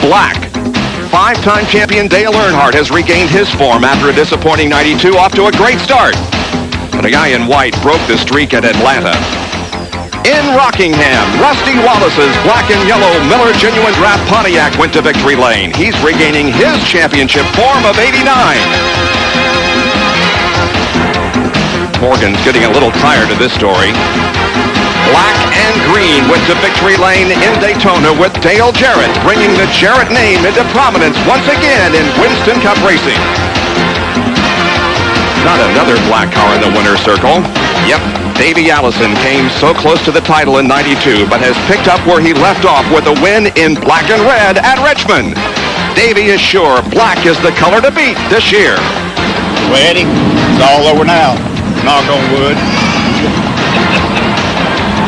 black. Five-time champion Dale Earnhardt has regained his form after a disappointing 92, off to a great start. But a guy in white broke the streak at Atlanta. In Rockingham, Rusty Wallace's black and yellow Miller Genuine Draft Pontiac went to victory lane. He's regaining his championship form of 89. Morgan's getting a little tired of this story. Black and green went to victory lane in Daytona with Dale Jarrett, bringing the Jarrett name into prominence once again in Winston Cup racing. Not another black car in the winner's circle. Yep, Davey Allison came so close to the title in 92, but has picked up where he left off with a win in black and red at Richmond. Davey is sure black is the color to beat this year. Well, Eddie, it's all over now. Knock on wood.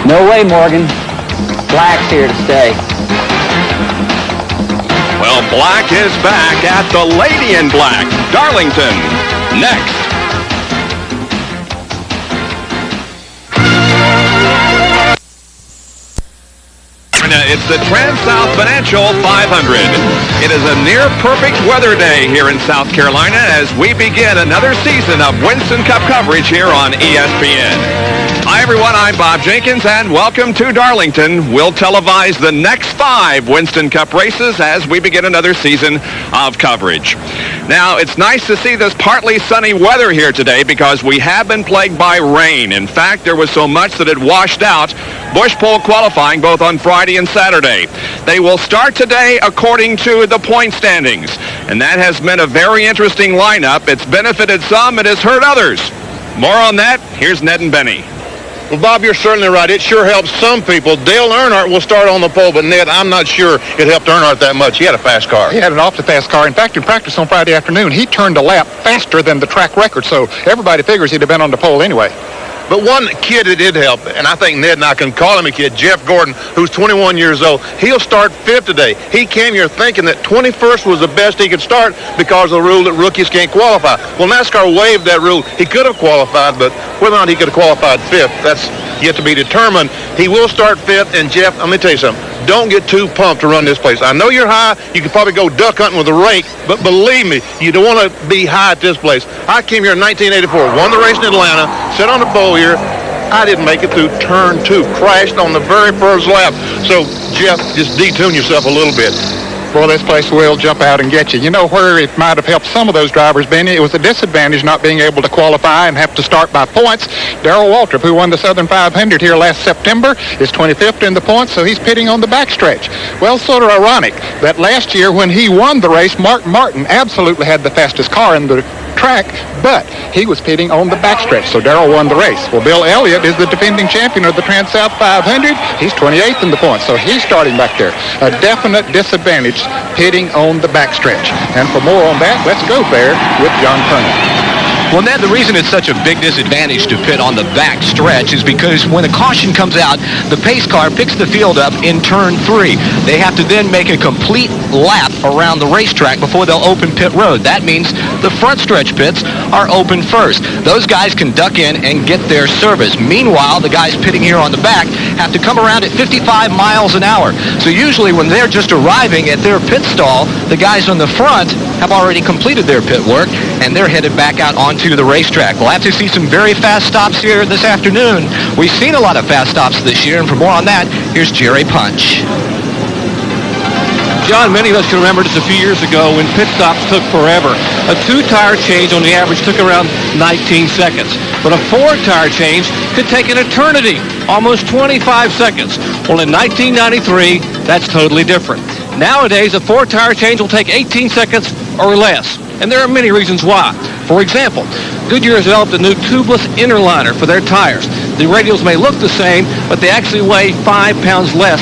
No way, Morgan. Black's here to stay. Well, black is back at the Lady in Black, Darlington. Next. It's the TranSouth Financial 500. It is a near-perfect weather day here in South Carolina as we begin another season of Winston Cup coverage here on ESPN. Hi, everyone. I'm Bob Jenkins, and welcome to Darlington. We'll televise the next 5 Winston Cup races as we begin another season of coverage. Now, it's nice to see this partly sunny weather here today because we have been plagued by rain. In fact, there was so much that it washed out Bush Pole qualifying both on Friday and Saturday. They will start today according to the point standings, and that has meant a very interesting lineup. It's benefited some, it has hurt others. More on that, here's Ned and Benny. Well, Bob, you're certainly right. It sure helps some people. Dale Earnhardt will start on the pole, but Ned, I'm not sure it helped Earnhardt that much. He had a fast car. He had an awfully fast car. In fact, in practice on Friday afternoon, he turned a lap faster than the track record, so everybody figures he'd have been on the pole anyway. But one kid that did help, and I think Ned and I can call him a kid, Jeff Gordon, who's 21 years old. He'll start 5th today. He came here thinking that 21st was the best he could start because of the rule that rookies can't qualify. Well, NASCAR waived that rule. He could have qualified, but whether or not he could have qualified 5th, that's yet to be determined. He will start 5th, and Jeff, let me tell you something. Don't get too pumped to run this place. I know you're high. You could probably go duck hunting with a rake, but believe me, you don't want to be high at this place. I came here in 1984, won the race in Atlanta, sat on the pole here. I didn't make it through turn 2, crashed on the very first lap. So, Jeff, just detune yourself a little bit. Well, this place will jump out and get you. You know where it might have helped some of those drivers, Benny? It was a disadvantage not being able to qualify and have to start by points. Darrell Waltrip, who won the Southern 500 here last September, is 25th in the points, so he's pitting on the backstretch. Well, sort of ironic that last year when he won the race, Mark Martin absolutely had the fastest car in the track, but he was pitting on the backstretch, so Darrell won the race. Well, Bill Elliott is the defending champion of the TranSouth 500. He's 28th in the points, so he's starting back there. A definite disadvantage pitting on the backstretch. And for more on that, let's go there with John Kernan. Well, Ned, the reason it's such a big disadvantage to pit on the back stretch is because when a caution comes out, the pace car picks the field up in turn 3. They have to then make a complete lap around the racetrack before they'll open pit road. That means the front stretch pits are open first. Those guys can duck in and get their service. Meanwhile, the guys pitting here on the back have to come around at 55 miles an hour. So usually when they're just arriving at their pit stall, the guys on the front have already completed their pit work, and they're headed back out onto the racetrack. We'll have to see some very fast stops here this afternoon. We've seen a lot of fast stops this year, and for more on that, here's Jerry Punch. John, many of us can remember just a few years ago when pit stops took forever. A 2-tire change on the average took around 19 seconds. But a 4-tire change could take an eternity, almost 25 seconds. Well, in 1993, that's totally different. Nowadays, a 4-tire change will take 18 seconds or less. And there are many reasons why. For example, Goodyear has developed a new tubeless inner liner for their tires. The radials may look the same, but they actually weigh 5 pounds less.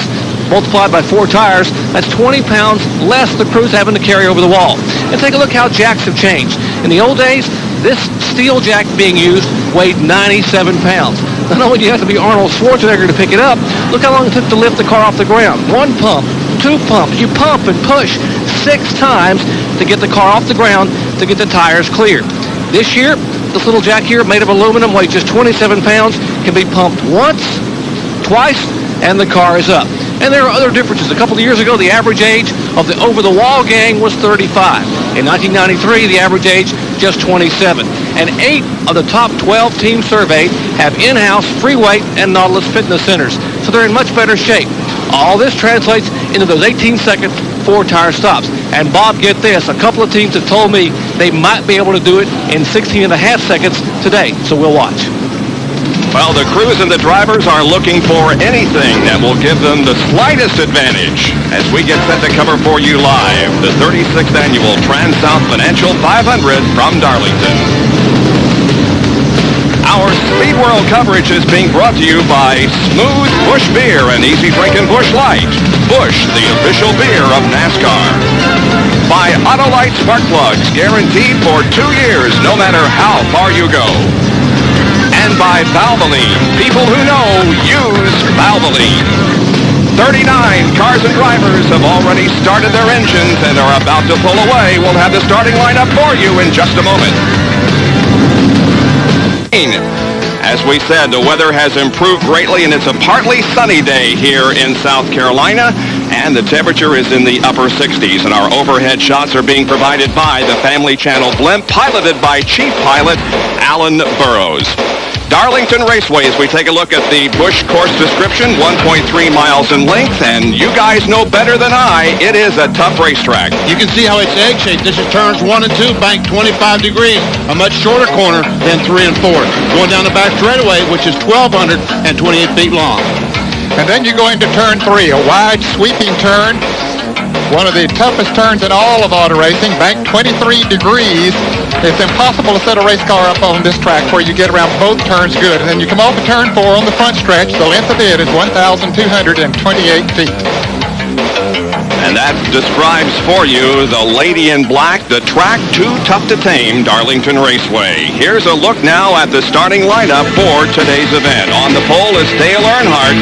Multiplied by 4 tires, that's 20 pounds less the crew's having to carry over the wall. And take a look how jacks have changed. In the old days, this steel jack being used weighed 97 pounds. Not only do you have to be Arnold Schwarzenegger to pick it up, look how long it took to lift the car off the ground. 1 pump, 2 pumps. You pump and push 6 times to get the car off the ground to get the tires clear. This year, this little jack here made of aluminum weighs just 27 pounds, can be pumped once, twice, and the car is up. And there are other differences. A couple of years ago, the average age of the over-the-wall gang was 35. In 1993, the average age just 27. And 8 of the top 12 teams surveyed have in-house free weight and Nautilus fitness centers. So they're in much better shape. All this translates into those 18-second four-tire stops. And Bob, get this, a couple of teams have told me they might be able to do it in 16 and a half seconds today. So we'll watch. Well, the crews and the drivers are looking for anything that will give them the slightest advantage as we get set to cover for you live the 36th annual TranSouth Financial 500 from Darlington. Our Speed World coverage is being brought to you by Smooth Busch Beer and Easy Drinking Busch Light. Busch, the official beer of NASCAR. By Autolite Spark Plugs, guaranteed for 2 years, no matter how far you go. And by Valvoline. People who know use Valvoline. 39 cars and drivers have already started their engines and are about to pull away. We'll have the starting lineup for you in just a moment. As we said, the weather has improved greatly, and it's a partly sunny day here in South Carolina, and the temperature is in the upper 60s, and our overhead shots are being provided by the Family Channel blimp, piloted by Chief Pilot Alan Burrows. Darlington Raceway, as we take a look at the Busch course description, 1.3 miles in length, and you guys know better than I, it is a tough racetrack. You can see how it's egg-shaped. This is turns 1 and 2, banked 25 degrees, a much shorter corner than 3 and 4. Going down the back straightaway, which is 1,228 feet long. And then you go into turn 3, a wide sweeping turn. One of the toughest turns in all of auto racing, banked 23 degrees. It's impossible to set a race car up on this track where you get around both turns good. And then you come off of turn 4 on the front stretch. The length of it is 1,228 feet. And that describes for you the Lady in Black, the track too tough to tame, Darlington Raceway. Here's a look now at the starting lineup for today's event. On the pole is Dale Earnhardt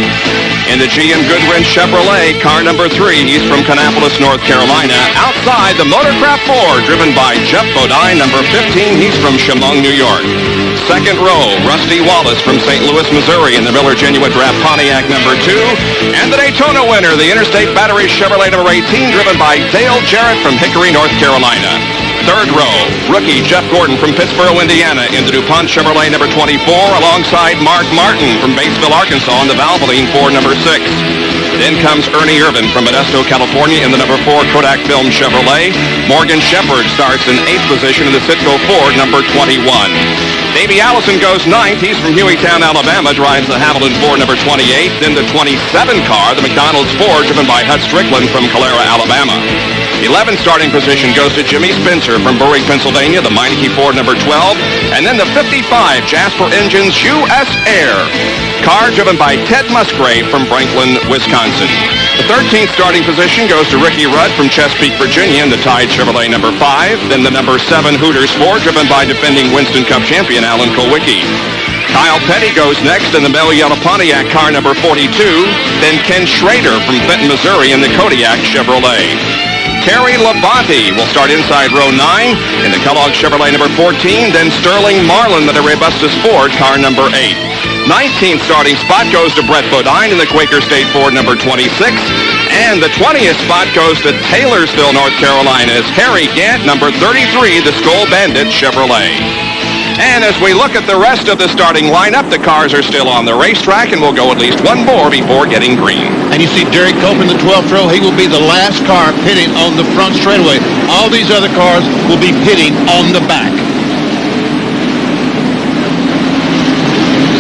in the GM Goodwrench Chevrolet, car number 3. He's from Kannapolis, North Carolina. Outside, the Motorcraft 4, driven by Jeff Bodine, number 15. He's from Chemung, New York. Second row, Rusty Wallace from St. Louis, Missouri in the Miller Genuine Draft Pontiac number 2. And the Daytona winner, the Interstate Battery Chevrolet number 18, driven by Dale Jarrett from Hickory, North Carolina. Third row, rookie Jeff Gordon from Pittsboro, Indiana in the DuPont Chevrolet number 24, alongside Mark Martin from Batesville, Arkansas in the Valvoline Ford number 6. Then comes Ernie Irvin from Modesto, California in the number 4 Kodak Film Chevrolet. Morgan Shepherd starts in 8th position in the Citgo Ford number 21. Davey Allison goes 9th. He's from Hueytown, Alabama, drives the Hamilton Ford number 28. Then the 27 car, the McDonald's Ford, driven by Hut Strickland from Calera, Alabama. 11th starting position goes to Jimmy Spencer from Berwick, Pennsylvania, the Meineke Ford number 12. And then the 55 Jasper Engines US Air, car driven by Ted Musgrave from Franklin, Wisconsin. The 13th starting position goes to Ricky Rudd from Chesapeake, Virginia in the Tide Chevrolet number 5. Then the number 7 Hooters Ford, driven by defending Winston Cup champion Alan Kulwicki. Kyle Petty goes next in the Bell Yellow Pontiac car number 42. Then Ken Schrader from Fenton, Missouri in the Kodiak Chevrolet. Terry Labonte will start inside row 9 in the Kellogg Chevrolet number 14. Then Sterling Marlin in the Robustus Ford, car number 8. 19th starting spot goes to Brett Bodine in the Quaker State Ford number 26. And the 20th spot goes to Taylorsville, North Carolina's Harry Gant, number 33, the Skull Bandit Chevrolet. And as we look at the rest of the starting lineup, the cars are still on the racetrack, and we'll go at least one more before getting green. And you see Derek Cope in the 12th row. He will be the last car pitting on the front straightaway. All these other cars will be pitting on the back.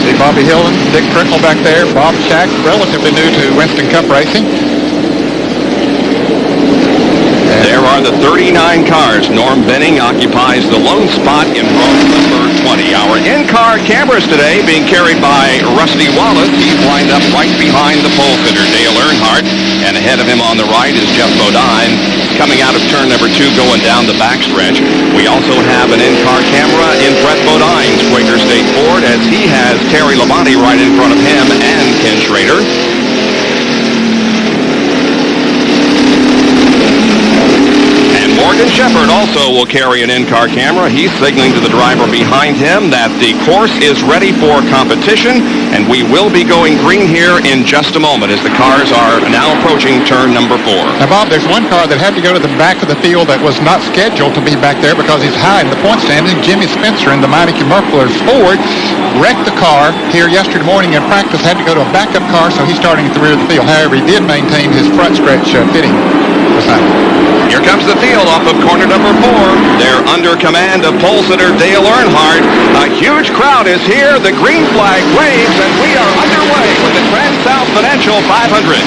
See Bobby Hillen, Dick Trickle back there. Bob Shack, relatively new to Winston Cup racing. There are the 39 cars. Norm Benning occupies the lone spot in row number 20. Our in-car cameras today being carried by Rusty Wallace. He's lined up right behind the pole sitter, Dale Earnhardt. And ahead of him on the right is Jeff Bodine. Coming out of turn number 2, going down the backstretch. We also have an in-car camera in Brett Bodine's Quaker State Ford, as he has Terry Labonte right in front of him and Ken Schrader. Morgan Shepherd also will carry an in-car camera. He's signaling to the driver behind him that the course is ready for competition, and we will be going green here in just a moment as the cars are now approaching turn number 4. Now, Bob, there's one car that had to go to the back of the field that was not scheduled to be back there because he's high in the point standing. Jimmy Spencer in the Meineke Merkler's Ford wrecked the car here yesterday morning in practice, had to go to a backup car, so he's starting at the rear of the field. However, he did maintain his front stretch fitting assignment. Here comes the field off of corner number 4. They're under command of pole sitter Dale Earnhardt. A huge crowd is here. The green flag waves, and we are underway with the TranSouth Financial 500.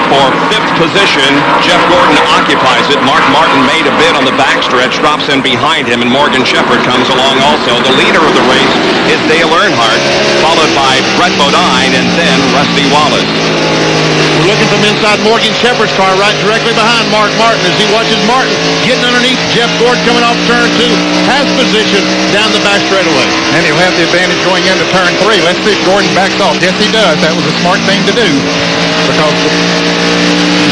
For 5th position, Jeff Gordon occupies it. Mark Martin made a bid on the backstretch, drops in behind him, and Morgan Shepherd comes along also. The leader of the race is Dale Earnhardt, followed by Brett Bodine and then Rusty Wallace. We're looking from inside Morgan Shepherd's car right directly behind Mark Martin as he watches Martin getting underneath Jeff Gordon coming off turn 2, has position down the back straightaway. And he'll have the advantage going into turn 3. Let's see if Gordon backs off. Yes, he does. That was a smart thing to do because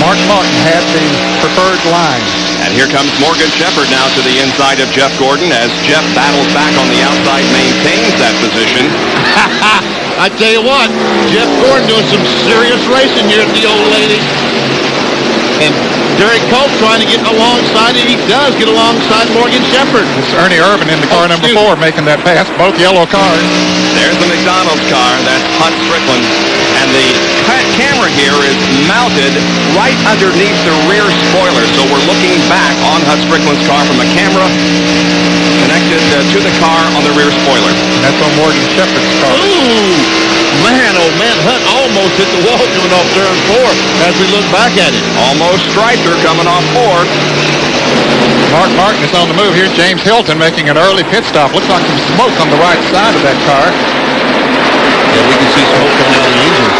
Mark Martin had the preferred line. And here comes Morgan Shepherd now to the inside of Jeff Gordon as Jeff battles back on the outside, maintains that position. I tell you what, Jeff Gordon doing some serious racing here at the old lady. And Derek Cope trying to get alongside him. He does get alongside Morgan Shepherd. It's Ernie Irvin in the car number 4 making that pass, both yellow cars. There's the McDonald's car. That's Hut Strickland. And the camera here is mounted right underneath the rear spoiler. So we're looking back on Hut Strickland's car from a camera connected to the car on the rear spoiler. And that's on Morgan Shepherd's car. Ooh, man, oh man, Hut almost hit the wall coming off turn 4 as we look back at it. Almost striped her coming off 4. Mark Martin is on the move. Here's James Hilton making an early pit stop. Looks like some smoke on the right side of that car. Yeah, we can see smoke coming out of the engine.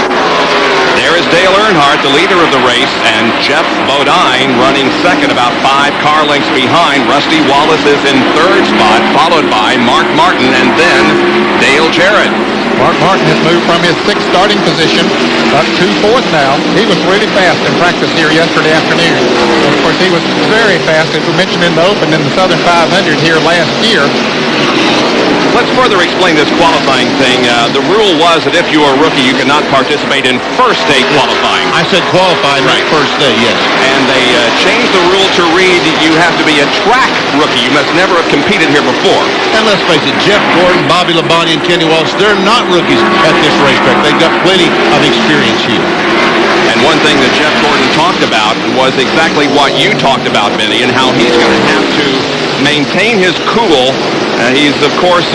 There is Dale Earnhardt, the leader of the race, and Jeff Bodine running second, about 5 car lengths behind. Rusty Wallace is in 3rd spot, followed by Mark Martin and then Dale Jarrett. Mark Martin has moved from his 6th starting position up to 4th now. He was really fast in practice here yesterday afternoon. And of course, he was very fast, as we mentioned in the Open, in the Southern 500 here last year. Let's further explain this qualifying thing. The rule was that if you are a rookie, you cannot participate in first day qualifying. I said qualified, right? First day, yes. And they changed the rule to read you have to be a track rookie. You must never have competed here before. And let's face it, Jeff Gordon, Bobby Labonte, and Kenny Wallace, they're not rookies at this racetrack. They've got plenty of experience here. And one thing that Jeff Gordon talked about was exactly what you talked about, Benny, and how he's going to have to maintain his cool. He's, of course,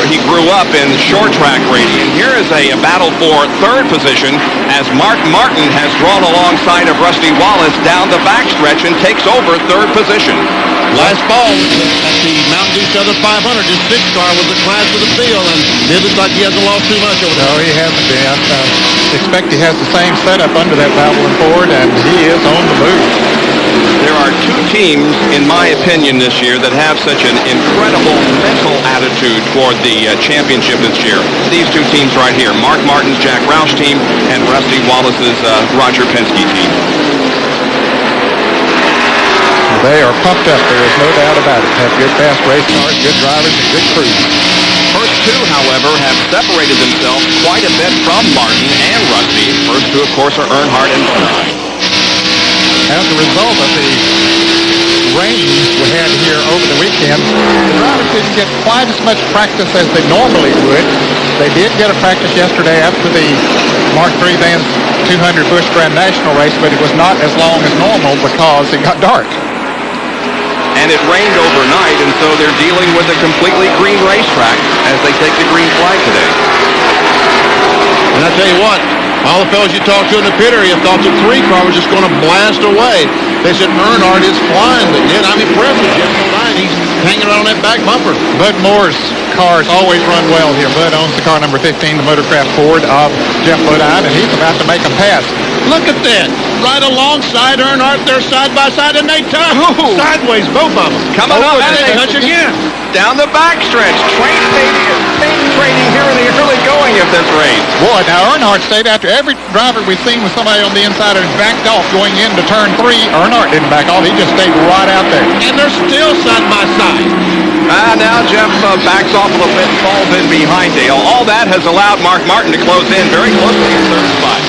he grew up in short track racing. And here is a battle for 3rd position as Mark Martin has drawn alongside of Rusty Wallace down the backstretch and takes over 3rd position. Last fall at the Mountain Dew Southern 500, his 6th car was a class of the field, and it looks like he hasn't lost too much over there. No, he hasn't been. I expect he has the same setup under that Babylon Ford, and he is on the move. There are 2 teams, in my opinion, this year that have such an incredible mental attitude toward the championship this year. These 2 teams right here, Mark Martin's Jack Roush team and Rusty Wallace's Roger Penske team. They are pumped up. There is no doubt about it. Have good fast race cars, good drivers, and good crews. First 2, however, have separated themselves quite a bit from Martin and Rusty. First 2, of course, are Earnhardt and Bodine. As a result of the rain we had here over the weekend, the drivers didn't get quite as much practice as they normally would. They did get a practice yesterday after the Mark III Vans 200 Busch Grand National race, but it was not as long as normal because it got dark. And it rained overnight, and so they're dealing with a completely green racetrack as they take the green flag today. And I tell you what, all the fellas you talked to in the pit area thought the 3 car was just going to blast away. They said Earnhardt is flying, but yet I'm impressed with Jeff Bodine. He's hanging around that back bumper. Bud Moore's cars always run well here. Bud owns the car number 15, the Motorcraft Ford of Jeff Bodine, and he's about to make a pass. Look at that. Right alongside Earnhardt. They're side by side, and they touch. Ooh. Sideways, both of them. Coming up, and they touch again. Down the backstretch. Train trading here in the early going of this race. Boy, now Earnhardt stayed after every driver we've seen with somebody on the inside and backed off going into turn 3. Earnhardt didn't back off. He just stayed right out there. And they're still side by side. Now Jeff backs off a little bit and falls in behind Dale. All that has allowed Mark Martin to close in very closely in third spot.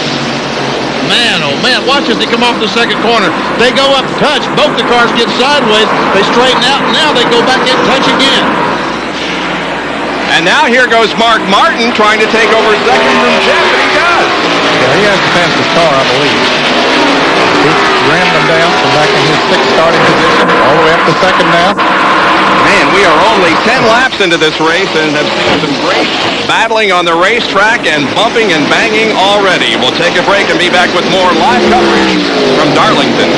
Man, oh man, watch as they come off the second corner. They go up, touch. Both the cars get sideways. They straighten out. Now they go back and touch again. And now here goes Mark Martin trying to take over second from Jeff, and he does. Yeah, he has the fastest car, I believe. He ran them down from back in his 6th starting position all the way up to second now. Man, we are only 10 laps into this race and have seen some great battling on the racetrack and bumping and banging already. We'll take a break and be back with more live coverage from Darlington.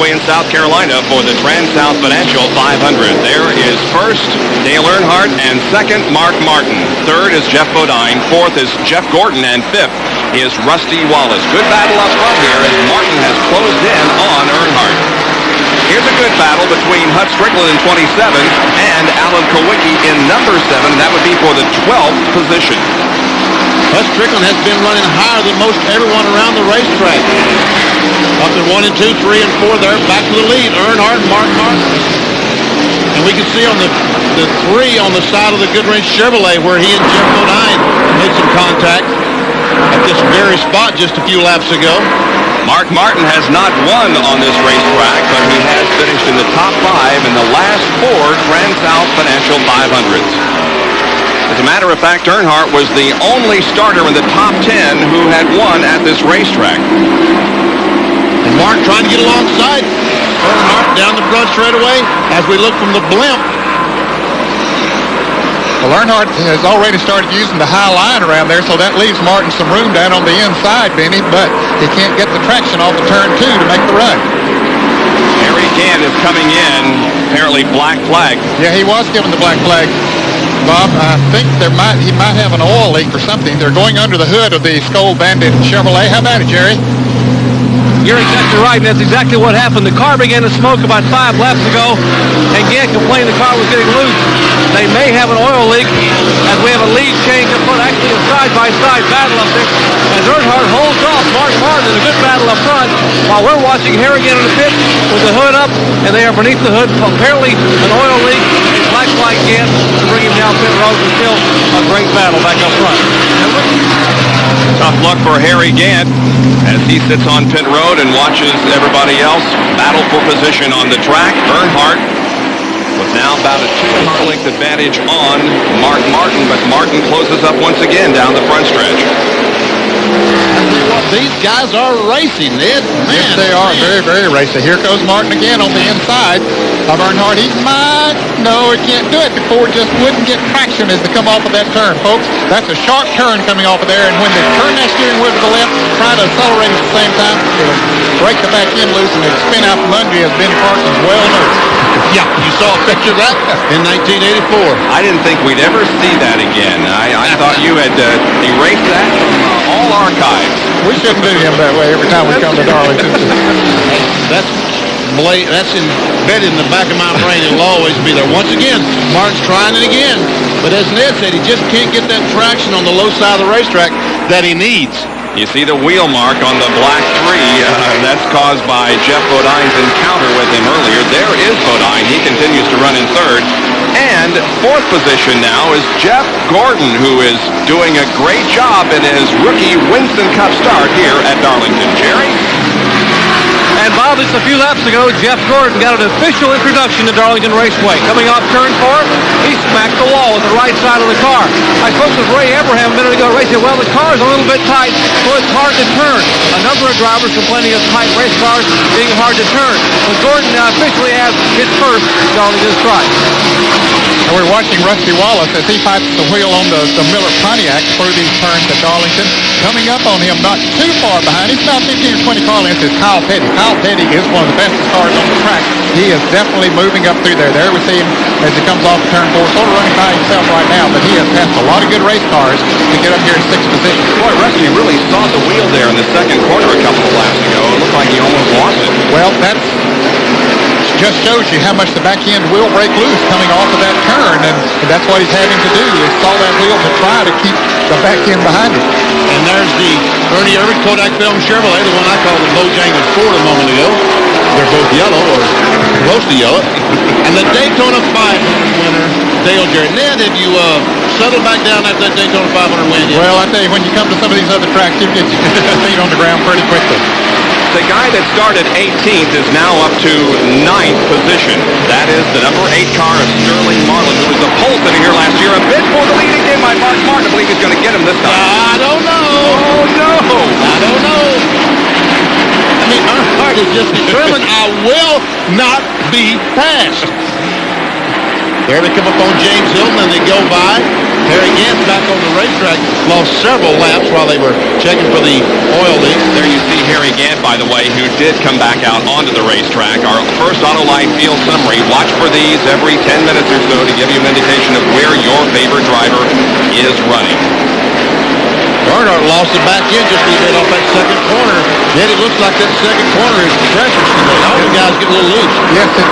In South Carolina for the TranSouth Financial 500. There is first Dale Earnhardt and second Mark Martin. Third is Jeff Bodine. Fourth is Jeff Gordon, and fifth is Rusty Wallace. Good battle up front here as Martin has closed in on Earnhardt. Here's a good battle between Hut Strickland in 27 and Alan Kowicki in number 7. That would be for the 12th position. Hut Strickland has been running higher than most everyone around the racetrack. Up in 1 and 2, 3 and 4 there, back to the lead. Earnhardt and Mark Martin. And we can see on the 3 on the side of the Goodwrench Chevrolet where he and Jeff Bodine made some contact at this very spot just a few laps ago. Mark Martin has not won on this racetrack, but he has finished in the top 5 in the last 4 TranSouth Financial 500s. As a matter of fact, Earnhardt was the only starter in the top 10 who had won at this racetrack. And Mark trying to get alongside Earnhardt down the front straightaway as we look from the blimp. Well, Earnhardt has already started using the high line around there, so that leaves Martin some room down on the inside, Benny, but he can't get the traction off of turn 2 to make the run. Harry Gant is coming in, apparently black flag. Yeah, he was given the black flag, Bob. I think he might have an oil leak or something. They're going under the hood of the Skoal Bandit Chevrolet. How about it, Jerry? You're exactly right, and that's exactly what happened. The car began to smoke about 5 laps ago, and Gant complained the car was getting loose. They may have an oil leak, as we have a lead change up front, actually a side-by-side battle up there, as Earnhardt holds off Mark Martin in a good battle up front, while we're watching Harry Gant in the pit with the hood up, and they are beneath the hood. Apparently an oil leak, a black flag Gant to bring him down pit road, but still a great battle back up front. Tough luck for Harry Gant as he sits on pit road and watches everybody else battle for position on the track. Earnhardt with now about a 2.5 length advantage on Mark Martin, but Martin closes up once again down the front stretch. These guys are racing, Ned. Man, yes, they are. Very, very racing. Here goes Martin again on the inside of Earnhardt. He might. No, he can't do it. The Ford just wouldn't get traction as they come off of that turn, folks. That's a sharp turn coming off of there, and when they turn that steering wheel to the left, try to accelerate at the same time, it'll break the back end loose, and it'll spin out from under you, as Ben Parsons well knows. Yeah, you saw a picture of that in 1984. I didn't think we'd ever see that again. I thought you had erased that from all archives. We shouldn't do him that way every time we come to Darlington. That's embedded in the back of my brain. It'll always be there. Once again, Martin's trying it again. But as Ned said, he just can't get that traction on the low side of the racetrack that he needs. You see the wheel mark on the black 3. That's caused by Jeff Bodine's encounter with him earlier. There is Bodine. He continues to run in third. And fourth position now is Jeff Gordon, who is doing a great job in his rookie Winston Cup start here at Darlington. Jerry? And Bob, just a few laps ago, Jeff Gordon got an official introduction to Darlington Raceway. Coming off turn 4, he smacked the wall with the right side of the car. I spoke with Ray Abraham a minute ago. Ray said, well, the car is a little bit tight, so it's hard to turn. A number of drivers complaining of tight race cars being hard to turn. But Gordon now officially has his first Darlington stripe. And we're watching Rusty Wallace as he pipes the wheel on the Miller Pontiac through these turns at Darlington. Coming up on him, not too far behind. He's about 15 or 20 car lengths is Kyle Petty. Kyle Petty is one of the fastest cars on the track. He is definitely moving up through there. There we see him as he comes off the turn 4, sort of running by himself right now, but he has passed a lot of good race cars to get up here in 6th position. Boy, Rusty really saw the wheel there in the second corner a couple of laps ago. It looked like he almost lost it. Well, that just shows you how much the back end will break loose coming off of that turn, and that's what he's having to do, is saw that wheel to try to keep the back end behind it. And there's the Ernie Irving Kodak Film Chevrolet, the one I called the Bojangles Ford a moment ago. They're both yellow, or close to yellow. And the Daytona 500 winner, Dale Jarrett. Ned, have you settled back down after that Daytona 500 win yet? Well, I tell you, when you come to some of these other tracks, you get your feet on the ground pretty quickly. The guy that started 18th is now up to 9th position. That is the number 8 car of Sterling Marlin, who was the pole sitter here last year. A bit for the lead again by Mark Martin. I believe he's going to get him this time. I don't know. Oh, no. I don't know. I mean, Earnhardt is just determined I will not be passed. There they come up on James Hilton and they go by. Harry Gant's back on the racetrack. Lost several laps while they were checking for the oil leak. There you see Harry Gant, by the way, who did come back out onto the racetrack. Our first Autoline field summary. Watch for these every 10 minutes or so to give you an indication of where your favorite driver is running. Earnhardt lost it back in just a little bit off that second corner. Yet it looks like that second corner is treacherous today. All the guys get a little loose. Yes, it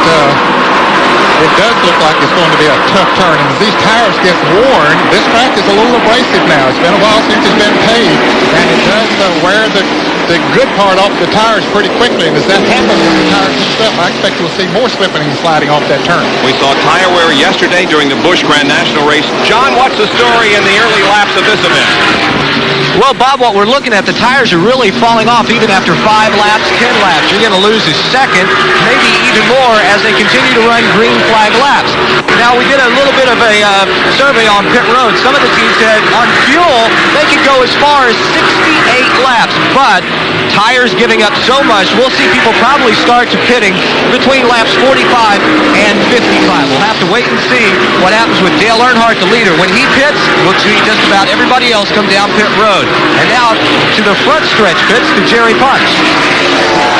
does look like it's going to be a tough turn. And as these tires get worn, this track is a little abrasive now. It's been a while since it's been paved, and it does wear the good part off the tires pretty quickly. And as that happens when the tires heat up, I expect we'll see more slipping and sliding off that turn. We saw tire wear yesterday during the Busch Grand National race. John, what's the story in the early laps of this event? Well, Bob, what we're looking at, the tires are really falling off even after 5 laps, 10 laps. You're going to lose a second, maybe even more, as they continue to run green flag laps. Now, we did a little bit of a survey on pit road. Some of the teams said on fuel, they could go as far as 68 laps, but tires giving up so much, we'll see people probably start to pitting between laps 45 and 55. We'll have to wait and see what happens with Dale Earnhardt, the leader. When he pits, we'll see just about everybody else come down pit road. And now to the front stretch pits to Jerry Punch.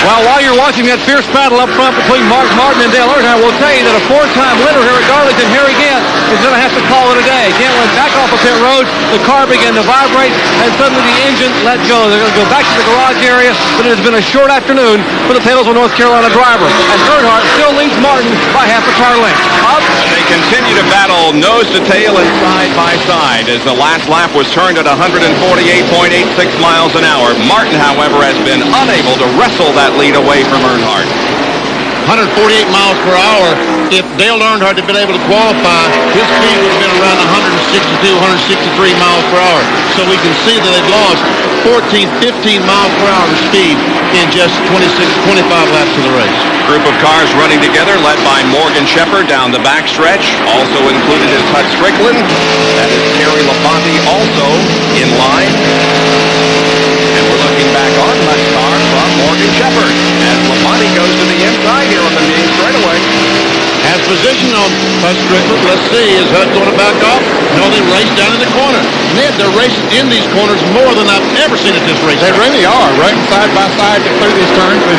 Well, while you're watching that fierce battle up front between Mark Martin and Dale Earnhardt, we'll tell you that a 4-time winner here at Darlington, Harry Gant, is going to have to call it a day. Gant went back off of pit road, the car began to vibrate, and suddenly the engine let go. They're going to go back to the garage area, but it has been a short afternoon for the Taylorsville, North Carolina driver. And Earnhardt still leads Martin by half a car length. Up. They continue to battle nose to tail and side by side as the last lap was turned at 148.86 miles an hour. Martin, however, has been unable to wrestle that lead away from Earnhardt. 148 miles per hour. If Dale Earnhardt had been able to qualify, his speed would have been around 162, 163 miles per hour. So we can see that they've lost 14, 15 miles per hour of speed in just 26, 25 laps of the race. Group of cars running together, led by Morgan Shepherd down the backstretch. Also included is Hut Strickland. That is Terry Labonte also in line. And we're looking back on Hut's car from Morgan Shepherd as Labonte goes to the inside here on the main straightaway. Has position on Hut Strickland. Let's see, is Hut going to back off? No, they race down in the corner. Ned, they're racing in these corners more than I've ever seen at this race. They really are, running side by side through these turns, but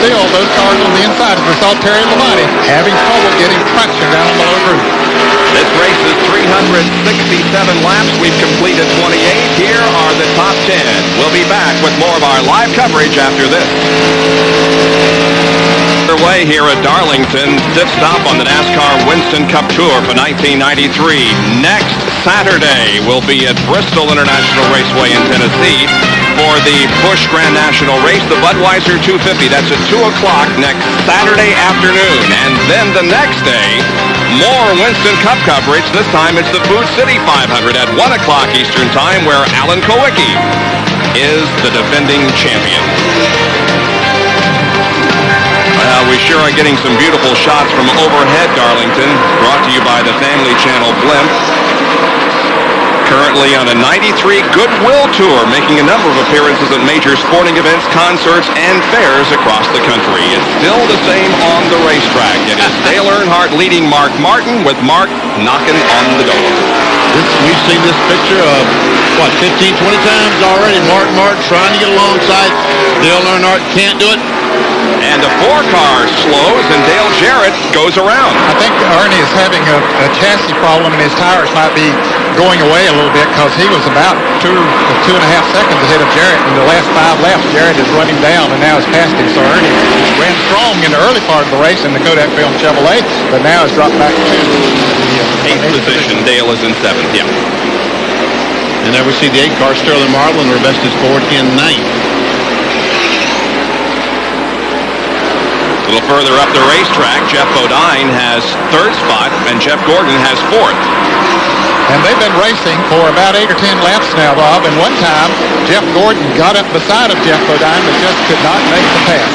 still, those cars on the inside, as we saw Terry Labonte having trouble getting traction down on the low groove. This race is 367 laps. We've completed 28. Here are the top 10. We'll be back with more of our live coverage after this. Underway here at Darlington, fifth stop on the NASCAR Winston Cup Tour for 1993. Next Saturday, we'll be at Bristol International Raceway in Tennessee for the Busch Grand National Race, the Budweiser 250. That's at 2 o'clock next Saturday afternoon. And then the next day, more Winston Cup coverage. This time it's the Food City 500 at 1 o'clock Eastern Time, where Alan Kowicki is the defending champion. we sure are getting some beautiful shots from overhead Darlington, brought to you by the Family Channel Blimp. Currently on a 93 Goodwill Tour, making a number of appearances at major sporting events, concerts, and fairs across the country. It's still the same on the racetrack. It is Dale Earnhardt leading Mark Martin, with Mark knocking on the door. We've seen this picture of, 15, 20 times already. Mark Martin trying to get alongside. Dale Earnhardt can't do it. And the 4-car slows, and Dale Jarrett goes around. I think Ernie is having a chassis problem, and his tires might be going away a little bit, because he was about 2.5 seconds ahead of Jarrett in the last 5 laps. Jarrett has run him down, and now has passed him. So Ernie ran strong in the early part of the race in the Kodak Film Chevrolet, but now has dropped back to the 8th position. Dale is in 7th, yeah. And there we see the 8-car Sterling Marlin, Rebestes Ford, in 9th. A little further up the racetrack, Jeff Bodine has 3rd spot, and Jeff Gordon has 4th. And they've been racing for about 8 or 10 laps now, Bob. And one time, Jeff Gordon got up beside of Jeff Bodine, but just could not make the pass.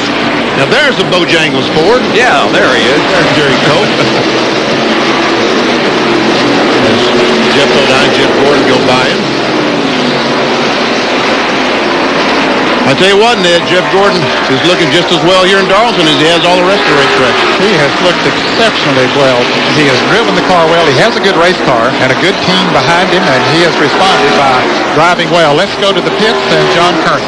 Now there's a Bojangles Ford. Yeah, there he is. There's Jerry Cope. Jeff Bodine, Jeff Gordon go by him. I tell you what, Ned, Jeff Gordon is looking just as well here in Darlington as he has all the rest of the racetrack. He has looked exceptionally well. He has driven the car well. He has a good race car and a good team behind him, and he has responded by driving well. Let's go to the pits and John Kearney.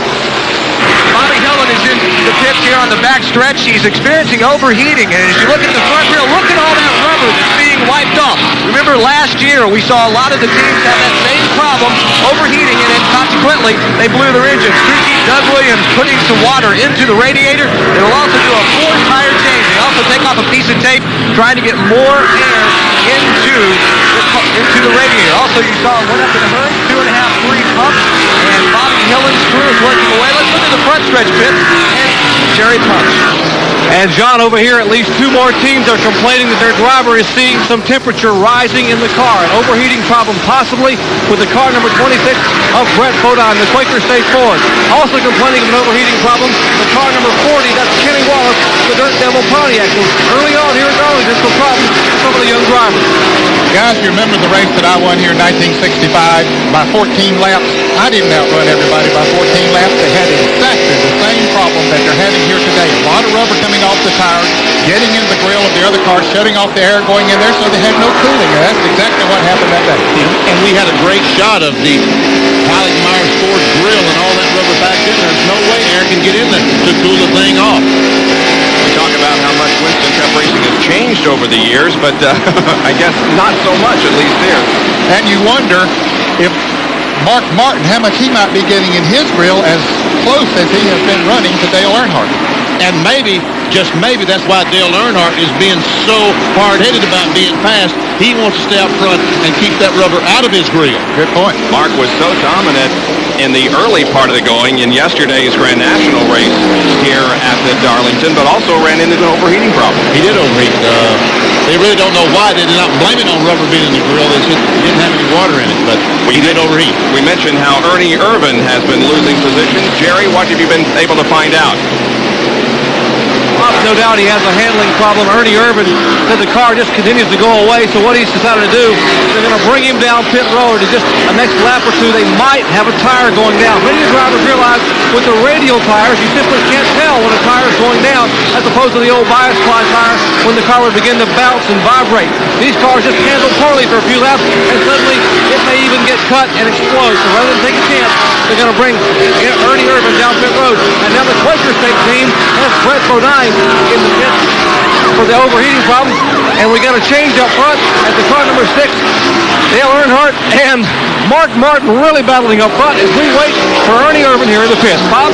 Bobby Hillin is in the pits here on the back stretch. He's experiencing overheating, and as you look at the front wheel, look at all that rubber that's being wiped off. Remember last year we saw a lot of the teams have that same problem, overheating, and then consequently they blew their engines. Crew Chief Doug Williams putting some water into the radiator. It'll also do a 4-tire change. They also take off a piece of tape trying to get more air into the radiator. Also, you saw it went up in a hurry, 2.5, 3 pumps, and Bobby Hillin's crew is working away. Let's look at the front stretch pit and Jerry Punch. And John, over here, at least 2 more teams are complaining that their driver is seeing some temperature rising in the car. An overheating problem possibly with the car number 26 of Brett Bodine, the Quaker State Ford. Also complaining of an overheating problem, the car number 40, that's Kenny Wallace, the Dirt Devil Pontiac. So early on here in Darlington, some problems for some of the young drivers. Guys, you remember the race that I won here in 1965 by 14 laps? I didn't outrun everybody by 14 laps. They had exactly the same problem that they're having here today. A lot of rubber coming off the tires, getting in the grill of the other car, shutting off the air going in there, so they had no cooling. And that's exactly what happened that day. And we had a great shot of the Myers Ford grill and all that rubber back in. There's no way air can get in there to cool the thing off. We talk about how much Winston Cup racing has changed over the years, but I guess not so much, at least here. And you wonder if Mark Martin, how much he might be getting in his grill as close as he has been running to Dale Earnhardt. And maybe, just maybe, that's why Dale Earnhardt is being so hard-headed about being fast. He wants to stay out front and keep that rubber out of his grill. Good point. Mark was so dominant in the early part of the going in yesterday's Grand National race here at the Darlington, but also ran into an overheating problem. He did overheat. They really don't know why. They did not blame it on rubber being in the grill. They just didn't have any water in it, but he did overheat. We mentioned how Ernie Irvin has been losing positions. Jerry, what have you been able to find out? No doubt he has a handling problem. Ernie Irvin said the car just continues to go away, so what he's decided to do, they're going to bring him down pit road. Just a next lap or two, they might have a tire going down. Many drivers realize with the radial tires, you simply can't tell when a tire is going down, as opposed to the old bias ply tire when the car would begin to bounce and vibrate. These cars just handle poorly for a few laps, and suddenly it may even get cut and explode. So rather than take a chance, they're going to bring Ernie Irvin down pit road. And now the Quaker State team has Brett Bodine in the pit for the overheating problem, and we got a change up front at the car number 6. Dale Earnhardt and Mark Martin really battling up front as we wait for Ernie Irvin here in the pit. Bob?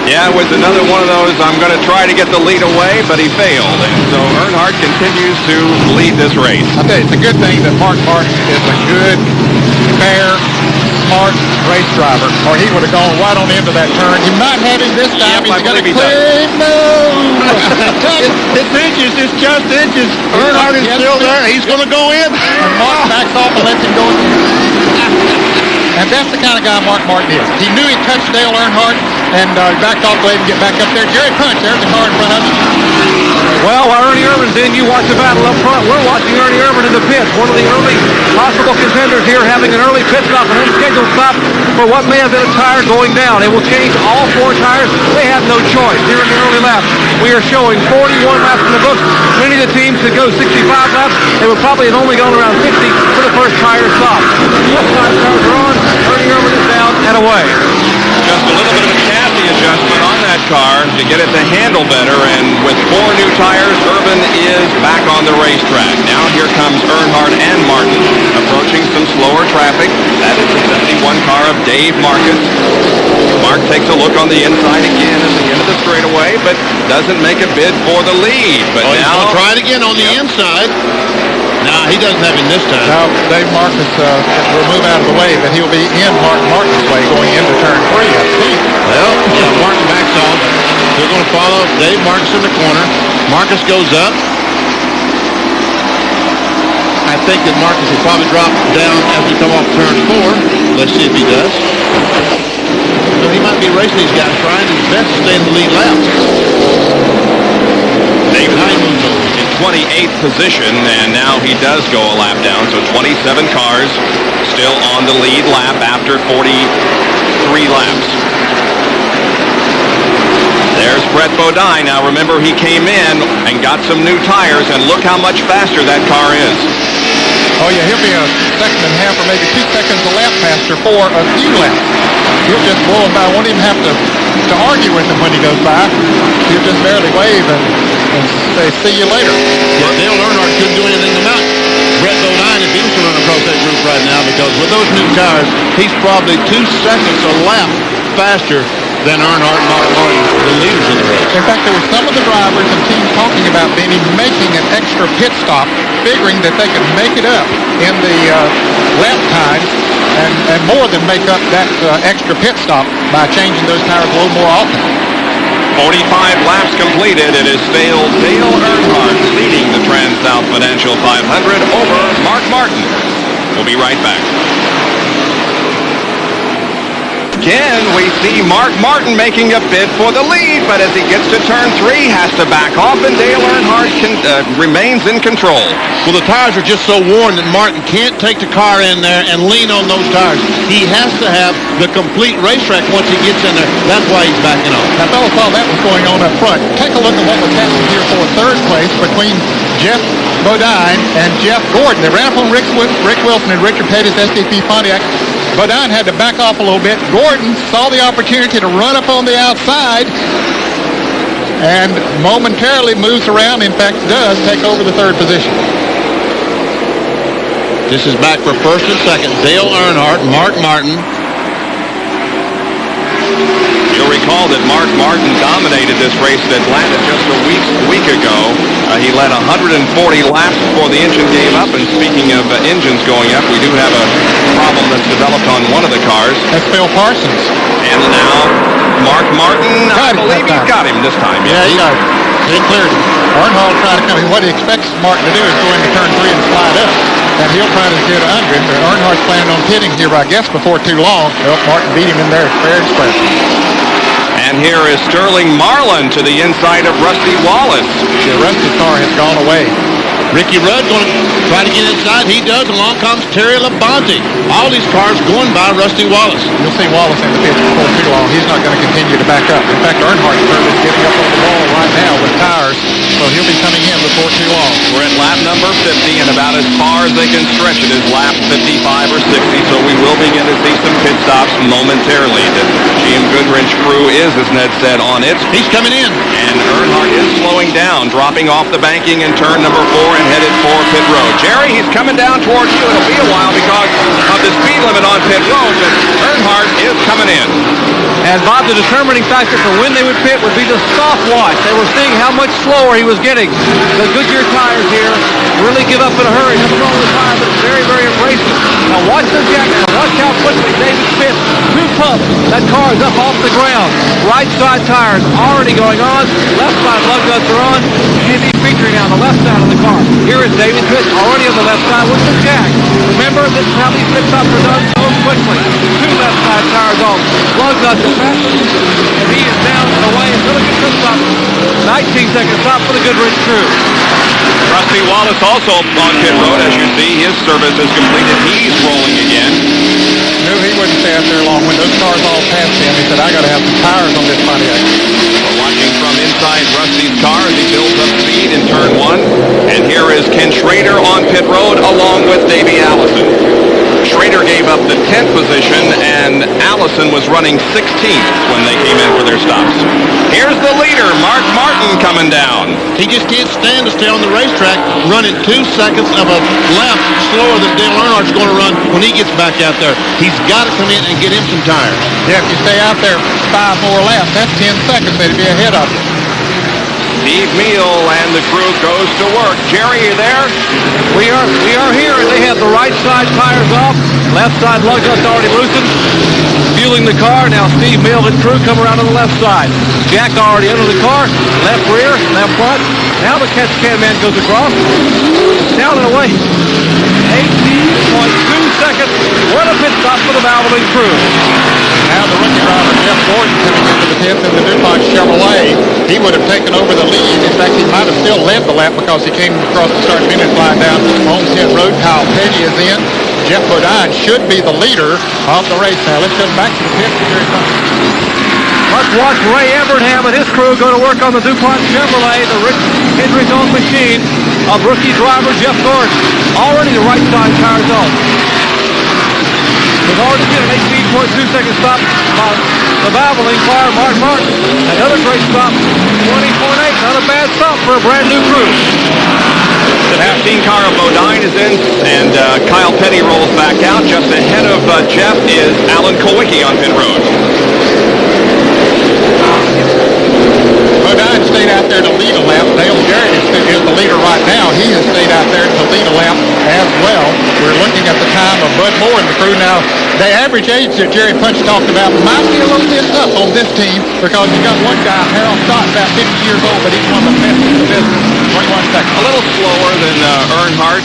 Yeah, it was another one of those, I'm going to try to get the lead away, but he failed. And so Earnhardt continues to lead this race. I tell you, it's a good thing that Mark Martin is a good, fair, smart race driver, or he would have gone right on into that turn. You might have him this time. Yep, He's got a clear move. It's inches. It's just inches. Earnhardt is still there. He's going to go in. And Mark backs off and lets him go. And that's the kind of guy Mark Martin is. He knew he touched Dale Earnhardt, and backed off the way to get back up there. Jerry Punch, there's the car in front of him. Well, while Ernie Irvin's in, you watch the battle up front. We're watching Ernie Irvin in the pits. One of the early possible contenders here having an early pit stop, an unscheduled stop for what may have been a tire going down. It will change all 4 tires. They have no choice. Here in the early laps, we are showing 41 laps in the books. Many of the teams that go 65 laps, they would probably have only gone around 50 for the first tire stop. Both tires are on. Ernie Irvin is down and away. Just a little bit of a chassis adjustment on that car to get it to handle better, and with 4 new tires, Irvin is back on the racetrack. Now here comes Earnhardt and Martin approaching some slower traffic. That is the 71 car of Dave Marcus. Mark takes a look on the inside again at the end of the straightaway, but doesn't make a bid for the lead. But now he'll try it again on the inside. No, he doesn't have him this time. No, Dave Marcus will move out of the way, but he'll be in Mark Martin's way going into turn 3, I think. Well, yeah, Martin backs off. They're going to follow Dave Marcus in the corner. Marcus goes up. I think that Marcus will probably drop down as we come off turn 4. Let's see if he does. So he might be racing these guys, trying his best to stay in the lead lap. David in 28th position, and now he does go a lap down, so 27 cars still on the lead lap after 43 laps. There's Brett Bodine. Now remember, he came in and got some new tires, and look how much faster that car is. Oh yeah, he'll be a second and a half or maybe 2 seconds a lap faster for a few laps. He'll just blow him by. Won't even have to argue with him when he goes by. He'll just barely wave and say, see you later. Yeah, Dale Earnhardt couldn't do anything about Brett Bodine if he was to run across that group right now, because with those new tires, he's probably 2 seconds a lap faster than Earnhardt and Mark Martin, the leaders in the race. In fact, there were some of the drivers and teams talking about maybe making an extra pit stop, figuring that they could make it up in the lap times and more than make up that extra pit stop by changing those tires a little more often. 45 laps completed. It is still Dale Earnhardt leading the TranSouth Financial 500 over Mark Martin. We'll be right back. Again, we see Mark Martin making a bid for the lead, but as he gets to turn 3, has to back off, and Dale Earnhardt remains in control. Well, the tires are just so worn that Martin can't take the car in there and lean on those tires. He has to have the complete racetrack once he gets in there. That's why he's backing off. Now, fellas saw that was going on up front. Take a look at what was happening here for 3rd place between Jeff Bodine and Jeff Gordon. They ran up on Rick Wilson and Richard Petty's SDP Pontiac. Bodine had to back off a little bit. Gordon saw the opportunity to run up on the outside and momentarily moves around. In fact, does take over the 3rd position. This is back for 1st and 2nd. Dale Earnhardt, Mark Martin. You'll recall that Mark Martin dominated this race at Atlanta just a week ago. He led 140 laps before the engine gave up. And speaking of engines going up, we do have a problem that's developed on one of the cars. That's Phil Parsons. And now Mark Martin, I believe he's got him this time. Yeah, he does. He cleared him. Earnhardt trying to come in. What he expects Martin to do is go into turn 3 and slide up. And he'll try to get under him. But Earnhardt's planning on pitting here, I guess, before too long. Well, Martin beat him in there fair and square. And here is Sterling Marlin to the inside of Rusty Wallace. The Rusty's car has gone away. Ricky Rudd going to try to get inside. He does. Along comes Terry Labonte. All these cars going by Rusty Wallace. You'll see Wallace in the pits before too long. He's not going to continue to back up. In fact, Earnhardt's curve is getting up on the wall right now with tires, so he'll be coming in before too long. We're at lap number 50, and about as far as they can stretch it is lap 55 or 60, so we will begin to see some pit stops momentarily. The GM Goodwrench crew is, as Ned said, on its. He's coming in. And Earnhardt is slowing down, dropping off the banking in turn number 4 and headed for pit road. Jerry, he's coming down towards you. It'll be a while because of the speed limit on pit road, but Earnhardt is coming in. And Bob, the determining factor for when they would pit would be the stopwatch. They were seeing how much slower he was getting. The Goodyear tires here really give up in a hurry. Nothing wrong with the tire, but it's very, very abrasive. Now watch the jack. Now Watch how quickly David Smith, 2 pumps. That car is up off the ground. Right side tires already going on. Left side lug nuts are on. Heavy featuring on the left side of the car. Here is David Smith already on the left side with the jack. Remember, this is how these pit stops are done so quickly. 2 left side tires on. Lug nuts are back. And he is down and away. Really good pit stop. 19-second stop for the Goodrich crew. Rusty Wallace also on pit road. As you see, his service is completed. He's rolling again. Knew he wouldn't stay out there long. When those cars all passed him, he said, I got to have some tires on this Pontiac. We're watching from inside Rusty's car as he builds up speed in turn 1. And here is Ken Schrader on pit road along with Davey Allison. Schrader gave up the 10th position, and Allison was running 16th when they came in for their stops. Here's the leader, Mark Martin, coming down. He just can't stand to stay on the racetrack running 2 seconds of a lap slower than Dale Earnhardt's going to run when he gets back out there. He's got to come in and get him some tires. Yeah, if you stay out there 5 more laps, that's 10 seconds. They'd be ahead of you. Steve Meal and the crew goes to work. Jerry, you there? We are here, and they have the right side tires off. Left side lug nuts already loosened. Fueling the car. Now Steve Meal and crew come around on the left side. Jack already under the car. Left rear, left front. Now the catch can man goes across. Down and away. 18.2 seconds. What a pit stop for the Valvoline crew. Now the rookie driver, Jeff Gordon, coming into the pits in the DuPont Chevrolet. He would have taken over the lead. In fact, he might have still led the lap because he came across the start-finish line down Homestead Road. Kyle Petty is in. Jeff Bodine should be the leader of the race now. Let's go back to the pits. Let's watch Ray Evernham and his crew go to work on the DuPont Chevrolet, the Rick Hendrick's own machine of rookie driver Jeff Gordon. Already the right side tires on. We've already been an 18.2 second stop by the Valvoline car, Mark Martin. Another great stop, 20.8. Not a bad stop for a brand new crew. The 15 car of Bodine is in, and Kyle Petty rolls back out. Just ahead of Jeff is Alan Kowicki on pit road. Bodine stayed out there to lead a lap. Dale Jarrett is the leader right now. He has stayed out there to lead a lap as well. We're looking at the time of Bud Moore and the crew now. The average age that Jerry Punch talked about might be a little bit up on this team because you got one guy, Harold Stott, about 50 years old, but he's one of the best in the business. 21 seconds. A little slower than Earnhardt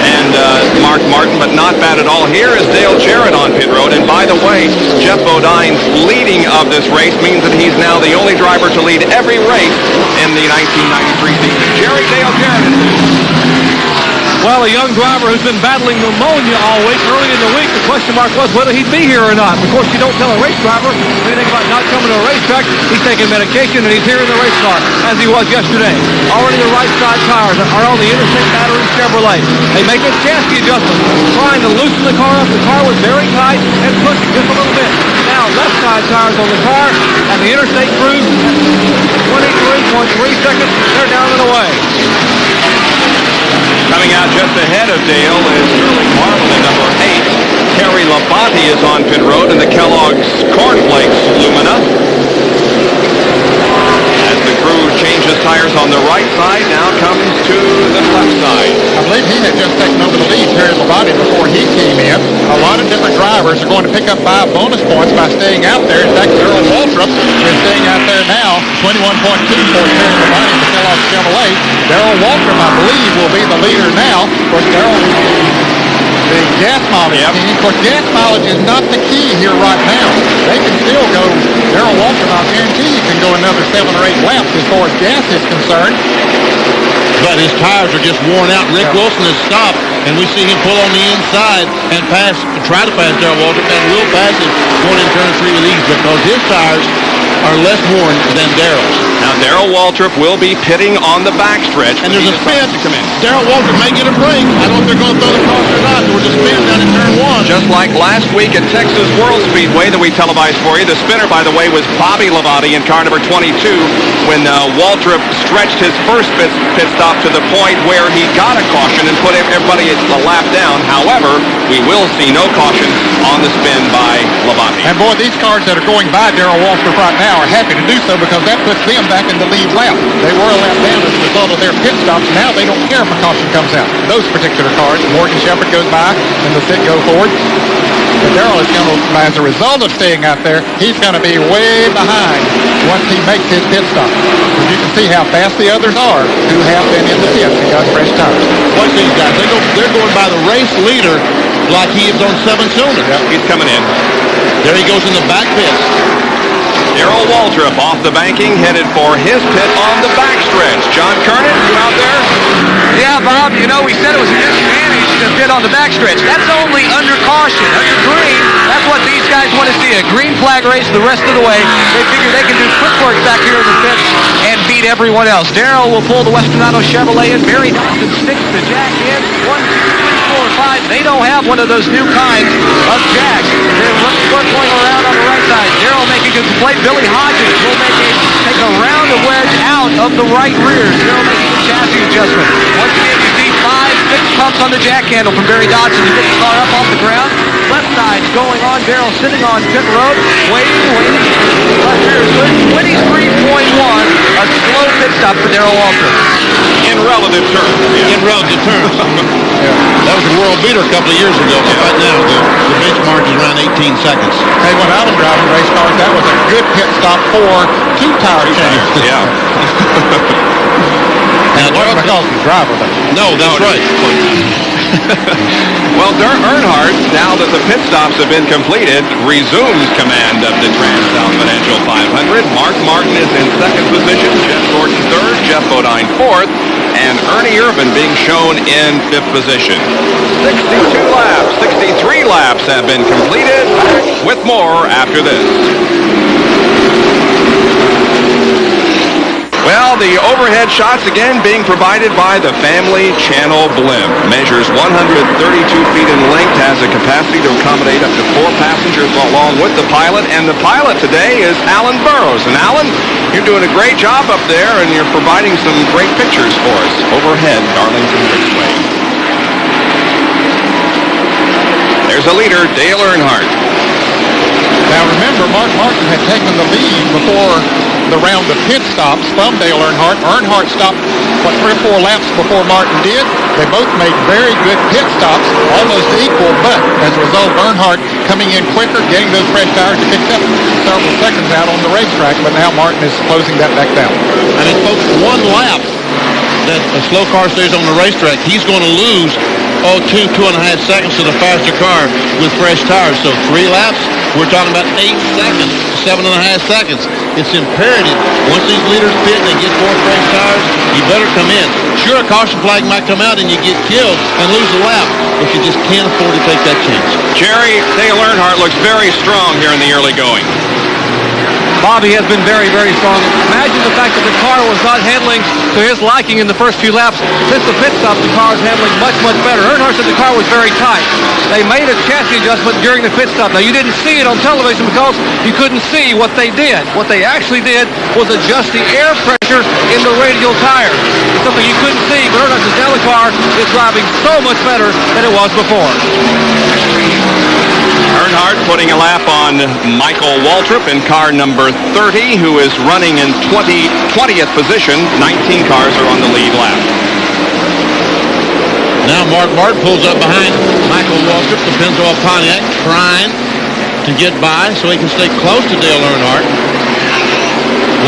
and Mark Martin, but not bad at all. Here is Dale Jarrett on pit road. And by the way, Jeff Bodine's leading of this race means that he's now the only driver to lead every race in the 1993 season. Jerry, Dale Jarrett. Well, a young driver who's been battling pneumonia all week. Early in the week, the question mark was whether he'd be here or not. Of course, you don't tell a race driver anything about not coming to a racetrack. He's taking medication, and he's here in the race car, as he was yesterday. Already the right side tires are on the Interstate Battery Chevrolet. They make a chassis adjustment, trying to loosen the car up. The car was very tight and pushing just a little bit. Now, left side tires on the car, and the Interstate crew, 23.3 seconds, they're down and away. Coming out just ahead of Dale is Sterling Marlin in number 8. Terry Labonte is on pit road in the Kellogg's Cornflakes Lumina. As the crew changes tires on the right side, now comes to the left side. I believe he had just taken over the lead, Terry Labonte, before he came in. A lot of different drivers are going to pick up 5 bonus points by staying out there. In fact, Darrell Waltrip is staying out there now, 21.2 for Terry Labonte in the Kellogg's Chevrolet. Darrell Waltrip, I believe, will be the leader now. Of course, Darrell, the gas mileage team. Of course, gas mileage is not the key here right now. They can still go, Darrell Waltrip, I guarantee you can go another 7 or 8 laps as far as gas is concerned. But his tires are just worn out. Rick Wilson has stopped, and we see him pull on the inside and try to pass Darrell Waltrip, and will pass him going in turn 3 with ease because his tires are less worn than Darrell's. Now, Darrell Waltrip will be pitting on the backstretch. And there's a spin. Darrell Waltrip may get a break. I don't know if they're going to throw the caution or not. There was a spin down in turn 1. Just like last week at Texas World Speedway that we televised for you. The spinner, by the way, was Bobby Labonte in car number 22 when Waltrip stretched his first pit stop to the point where he got a caution and put everybody a lap down. However, we will see no caution on the spin by Labonte. And boy, these cars that are going by Darrell Waltrip right now are happy to do so because that puts them back in the lead lap. They were a lap down as a result of their pit stops. Now they don't care if a caution comes out. Those particular cars, Morgan Shepherd goes by and the pit go forward. But Darrell is going to, as a result of staying out there, he's going to be way behind once he makes his pit stop. As you can see how fast the others are who have been in the pits and got fresh tires. Watch these guys. They're going by the race leader like he is on 7 cylinders. Yep, he's coming in. There he goes in the back pits. Darrell Waltrip off the banking, headed for his pit on the backstretch. John Kernan, you out there? Yeah, Bob, you know, we said it was a disadvantage to pit on the backstretch. That's only under caution. Under green, that's what these guys want to see. A green flag race the rest of the way. They figure they can do quick work back here in the pits and beat everyone else. Darrell will pull the Western Auto Chevrolet in. Barry Dawson sticks the jack in. 1, 2, 3, 4, 5. They don't have one of those new kinds of jacks. They're going around on the right side. Darrell making a play. Billy Hodges will take a round of wedge out of the right rear. Darrell making a chassis adjustment. Once again, you see 5, 6 pumps on the jack handle from Barry Dodson to get the car up off the ground. Left side going on. Darrell sitting on pit road, waiting. Left rear is good. 23.1. A slow pit stop for Darrell Waltrip. In relative terms. Yeah. In relative terms. That was a world beater a couple of years ago. But right now, the benchmark is around 18 seconds. Hey, when I've been driving race cars, that was a good pit stop for 2 tire changes. Yeah. And it wasn't because of the driver, though. No, that's right. Well, Earnhardt, now that the pit stops have been completed, resumes command of the TranSouth Financial 500. Mark Martin is in second position, Jeff Gordon third, Jeff Bodine fourth, and Ernie Irvin being shown in fifth position. 62 laps, 63 laps have been completed, with more after this. Well, the overhead shots again being provided by the Family Channel blimp. Measures 132 feet in length, has a capacity to accommodate up to 4 passengers along with the pilot. And the pilot today is Alan Burrows. And Alan, you're doing a great job up there, and you're providing some great pictures for us overhead, Darlington Raceway. There's a leader, Dale Earnhardt. Now remember, Mark Martin had taken the lead before the round of pit stops from Dale Earnhardt. Earnhardt stopped, 3 or 4 laps before Martin did. They both made very good pit stops, almost equal, but as a result, Earnhardt coming in quicker, getting those fresh tires, picked up several seconds out on the racetrack, but now Martin is closing that back down. I mean, folks, 1 lap that a slow car stays on the racetrack, he's going to lose 2.5 seconds to the faster car with fresh tires. So 3 laps, we're talking about 8 seconds, 7.5 seconds. It's imperative. Once these leaders pit and they get 4 fresh tires, you better come in. Sure, a caution flag might come out and you get killed and lose a lap, but you just can't afford to take that chance. Jerry, Dale Earnhardt looks very strong here in the early going. Bobby has been very, very strong. Imagine the fact that the car was not handling to his liking in the first few laps. Since the pit stop, the car is handling much, much better. Earnhardt said the car was very tight. They made a chassis adjustment during the pit stop. Now, you didn't see it on television because you couldn't see what they did. What they actually did was adjust the air pressure in the radial tires. It's something you couldn't see, but Earnhardt says now the car is driving so much better than it was before. Earnhardt putting a lap on Michael Waltrip in car number 30, who is running in 20th position. 19 cars are on the lead lap. Now Mark Martin pulls up behind Michael Waltrip, the Pennzoil Pontiac, trying to get by so he can stay close to Dale Earnhardt.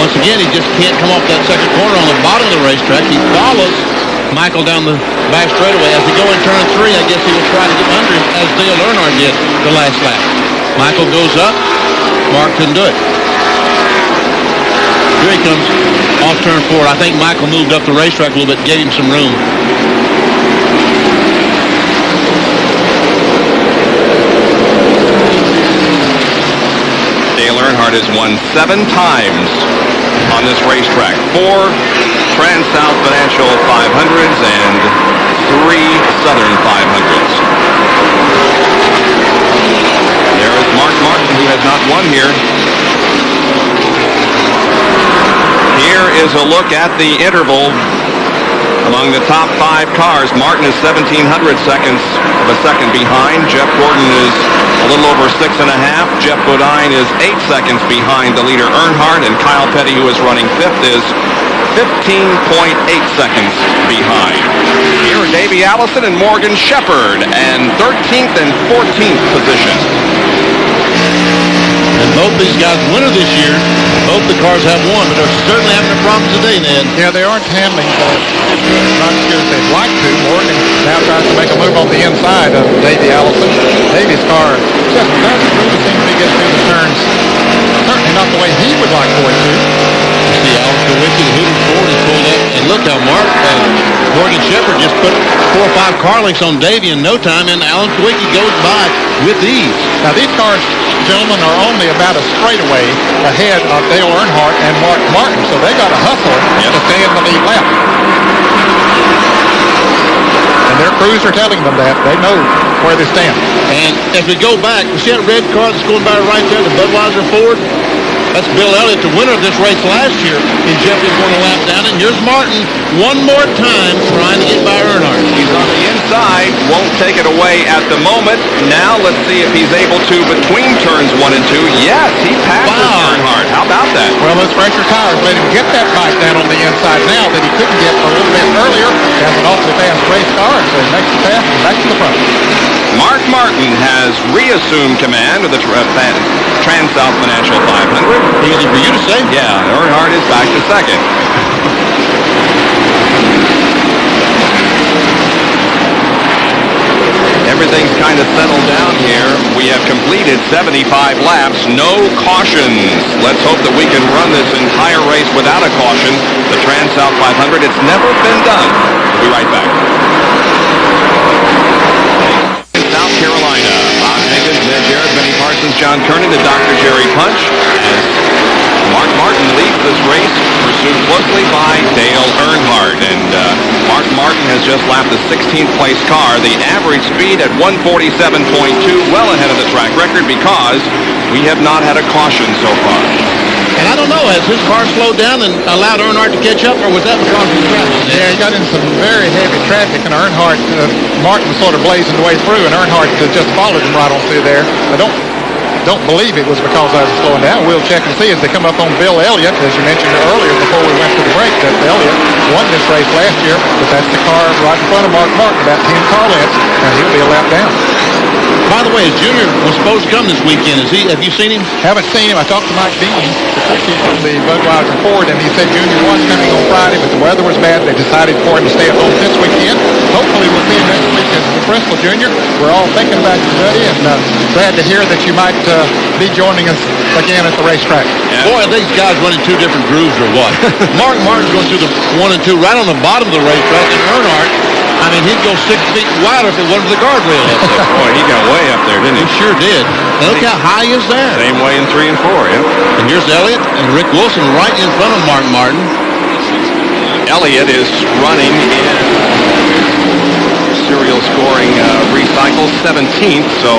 Once again, he just can't come off that second corner on the bottom of the racetrack. He follows Michael down the back straightaway. As he go in turn 3, I guess he will try to get under him as Dale Earnhardt did the last lap. Michael goes up. Mark couldn't do it. Here he comes off turn 4. I think Michael moved up the racetrack a little bit, gave him some room. Dale Earnhardt has won 7 times on this racetrack. 4 TranSouth Financial 500s and 3 Southern 500s. There is Mark Martin, who has not won here. Here is a look at the interval Among the top 5 cars, Martin is 1,700 seconds of a second behind. Jeff Gordon is a little over 6.5. Jeff Bodine is 8 seconds behind the leader Earnhardt, and Kyle Petty, who is running 5th, is 15.8 seconds behind. Here are Davey Allison and Morgan Shepherd, and 13th and 14th position. And both these guys winner this year. Both the cars have won, but they're certainly having their problems today, Ned. Yeah, they aren't handling not as good as they'd like to. Morgan now tries to make a move on the inside of Davey Allison. Davey's car just doesn't really seem to be getting through the turns. Certainly not the way he would like for it to. You see Alex Kowicki, the Hooters Ford, is pulled up. And look how Morgan Shepherd just put 4 or 5 car links on Davey in no time, and Alan Kowicki goes by with ease. Now, these cars, gentlemen, are only about a straightaway ahead of Dale Earnhardt and Mark Martin, so they got to hustle to stay in the lead lap. And their crews are telling them that. They know where they stand. And as we go back, we see that red car that's going by right there, the Budweiser Ford. That's Bill Elliott, the winner of this race last year. And Jeff is going to lap down. And here's Martin one more time trying to get by Earnhardt. He's on the inside, won't take it away at the moment. Now let's see if he's able to between turns 1 and 2. Yes, he passes Earnhardt. How about that? Well, those fresher tires let him get that bike down on the inside now that he couldn't get a little bit earlier. He has an awfully fast race car, so he makes the pass and back to the front. Mark Martin has reassumed command of the TranSouth Financial 500. Easy for you to say. Yeah, Earnhardt is back to second. Everything's kind of settled down here. We have completed 75 laps, no cautions. Let's hope that we can run this entire race without a caution. The TranSouth 500, it's never been done. We'll be right back. South Carolina, Bob Higgins, Ned Jarrett, Benny Parsons, John Kernan, and Dr. Jerry Punch. As Mark Martin leads this race, pursued closely by Dale Earnhardt. And Mark Martin has just lapped the 16th place car. The average speed at 147.2, well ahead of the track record because we have not had a caution so far. And I don't know, has his car slowed down and allowed Earnhardt to catch up, or was that because of the traffic? Yeah, he got in some very heavy traffic, and Earnhardt, Martin was sort of blazing the way through, and Earnhardt just followed him right on through there. I don't believe it was because I was slowing down. We'll check and see as they come up on Bill Elliott, as you mentioned earlier before we went to the break, that Elliott won this race last year, but that's the car right in front of Mark Martin, about 10 car lengths, and he'll be a lap down. By the way, his junior was supposed to come this weekend. Have you seen him? Haven't seen him. I talked to Mike Dean, from the Budweiser Ford, and he said Junior was coming on Friday, but the weather was bad. They decided for him to stay at home this weekend. Hopefully we'll see him next week at the Bristol Junior. We're all thinking about you, buddy, and glad to hear that you might be joining us again at the racetrack. Yeah. Boy, are these guys running 2 different grooves or what? Mark Martin's going through the 1 and 2 right on the bottom of the racetrack, and Earnhardt, I mean, he'd go 6 feet wider if it wasn't for the guardrail up there. Boy, he got way up there, didn't he? He sure did. Now look how high is that? Same way in 3 and 4, yeah. And here's Elliott and Rick Wilson right in front of Mark Martin. Elliott is running in serial scoring recycle 17th, so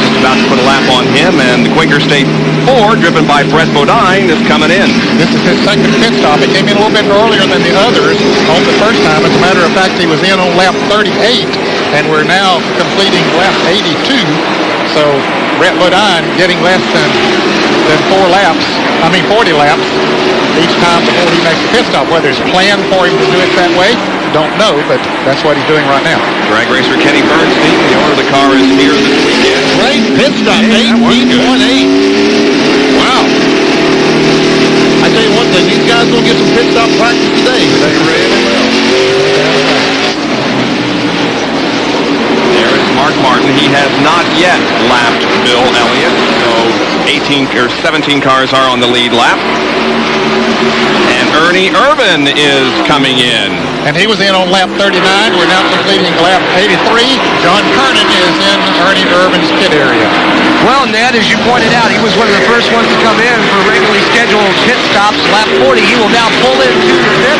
just about to put a lap on him, and the Quaker State Ford, driven by Brett Bodine, is coming in. This is his second pit stop. He came in a little bit earlier than the others on the first time. As a matter of fact, he was in on lap 38, and we're now completing lap 82. So Brett Bodine getting less than 40 laps each time before he makes a pit stop. Whether it's planned for him to do it that way, don't know, but that's what he's doing right now. Drag racer Kenny Bernstein, the owner of the car, is here this weekend. Great pit stop, 18.8. Wow. I tell you one thing, these guys going to get some pit stop practice today. They really will. There is Mark Martin. He has not yet lapped Bill Elliott, so 17 cars are on the lead lap. And Ernie Irvin is coming in. And he was in on lap 39. We're now completing lap 83. John Kernan is in Ernie Irvin's pit area. Well, Ned, as you pointed out, he was one of the first ones to come in for regularly scheduled pit stops. Lap 40, he will now pull into the pit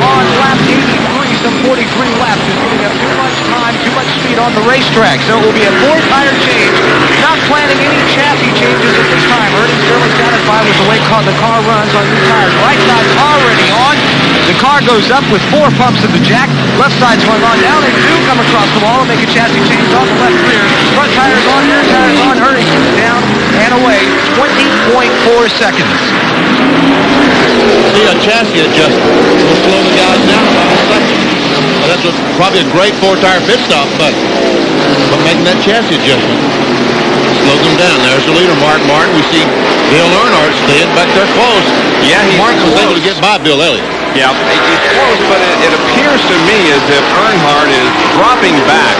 on lap 83. Some 43 laps is giving up too much time, too much speed on the racetrack. So it will be a 4-tire change. Not planning any chassis changes at this time. Ernie's fairly satisfied with the way the car runs on new tires. Right side's already on. The car goes up with 4 pumps at the jack. Left side's going on. Now they do come across the wall and make a chassis change on the left rear. Front tire's on, rear tire's on. Ernie gets down and away. 20.4 seconds. See a chassis adjustment. We'll slow the guys down about a second. That's probably a great 4-tire pit stop, but making that chassis adjustment slows them down. There's the leader, Mark Martin. We see Bill Earnhardt staying back there close. Yeah, Martin was able to get by Bill Elliott. Yeah, he's close, but it appears to me as if Earnhardt is dropping back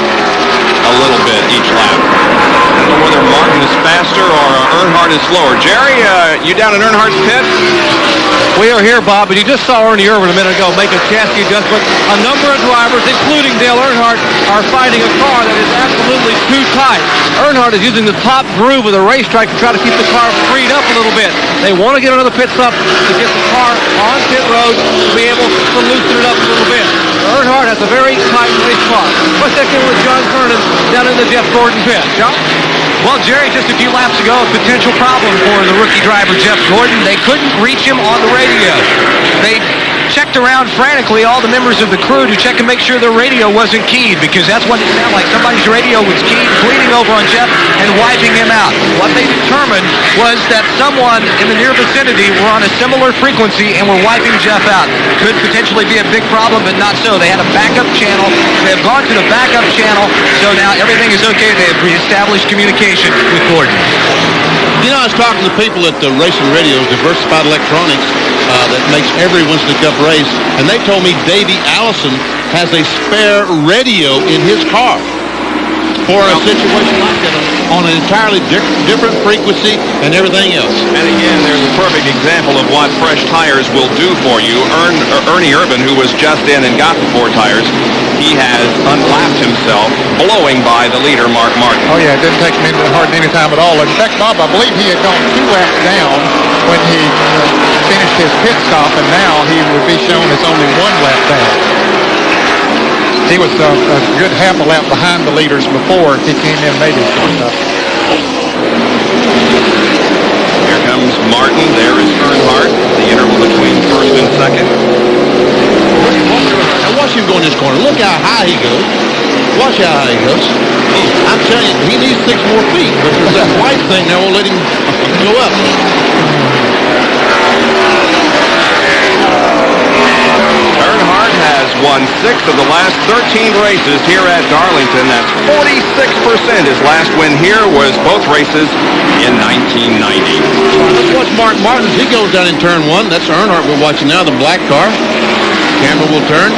a little bit each lap. I don't know whether Martin is faster or Earnhardt is slower. Jerry, you down in Earnhardt's pit? We are here, Bob, and you just saw Ernie Irvin a minute ago make a chassis adjustment. A number of drivers, including Dale Earnhardt, are fighting a car that is absolutely too tight. Earnhardt is using the top groove of the racetrack to try to keep the car freed up a little bit. They want to get another pit stop to get the car on pit road to be able to loosen it up a little bit. Earnhardt has a very tight race car. Let's check in with John Vernon down in the Jeff Gordon pit. John? Well, Jerry, just a few laps ago, a potential problem for the rookie driver, Jeff Gordon. They couldn't reach him on the radio. They checked around frantically, all the members of the crew, to check and make sure their radio wasn't keyed, because that's what it sounded like. Somebody's radio was keyed, bleeding over on Jeff and wiping him out. What they determined was that someone in the near vicinity were on a similar frequency and were wiping Jeff out. Could potentially be a big problem, but not so. They had a backup channel. They have gone to the backup channel, so now everything is okay. They have reestablished communication with Gordon. You know, I was talking to people at the Racing Radios, Diversified Electronics, that makes every Winston Cup race, and they told me Davey Allison has a spare radio in his car for a situation like that on an entirely different frequency and everything else. And again, there's a perfect example of what fresh tires will do for you. Ernie Irvin, who was just in and got the 4 tires, he has unlapped himself, blowing by the leader, Mark Martin. Oh, yeah, it didn't take him hardly any time at all. In fact, Bob, I believe he had gone 2 laps down when he finished his pit stop, and now he would be shown as only 1 lap down. He was a good half a lap behind the leaders before he came in and made his pit stop. Here comes Martin. There is Earnhardt, the interval between first and second. Now watch him go in this corner. Look how high he goes. Watch how high he goes. I'm telling you, he needs 6 more feet, but there's that white thing that won't let him go up. Earnhardt has won 6 of the last 13 races here at Darlington. That's 46%. His last win here was both races in 1990. Let's watch Mark Martin as he goes down in turn 1. That's Earnhardt we're watching now, the black car. Camera will turn,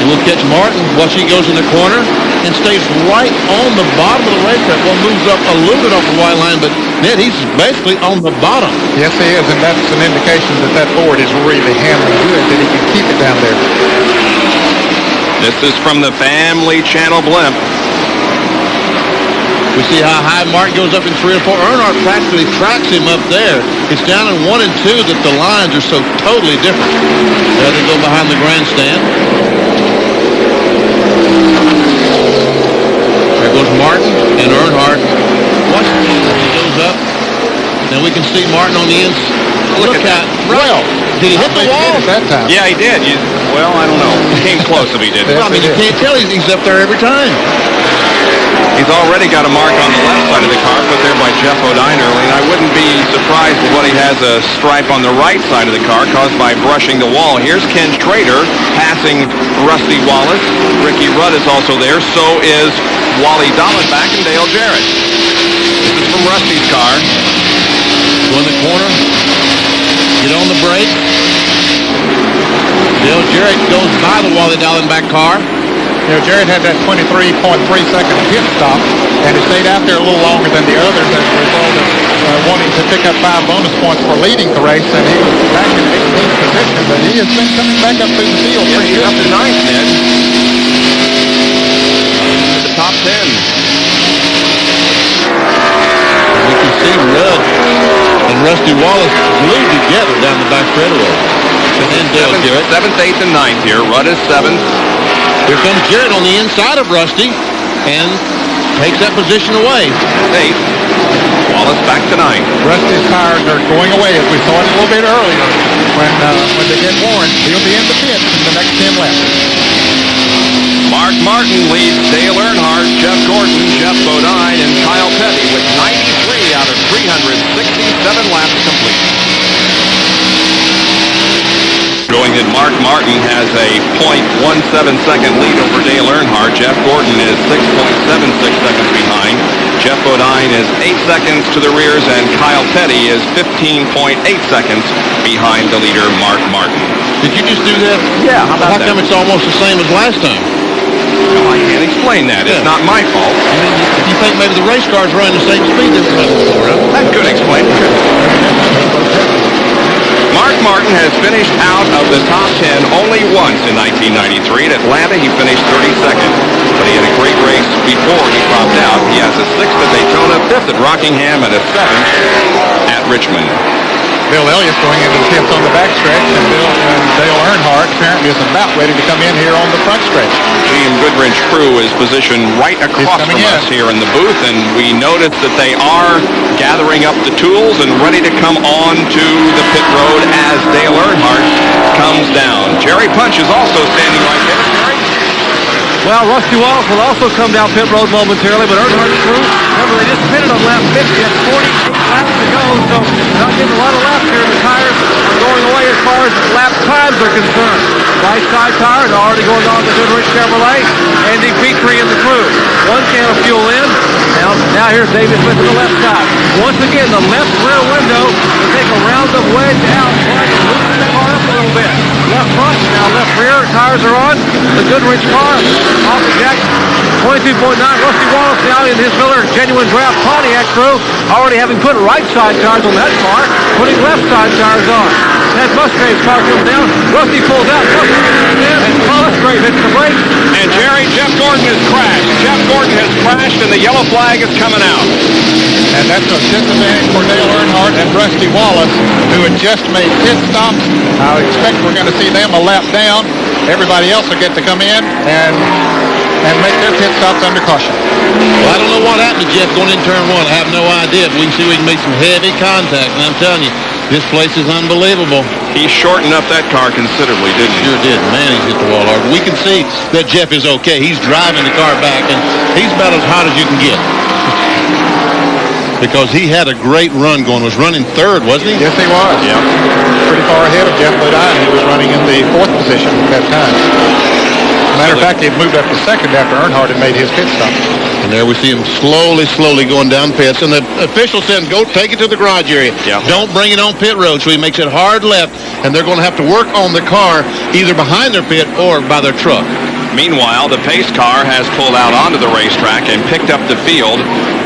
and we'll catch Martin. Watch, he goes in the corner and stays right on the bottom of the racetrack. Well, moves up a little bit off the white line, but Ned, he's basically on the bottom. Yes, he is, and that's an indication that Ford is really handling good, that he can keep it down there. This is from the Family Channel blimp. We see how high Martin goes up in 3 and 4. Earnhardt practically tracks him up there. It's down in 1 and 2 that the lines are so totally different. There they go behind the grandstand. There goes Martin and Earnhardt. Watch he goes up. Now we can see Martin on the inside. Look at well. Did he hit the wall? That time. Yeah, he did. Well, I don't know. He came close if he did. Well, I mean, you can't tell he's up there every time. He's already got a mark on the left side of the car put there by Jeff O'Dinerly, and I wouldn't be surprised if what he has a stripe on the right side of the car caused by brushing the wall. Here's Ken Schrader passing Rusty Wallace. Ricky Rudd is also there. So is Wally Dallenbach and Dale Jarrett. This is from Rusty's car. Go in the corner. Get on the brake. Dale Jarrett goes by the Wally Dallenbach car. You know, Jarrett had that 23.3 second pit stop, and he stayed out there a little longer than the others as a result of wanting to pick up 5 bonus points for leading the race, and he was back in 18th position, but he has been coming back up through the field pretty good. Up to 9th, Ned. To the top 10. We can see Rudd and Rusty Wallace glued together down the back straightaway. And then Dale Jarrett. 7th, 8th, and 9th here. Rudd is 7th. Here comes Jarrett on the inside of Rusty. and takes that position away. 8th. Wallace back to 9th. Rusty's tires are going away, as we saw it a little bit earlier. When they get worn, he'll be in the pits in the next 10 laps. Mark Martin leads Dale Earnhardt, Jeff Gordon, Jeff Bodine, and Kyle Petty with 93 out of 367 laps complete. Showing that Mark Martin has a .17 second lead over Dale Earnhardt. Jeff Gordon is 6.76 seconds behind. Jeff Bodine is 8 seconds to the rears, and Kyle Petty is 15.8 seconds behind the leader, Mark Martin. Did you just do that? Yeah, how about How come it's almost the same as last time? No, I can't explain that. It's not my fault. You think maybe the race cars running the same speed they were running before, huh? That could explain it. Mark Martin has finished out of the top 10 only once in 1993. At Atlanta, he finished 32nd, but he had a great race before he dropped out. He has a 6th at Daytona, 5th at Rockingham, and a 7th at Richmond. Bill Elliott's going into the pits on the backstretch, and Dale Earnhardt apparently is about ready to come in here on the front stretch. GM Goodwrench crew is positioned right across from us here in the booth, and we noticed that they are gathering up the tools and ready to come on to the pit road as Dale Earnhardt comes down. Jerry Punch is also standing right there. Jerry? Well, Rusty Wallace will also come down pit road momentarily, but Earnhardt's crew, remember, they just pitted on lap 50. That's 40 laps to go, so they're not getting a lot of laps here. The tires are going away as far as lap times are concerned. Right side tires are already going on to Goodrich Chevrolet. Andy Petrie and the crew. One can of fuel in. Now here's David Smith on the left side. Once again, the left rear window will take a roundup wedge out, trying to loosen the car up a little bit. Left front, now left rear, tires are on. The Goodrich car off the jack. 22.9. Rusty Wallace now in his Miller Genuine Draft Pontiac crew, already having put right side tires on that car, putting left side tires on. That Musgrave's car comes down. Rusty pulls out. Musgrave hits the brakes. And Jerry, Jeff Gordon has crashed. Jeff Gordon has crashed, and the yellow flag is coming out. And that's a disadvantage for Dale Earnhardt and Rusty Wallace, who had just made pit stops. I expect we're going to see them a lap down. Everybody else will get to come in and make their pit stops under caution. Well, I don't know what happened to Jeff going in turn one. I have no idea. But we can see we can make some heavy contact, and I'm telling you, this place is unbelievable. He shortened up that car considerably, didn't he? Sure did. Man, he's hit the wall hard. We can see that Jeff is okay. He's driving the car back, and he's about as hot as you can get. Because he had a great run going. Was running third, wasn't he? Yes, he was. Yeah. Pretty far ahead of Jeff Bodine. He was running in the 4th position at that time. Matter of fact, he had moved up to 2nd after Earnhardt had made his pit stop. And there we see him slowly going down pits. And the official said, go take it to the garage area. Yeah. Don't bring it on pit road. So he makes it hard left. And they're going to have to work on the car either behind their pit or by their truck. Meanwhile, the pace car has pulled out onto the racetrack and picked up the field.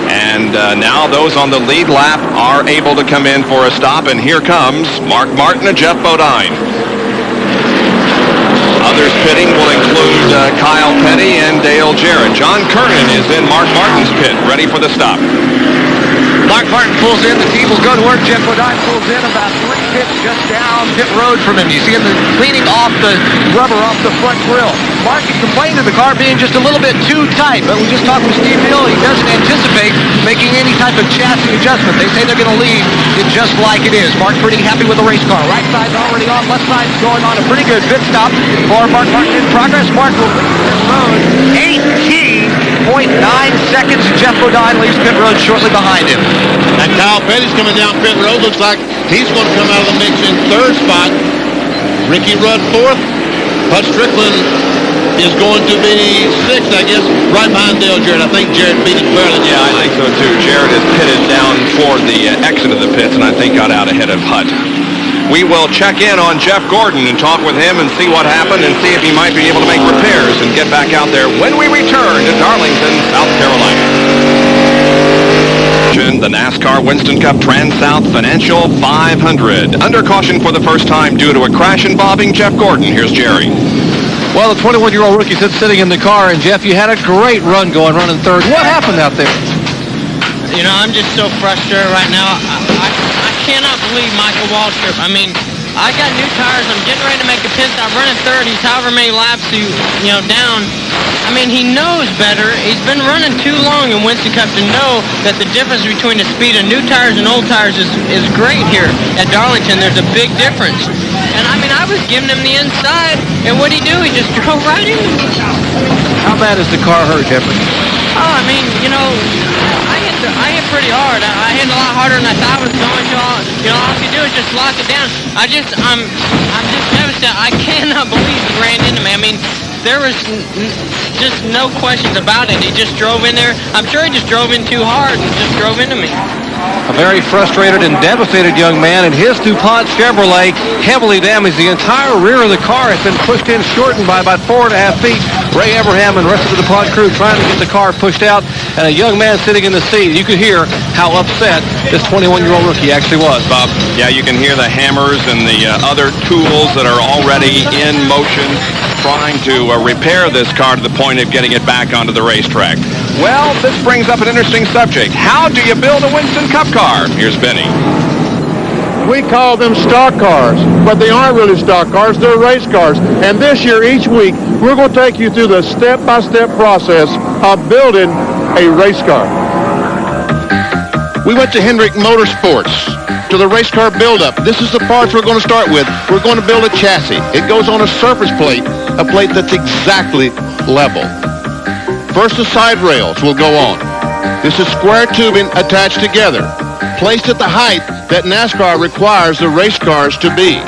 And now those on the lead lap are able to come in for a stop. And here comes Mark Martin and Jeff Bodine. Others pitting will include Kyle Petty and Dale Jarrett. John Kernan is in Mark Martin's pit, ready for the stop. Mark Martin pulls in. The team will go to work. Jeff Bodine pulls in about 3 pits just down pit road from him. You see him cleaning off the rubber off the front grill. Mark complained of the car being just a little bit too tight, but we just talked with Steve Hill. He doesn't anticipate making any type of chassis adjustment. They say they're going to leave it just like it is. Mark's pretty happy with the race car. Right side's already on. Left side's going on a pretty good pit stop for Mark Martin in progress. Mark will leave pit road 18.9 seconds. Jeff Bodine leaves pit road shortly behind him. And Kyle Petty's coming down pit road. Looks like he's going to come out of the mix in 3rd spot. Ricky Rudd 4th. Bud Strickland is going to be 6th, I guess, right behind Dale Jarrett. I think Jarrett beat him barely. Yeah, I think so too. Jarrett is pitted down toward the exit of the pits, and I think got out ahead of Hutt. We will check in on Jeff Gordon and talk with him and see what happened and see if he might be able to make repairs and get back out there when we return to Darlington, South Carolina. The NASCAR Winston Cup TranSouth Financial 500. Under caution for the first time due to a crash involving Jeff Gordon. Here's Jerry. Well, the 21-year-old rookie sitting in the car, and Jeff, you had a great run running third. What happened out there? You know, I'm just so frustrated right now. I cannot believe Michael Waltrip. I mean, I got new tires. I'm getting ready to make a pit stop. Running third. He's however many laps down. I mean, he knows better. He's been running too long in Winston Cup to know that the difference between the speed of new tires and old tires is great here at Darlington. There's a big difference. And, I mean, I was giving him the inside, and what'd he do? He just drove right into me. How bad is the car hurt, Jeffrey? Oh, I mean, you know, I hit pretty hard. I hit a lot harder than I thought I was going to. You know, all you do is just lock it down. I'm just devastated. I cannot believe he ran into me. I mean, there was just no questions about it. He just drove in there. I'm sure he just drove in too hard and just drove into me. A very frustrated and devastated young man, and his DuPont Chevrolet heavily damaged. The entire rear of the car has been pushed in, shortened by about 4.5 feet. Ray Abraham and the rest of the DuPont crew trying to get the car pushed out, and a young man sitting in the seat. You could hear how upset this 21-year-old rookie actually was, Bob. Yeah, you can hear the hammers and the other tools that are already in motion trying to repair this car to the point of getting it back onto the racetrack. Well, this brings up an interesting subject. How do you build a Winston Cup car? Here's Benny. We call them stock cars, but they aren't really stock cars. They're race cars. And this year, each week, we're going to take you through the step-by-step process of building a race car. We went to Hendrick Motorsports to the race car buildup. This is the parts we're going to start with. We're going to build a chassis. It goes on a surface plate, a plate that's exactly level. First, the side rails will go on. This is square tubing attached together, placed at the height that NASCAR requires the race cars to be.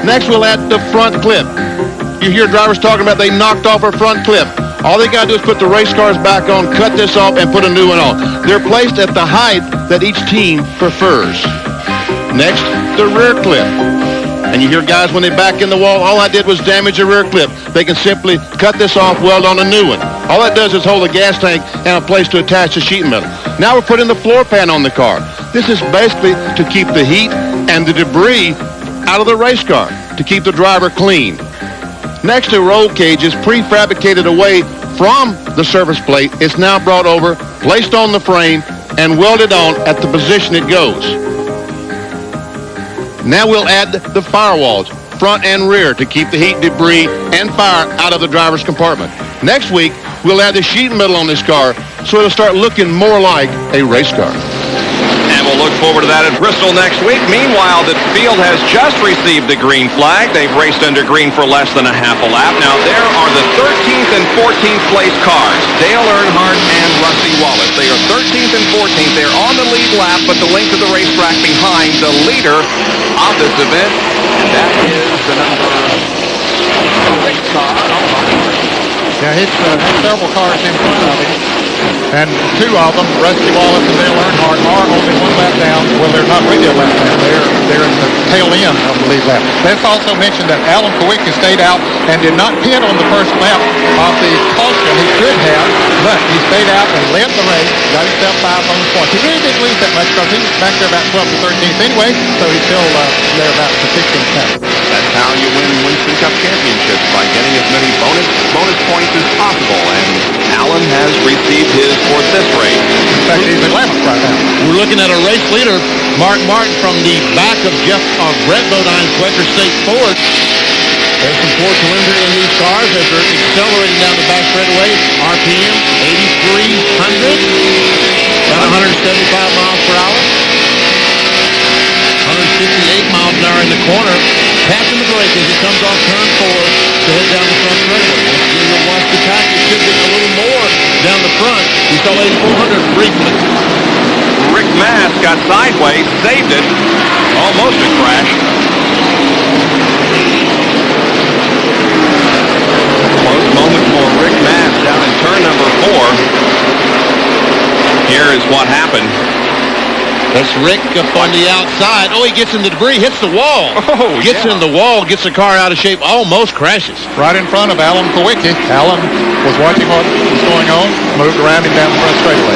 Next, we'll add the front clip. You hear drivers talking about they knocked off a front clip. All they got to do is put the race cars back on, cut this off, and put a new one on. They're placed at the height that each team prefers. Next, the rear clip. And you hear guys, when they back in the wall, all I did was damage a rear clip. They can simply cut this off, weld on a new one. All that does is hold a gas tank and a place to attach the sheet metal. Now we're putting the floor pan on the car. This is basically to keep the heat and the debris out of the race car, to keep the driver clean. Next, the roll cage is prefabricated away from the surface plate. It's now brought over, placed on the frame, and welded on at the position it goes. Now we'll add the firewalls, front and rear, to keep the heat, debris, and fire out of the driver's compartment. Next week, we'll add the sheet metal on this car so it'll start looking more like a race car. And we'll look forward to that at Bristol next week. Meanwhile, the field has just received the green flag. They've raced under green for less than a half a lap. Now, there are the 13th and 14th place cars, Dale Earnhardt and Rusty Wallace. They are 13th and 14th. They're on the lead lap, but the length of the racetrack behind the leader of this event, and that is the number 6 car. Yeah, he's several cars in front of him. And two of them, Rusty Wallace and Dale Earnhardt, are only one lap down. Well, they're not really a lap down. They're in the tail end of the lead lap. Let's also mention that Alan Kowicki stayed out and did not pit on the first lap of the caution. He could have, but he stayed out and led the race, got himself 5 bonus points. He really didn't lose that much because he was back there about 12th to 13th anyway, so he's still there about the 16th lap. That's how you win Winston Cup championships, by getting as many bonus points as possible. And Alan has received his for this race. In fact, he's 11th right now. We're looking at a race leader, Mark Martin, from the back of Brett Bodine's Quaker State Ford. There's some poor telemetry in these cars as they're accelerating down the back straightaway. RPM 8,300, about 175 miles per hour. 168 miles an hour in the corner. Passing the brake as he comes off turn 4 to head down the front straightaway. Once again, you'll watch the package. Should get a little more down the front. We saw 8,400 briefly. Rick Mass got sideways, saved it, almost a crash. Close moment for Rick Mass down in turn number 4. Here is what happened. That's Rick up on the outside. Oh, he gets in the debris, hits the wall. Oh, gets in the wall, gets the car out of shape, almost crashes. Right in front of Alan Kowicki. Alan was watching what was going on, moved around him down the front straightaway.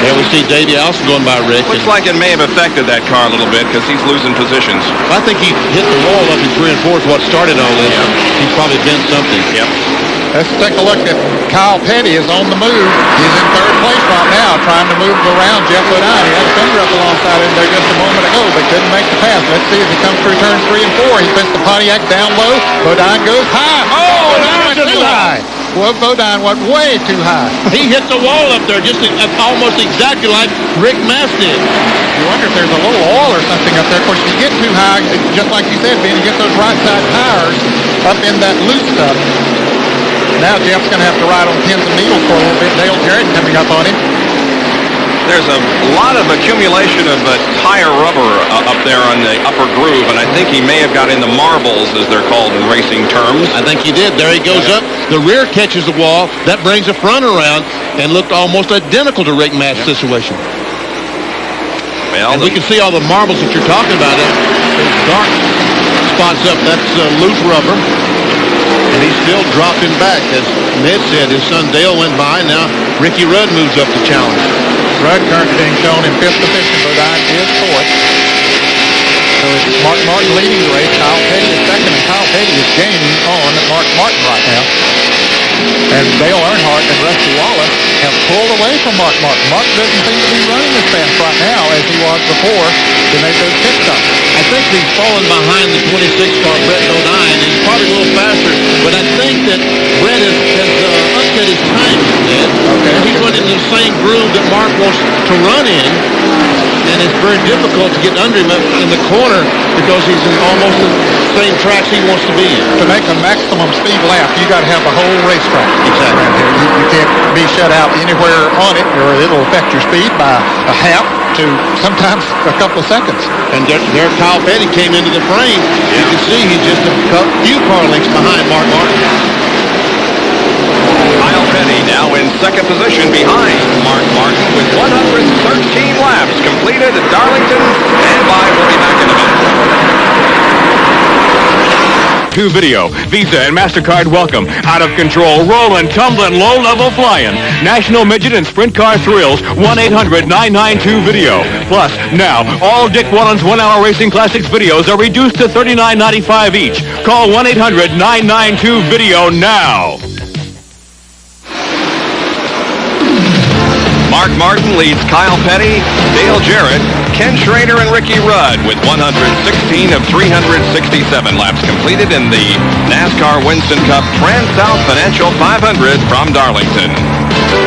There we see Davey Allison going by Rick. Looks like it may have affected that car a little bit because he's losing positions. I think he hit the wall up in 3 and 4 is what started all this. Yep. He's probably bent something. Yep. Let's take a look at Kyle Petty is on the move. He's in third place right now, trying to move around Jeff Bodine. He had a fender up alongside him there just a moment ago, but couldn't make the pass. Let's see as he comes through turns 3 and 4. He puts the Pontiac down low. Bodine goes high. Oh, Bodine went too high. Well, Bodine went way too high. He hit the wall up there just almost exactly like Rick Mast did. You wonder if there's a little oil or something up there. Of course, if you get too high, just like you said, Ben, you get those right side tires up in that loose stuff. Now Jeff's going to have to ride on pins and needles for a little bit. Dale Jarrett coming up on him. There's a lot of accumulation of tire rubber up there on the upper groove, and I think he may have got in the marbles, as they're called in racing terms. I think he did. There he goes up. The rear catches the wall. That brings the front around and looked almost identical to Rick Mast's situation. Well, and we can see all the marbles that you're talking about. Those dark spots up, that's loose rubber. And he's still dropping back. As Ned said, his son Dale went by. Now Ricky Rudd moves up to challenge. Rudd currently being shown in 5th position. Bodine is 4th. So it's Mark Martin leading the race. Kyle Petty is 2nd, and Kyle Petty is gaining on Mark Martin right now. And Dale Earnhardt and Rusty Wallace have pulled away from Mark Martin. Mark doesn't seem to be running as fast right now as he was before to make those pit stops. I think he's fallen behind the 26 car, Brett Bodine. He's probably a little faster, but I think that Brett has upset his time. Okay. He's running the same groove that Mark wants to run in, and it's very difficult to get under him in the corner because he's in almost the same tracks he wants to be in. To make a maximum speed lap, you got to have a whole racetrack. Exactly. You can't be shut out anywhere on it, or it'll affect your speed by a half to sometimes a couple of seconds. And there Kyle Petty came into the frame. Yeah. You can see he's just a few car lengths behind Mark Martin. Kyle Petty now in 2nd position behind Mark Martin with 113 laps completed at Darlington. Stand by, we'll be back in a minute. To video, Visa and MasterCard welcome. Out of control, rolling, tumbling, low-level flying. National Midget and Sprint Car Thrills, 1-800-992-VIDEO. Plus, now, all Dick Wallen's 1-hour Racing Classics videos are reduced to $39.95 each. Call 1-800-992-VIDEO now. Mark Martin leads Kyle Petty, Dale Jarrett, Ken Schrader, and Ricky Rudd with 116 of 367 laps completed in the NASCAR Winston Cup TranSouth Financial 500 from Darlington.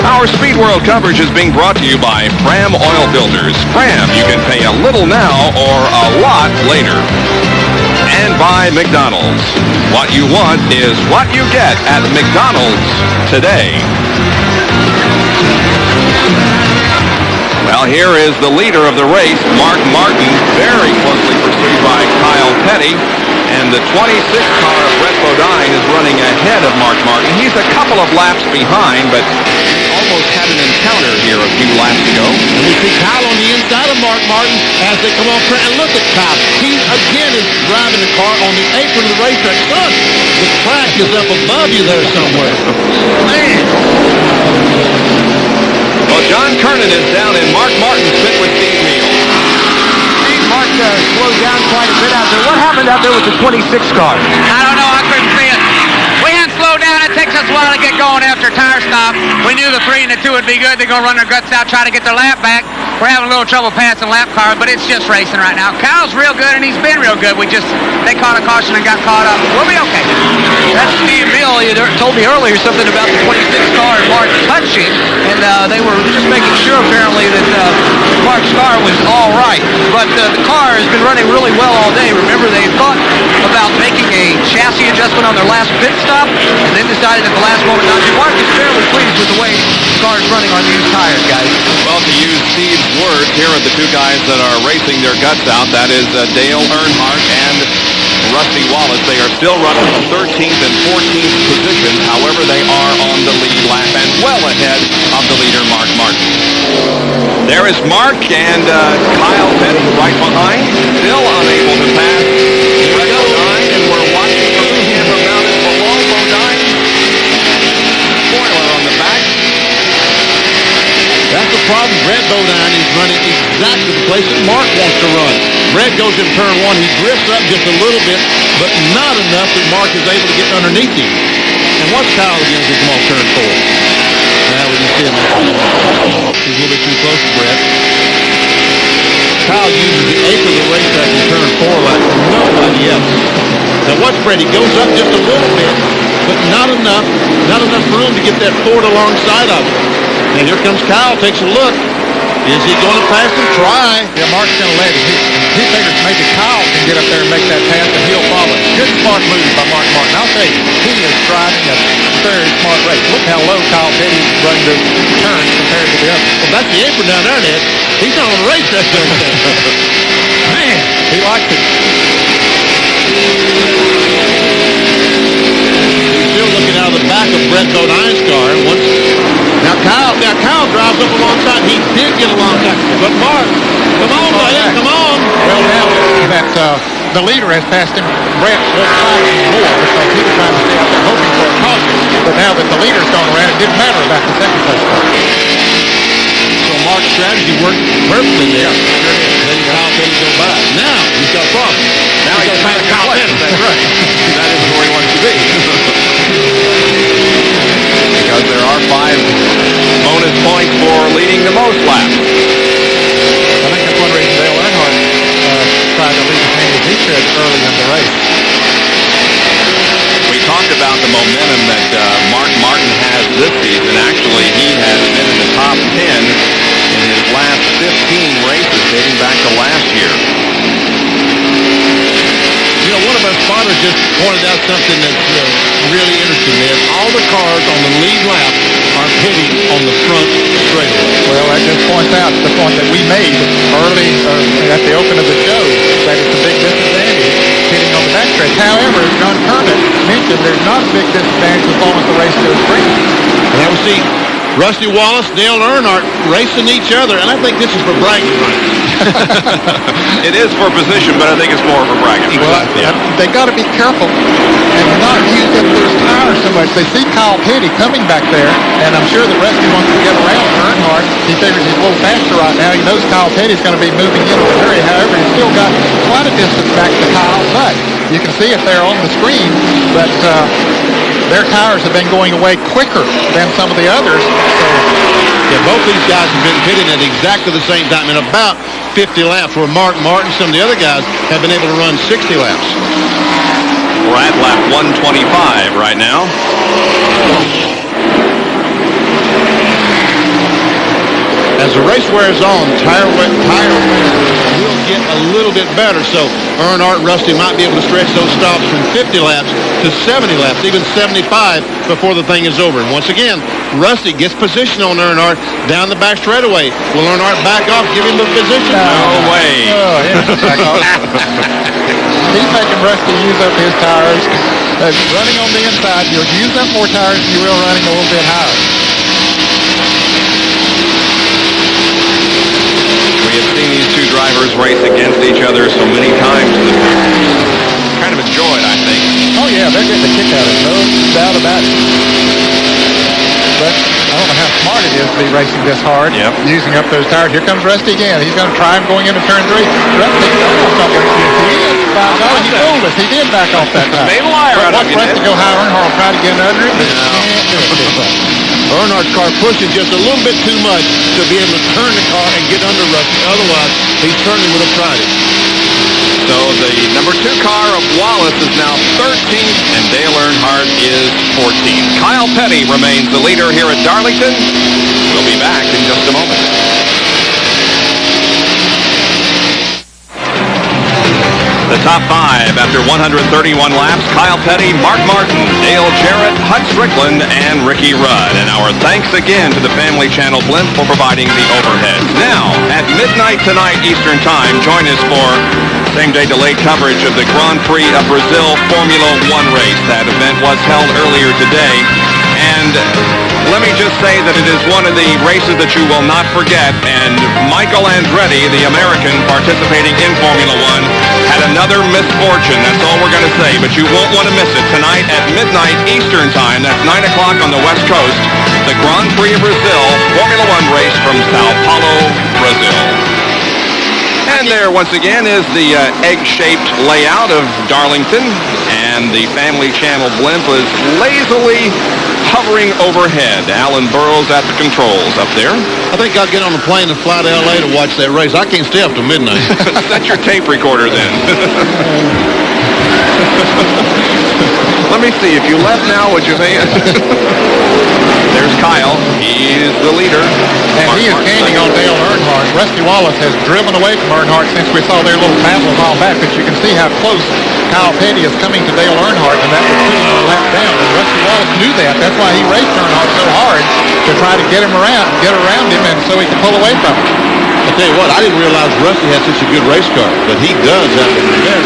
Our Speed World coverage is being brought to you by Fram Oil Builders. Fram, you can pay a little now or a lot later. And by McDonald's. What you want is what you get at McDonald's today. Well, here is the leader of the race, Mark Martin, very closely pursued by Kyle Petty. And the 26th car of Brett Bodine is running ahead of Mark Martin. He's a couple of laps behind, but almost had an encounter here a few laps ago. And we see Kyle on the inside of Mark Martin as they come off track. And look at Kyle. He, again, is driving the car on the apron of the racetrack. Look, the track is up above you there somewhere. Man. Well, John Kernan is down in Mark Martin's pit with Steve Neal. Steve, Mark slowed down quite a bit out there. What happened out there with the 26 car? I don't know. I couldn't see it. We hadn't slowed down. It takes us a while to get going after a tire stop. We knew the 3 and the 2 would be good. They're going to run their guts out, try to get their lap back. We're having a little trouble passing lap cars, but it's just racing right now. Kyle's real good, and he's been real good. They caught a caution and got caught up. We'll be okay. That's Steve Neal. He told me earlier something about the 26 car and Mark touching, and they were just making sure apparently that Mark's car was all right. But the car has been running really well all day. Remember, they thought about making a chassis adjustment on their last pit stop, and then decided at the last moment not to. Mark is fairly pleased with the way the car is running on these tires, guys. Well, to use Steve's words, here are the two guys that are racing their guts out. That is Dale Earnhardt and Rusty Wallace. They are still running the 13th and 14th positions. However, they are on the lead lap and well ahead of the leader, Mark Martin. There is Mark and Kyle Petty right behind, still unable to pass Brett Bodine, and we're watching the camera mounted below Bodine. Spoiler on the back. That's the problem. Brett Bodine is running exactly the place that Mark wants to run. Brett goes in turn 1. He drifts up just a little bit, but not enough that Mark is able to get underneath him. And watch Kyle again as we come off turn 4. Now we can see him. He's a little bit too close to Brett. Kyle uses the eighth of the racetrack in turn 4 like nobody else. Now watch Brett. He goes up just a little bit, but not enough room to get that Ford alongside of him. And here comes Kyle. Takes a look. Is he going to pass him? Try. Yeah, Mark's going to let him. He figures maybe Kyle can get up there and make that pass, and he'll follow. Good smart move by Mark Martin. I'll tell you, he is driving a very smart race. Look how low Kyle Petty's running those turns compared to the others. Well, that's the apron down there, Ned. He's not on the race that thing. Man, he likes it. He's still looking out of the back of Brett Bodine's car. Now Kyle drives up alongside. He did get alongside. But Mark, come on, buddy, come on. Well, now that the leader has passed him, Brett was fighting more because he was trying to stay out there hoping for a caution. But now that the leader's gone around, it didn't matter about the second place car. So Mark's strategy worked perfectly there. Letting Kyle Petty go by. Now he's got a problem. Now he's trying to Kyle Petty. That's right. That isn't where he wants to be. Because there are 5 bonus points for leading the most laps. I think that's one reason Dale Earnhardt tried to lead the team as he should early in the race. We talked about the momentum that Mark Martin has this season. Actually, he has been in the top 10 in his last 15 races dating back to last year. You know, one of our spotters just pointed out something that's really interesting there. All the cars on the lead lap are pitting on the front straightaway. Well, that just points out the point that we made early at the open of the show, that it's a big disadvantage pitting on the backstretch. However, as John Kermit mentioned, there's not a big disadvantage as long as the race goes free. Now we see Rusty Wallace, Dale Earnhardt racing each other, and I think this is for bragging rights. It is for position, but I think it's more for bragging. Well, they got to be careful and not use up those tires so much. They see Kyle Petty coming back there, and I'm sure that Rusty wants to get around Earnhardt. He figures he's a little faster right now. He knows Kyle Petty's going to be moving in a hurry. However, he's still got quite a distance back to Kyle, but you can see it there on the screen, but their tires have been going away quicker than some of the others. So, yeah, both these guys have been pitting at exactly the same time in about 50 laps, where Mark Martin, some of the other guys, have been able to run 60 laps. We're at lap 125 right now. As the race wears on, tire wear will get a little bit better, so Earnhardt and Rusty might be able to stretch those stops from 50 laps to 70 laps, even 75 before the thing is over. And once again, Rusty gets position on Earnhardt down the back straightaway. Will Earnhardt back off, give him the position? No way. Oh, he's making Rusty use up his tires. Running on the inside, you'll use up more tires than you will running a little bit higher. We have seen these two drivers race against each other so many times in the past. Kind of enjoyed, I think. Oh, yeah, they're getting a kick out of it. No doubt about it. But I don't know how smart it is to be racing this hard, using up those tires. Here comes Rusty again. He's going to try him going into turn 3. Rusty, he fooled us. He did back off that time. Made a liar out of you, Rusty go higher, Earnhardt will try to get under him. Earnhardt's car pushing just a little bit too much to be able to turn the car and get under Rusty. Otherwise, he certainly would have tried it. So the number 2 car of Wallace is now 13th, and Dale Earnhardt is 14th. Kyle Petty remains the leader here at Darlington. We'll be back in just a moment. The top 5 after 131 laps: Kyle Petty, Mark Martin, Dale Jarrett, Hut Strickland, and Ricky Rudd. And our thanks again to the Family Channel Blimp for providing the overhead. Now, at midnight tonight Eastern Time, join us for same-day delayed coverage of the Grand Prix of Brazil Formula One race. That event was held earlier today. And let me just say that it is one of the races that you will not forget. And Michael Andretti, the American participating in Formula One, had another misfortune. That's all we're going to say. But you won't want to miss it. Tonight at midnight Eastern Time, that's 9 o'clock on the West Coast, the Grand Prix of Brazil Formula One race from Sao Paulo, Brazil. And there, once again, is the egg-shaped layout of Darlington, and the Family Channel blimp is lazily hovering overhead. Alan Burrows at the controls up there. I think I'll get on a plane and fly to L.A. to watch that race. I can't stay up till midnight. Set your tape recorder then. Let me see. If you left now, would you say? There's Kyle. He's the leader. And he is gaining on Dale Earnhardt. Rusty Wallace has driven away from Earnhardt since we saw their little battle a while back, but you can see how close Kyle Petty is coming to Dale Earnhardt, and that was putting him a lap down. And Rusty Wallace knew that. That's why he raced Earnhardt so hard to try to get around him, and so he could pull away from him. I tell you what, I didn't realize Rusty had such a good race car, but he does have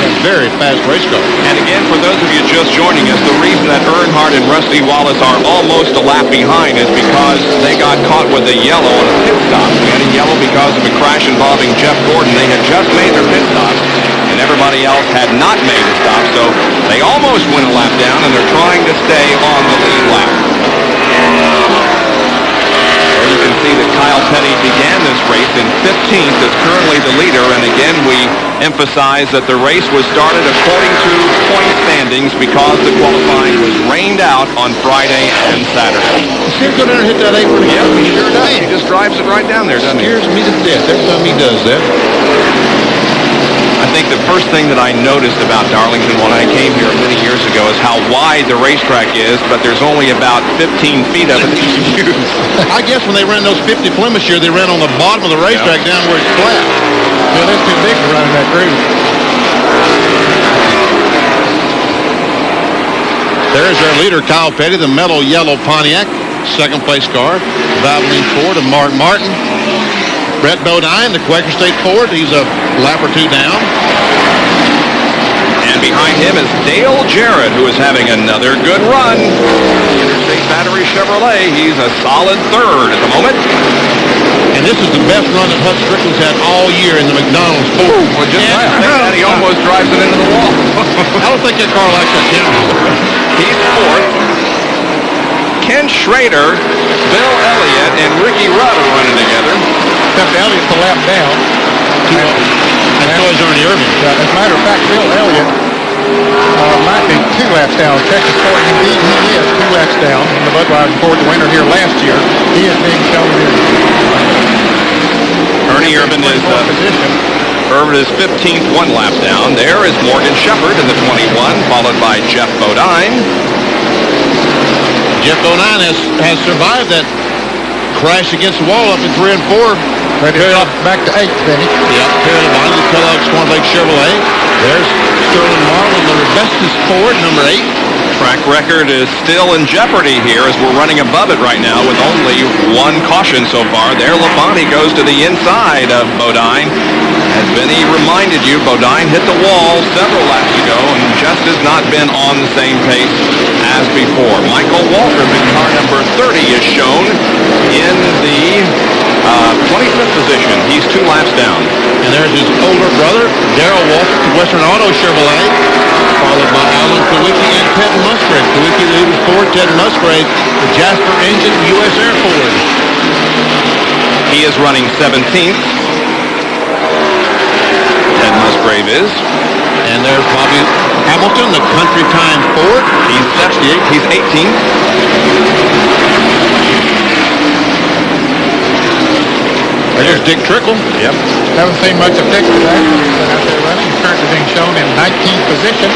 a very fast race car. And again, for those of you just joining us, the reason that Earnhardt and Rusty Wallace are almost a lap behind is because they got caught with a yellow on a pit stop. We had a yellow because of a crash involving Jeff Gordon. They had just made their pit stop, and everybody else had not made a stop, so they almost went a lap down, and they're trying to stay on the lead lap. You can see that Kyle Petty began this race in 15th, is currently the leader, and again we emphasize that the race was started according to point standings because the qualifying was rained out on Friday and Saturday. See him go down and hit that apron again? Yeah, he sure does. He just drives it right down there, doesn't he? Scares me to death every time he does that. I think the first thing that I noticed about Darlington when I came here many years ago is how wide the racetrack is, but there's only about 15 feet of it that you can use. I guess when they ran those 50 Plymouths here, they ran on the bottom of the racetrack down where it's flat. Well, it's too big to run in that groove. There's our leader, Kyle Petty, the mellow yellow Pontiac. Second place car, Valvoline Ford of Mark Martin. Brett Bodine, the Quaker State Ford. He's a lap or two down. And behind him is Dale Jarrett, who is having another good run. Interstate Battery Chevrolet. He's a solid third at the moment. And this is the best run that Hut Strickland's had all year in the McDonald's Ford. Well, just that, he almost drives it into the wall. I don't think that car likes that camera. He's fourth. Ken Schrader, Bill Elliott, and Ricky Rudd are running together. Except Elliott's a lap down. And so is Ernie Irvin. As a matter of fact, Bill Elliott might be 2 laps down. Texas Ford, indeed, he is 2 laps down. In the Budweiser Ford, the winner here last year, he is being shown in Ernie Irvin is Irvin is 15th, 1 lap down. There is Morgan Shepherd in the 21, followed by Jeff Bodine. Jeff Bodine has survived that crash against the wall up in 3 and 4. Ready to drop back to 8th, then. Yep, here at the bottom of the Kellogg's Swan Lake Chevrolet. There's Sterling Marlin, the Robestus Ford, number 8. Track record is still in jeopardy here as we're running above it right now with only 1 caution so far. There, Labonte goes to the inside of Bodine. As Benny reminded you, Bodine hit the wall several laps ago and just has not been on the same pace as before. Michael Waltrip in car number 30 is shown in the 25th position. He's 2 laps down. And there's his older brother, Darrell Waltrip, the Western Auto Chevrolet, followed by Alan Kawicki and Ted Musgrave. Kawicki leading Ford, Ted Musgrave, the Jasper engine U.S. Air Ford. He is running 17th. Ted Musgrave is. And there's Bobby Hamilton, the Country Time Ford. He's 68. He's 18th. There's Dick Trickle. Yep. Haven't seen much of Dick today. He's been out there running. He's currently being shown in 19th position.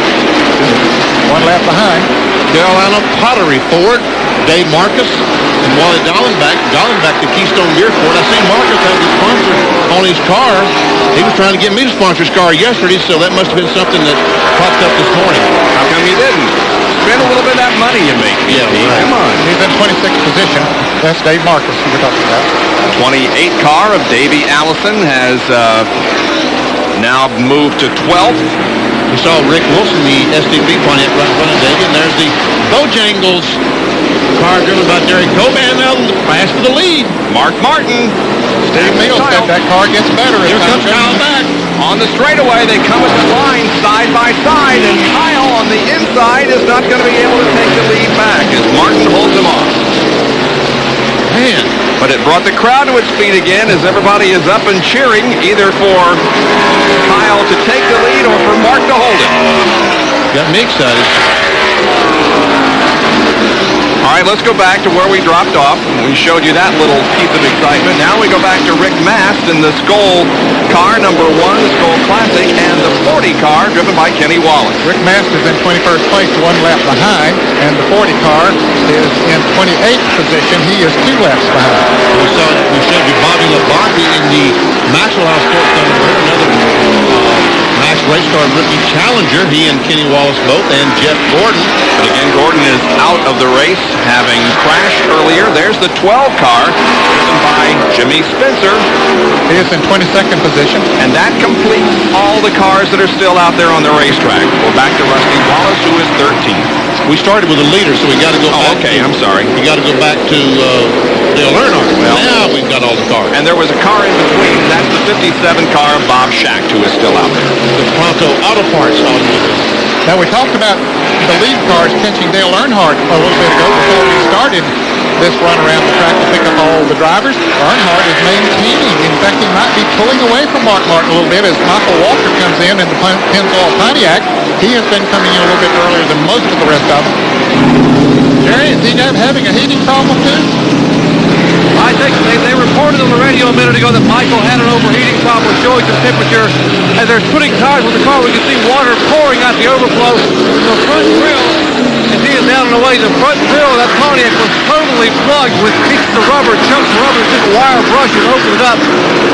1 lap behind. Carolina Pottery Ford, Dave Marcus, and Wally Dollenbach. Dollenbach, the Keystone Beer Ford. I seen Marcus have the sponsor on his car. He was trying to get me to sponsor his car yesterday, so that must have been something that popped up this morning. How come you didn't? Spend a little bit of that money you make. Yeah, right. Come on. He's in 26th position. That's Dave Marcus who we're talking about. 28 car of Davey Allison has now moved to 12th. We saw Rick Wilson, the SDP Pontiac running Davey, and there's the Bojangles car driven by Derek Coban, now fast for the lead. Mark Martin. Steve Mills said that car gets better. Here comes Kyle back. On the straightaway, they come at the line side by side, and Kyle on the inside is not going to be able to take the lead back as Martin holds him off. Man. But it brought the crowd to its feet again as everybody is up and cheering, either for Kyle to take the lead or for Mark to hold it. Got me excited. All right, let's go back to where we dropped off. We showed you that little piece of excitement. Now we go back to Rick Mast in the Skoll car, number 1, the Skoll Classic, and the 40 car driven by Kenny Wallace. Rick Mast is in 21st place, 1 lap behind, and the 40 car is in 28th position. He is 2 laps behind. We showed you Bobby Labonte in the Maxwell House Sports Center, another Max Race Car Rookie Challenger. He and Kenny Wallace both, and Jeff Gordon. But again, Gordon is out of the race, having crashed earlier. There's the 12 car driven by Jimmy Spencer. He is in 22nd position. And that completes all the cars that are still out there on the racetrack. We're back to Rusty Wallace, who is 13th. We started with a leader, so we got to go back. Okay, I'm sorry. We got to go back to Dale Earnhardt. Well, now we've got all the cars. And there was a car in between. That's the 57 car of Bob Schacht, who is still out there. The Pronto Auto Parts automobiles. Now, we talked about the lead cars catching Dale Earnhardt a little bit ago before we started this run around the track to pick up all the drivers. Earnhardt is maintaining. In fact, he might be pulling away from Mark Martin a little bit as Michael Walker comes in the Pennzoil Pontiac. He has been coming in a little bit earlier than most of the rest of them. Jerry, is he having a heating problem too? I think they reported on the radio a minute ago that Michael had an overheating problem with showing some temperature. As they're putting tires on the car, we can see water pouring out the overflow. The front grill, as he is down and away, the front grill of that Pontiac was totally plugged with pieces of rubber, chunks of rubber, just a wire brush and opened it up.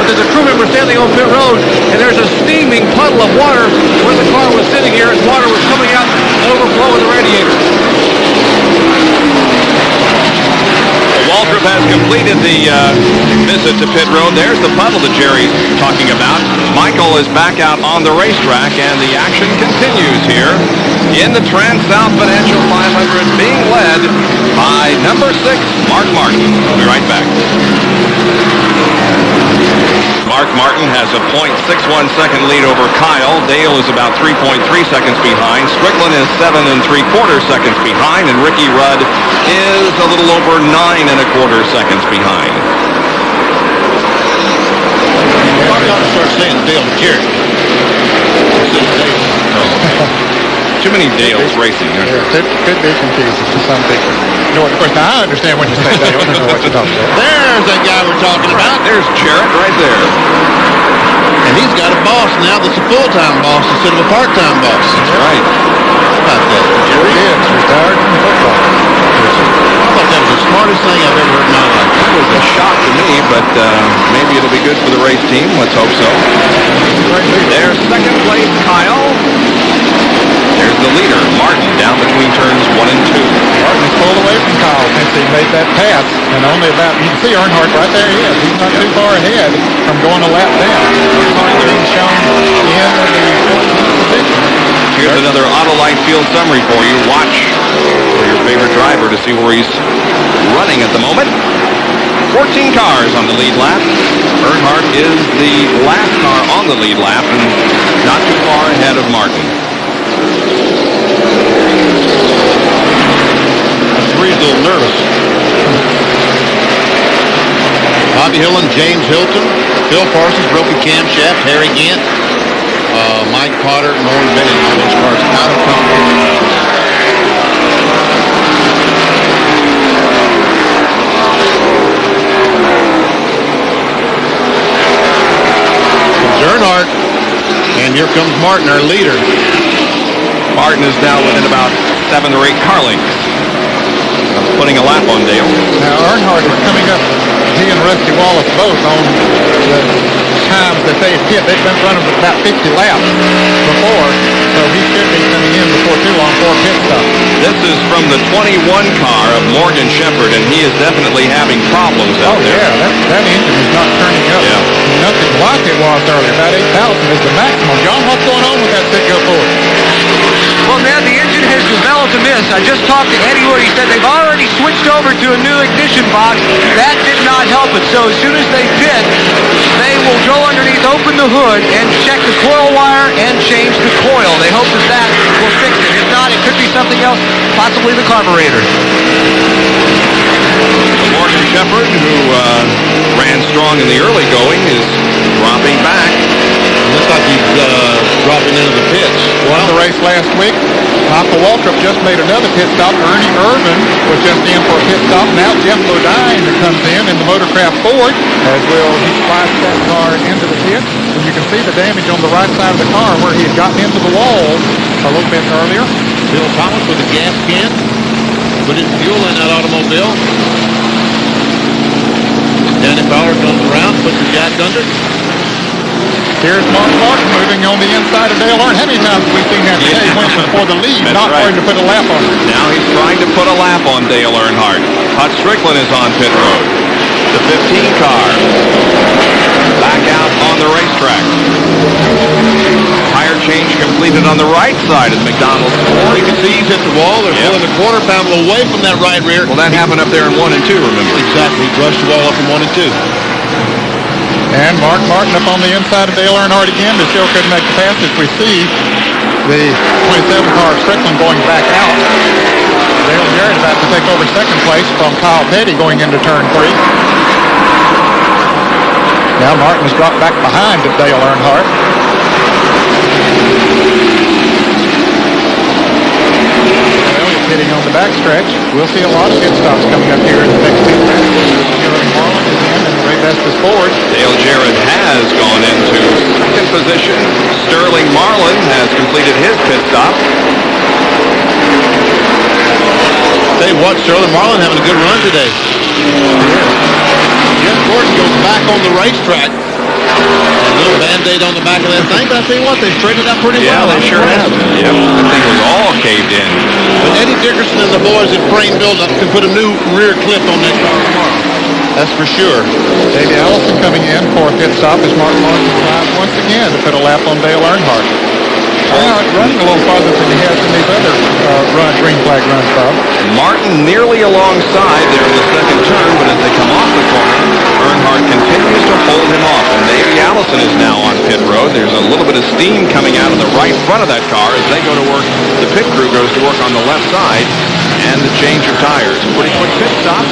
But there's a crew member standing on pit road, and there's a steaming puddle of water where the car was sitting here, and water was coming out and overflowing the radiator. Waltrip has completed the visit to pit road. There's the puddle that Jerry's talking about. Michael is back out on the racetrack, and the action continues here in the TranSouth Financial 500, being led by number 6, Mark Martin. We'll be right back. Mark Martin has a .61 second lead over Kyle. Dale is about 3.3 seconds behind. Strickland is 7 3/4 seconds behind, and Ricky Rudd is a little over 9 1/4 seconds behind. Probably ought to start saying Dale to Jerry. Too many Dales racing. It could be confusing to some people. No, of course, now I understand when you say Dale. I don't know what you're talking about. There's that guy we're talking about. There's Jarrett right there. And he's got a boss now that's a full-time boss instead of a part-time boss. That's right. How about that? Jerry is retired from football. I thought that was the smartest thing I've ever heard in my life. That was a shock to me, but maybe it'll be good for the race team. Let's hope so. There's second place, Kyle. There's the leader, Martin, down between turns 1 and 2. Martin is pulled away from Kyle since he made that pass, and only about, you can see Earnhardt right there he is. He's not too far ahead from going a lap down. Earnhardt being shown in the 14th position. Here's another Autolite Field summary for you. Watch for your favorite driver to see where he's running at the moment. 14 cars on the lead lap. Earnhardt is the last car on the lead lap and not too far ahead of Martin. He's a little nervous. Bobby Hillin, James Hilton, Phil Parsons, broken camshaft, Harry Gant, Mike Potter, Norm Bennett, all those cars out of competition. Earnhardt, and here comes Martin, our leader. Martin is now within about 7 or 8 car lengths. Putting a lap on Dale. Now Earnhardt is coming up, he and Rusty Wallace both on the times that they've hit. They've been running about 50 laps before, so he should be coming in before too long for a pit stop. This is from the 21 car of Morgan Shepherd, and he is definitely having problems out there. Yeah, that engine is not turning up. Yeah. Nothing like it was earlier. About 8,000 is the maximum. John, what's going on with that Citgo Ford? Well, man, the engine has developed a miss. I just talked to Eddie Wood. He said they've already switched over to a new ignition box. That did not help it. So as soon as they pit, they will go underneath, open the hood, and check the coil wire and change the coil. They hope that will fix it. If not, it could be something else, possibly the carburetor. Morgan Shepherd, who Armstrong in the early going is dropping back. Looks like he's dropping into the pits. Won the race last week. Michael Waltrip just made another pit stop. Ernie Irvin was just in for a pit stop. Now Jeff Bodine comes in the Motorcraft Ford, as will he slides that car into the pit. And you can see the damage on the right side of the car where he had gotten into the wall a little bit earlier. Bill Thomas with a gas can. Putting fuel in that automobile. Danny Fowler comes around, puts the jack under. Here's Mark Martin moving on the inside of Dale Earnhardt. How many times have we seen that today? Went for the lead, not trying to put a lap on him. Now he's trying to put a lap on Dale Earnhardt. Hut Strickland is on pit road. The 15 car back out on the racetrack. Tire change completed on the right side of the McDonald's. You can see he's hit the wall. They're pulling the quarter panel away from that right rear. Well, that happened up there in 1 and 2, remember? Exactly. He brushed the wall up in 1 and 2. And Mark Martin up on the inside of Dale Earnhardt again, but still couldn't make the pass as we see the 27 car Strickland going back out. Dale Jarrett about to take over second place from Kyle Petty going into turn 3. Now Martin has dropped back behind Dale Earnhardt. Well, he's hitting on the backstretch. We'll see a lot of pit stops coming up here in the next 2 minutes. Marlin is in and Ray Best is forward. Dale Jarrett has gone into second position. Sterling Marlin has completed his pit stop. Tell you what, Sterling Marlin having a good run today. Jeff Gordon goes back on the racetrack. A little Band-Aid on the back of that thing, but I tell you what, they've straightened it out pretty well. Yeah, they sure have. Yep, that thing was all caved in. But Eddie Dickerson and the boys at Frame Build-Up can put a new rear clip on that car tomorrow. That's for sure. Davey Allison coming in for a pit stop as Mark Martin tries once again to put a lap on Dale Earnhardt. Earnhardt running a little farther than he has in these other green flag runs, Bob. Martin nearly alongside there in the second turn, but as they come off the corner, Earnhardt continues to hold him off. And Davey Allison is now on pit road. There's a little bit of steam coming out of the right front of that car as they go to work. The pit crew goes to work on the left side. And the change of tires. Pretty quick pit stop.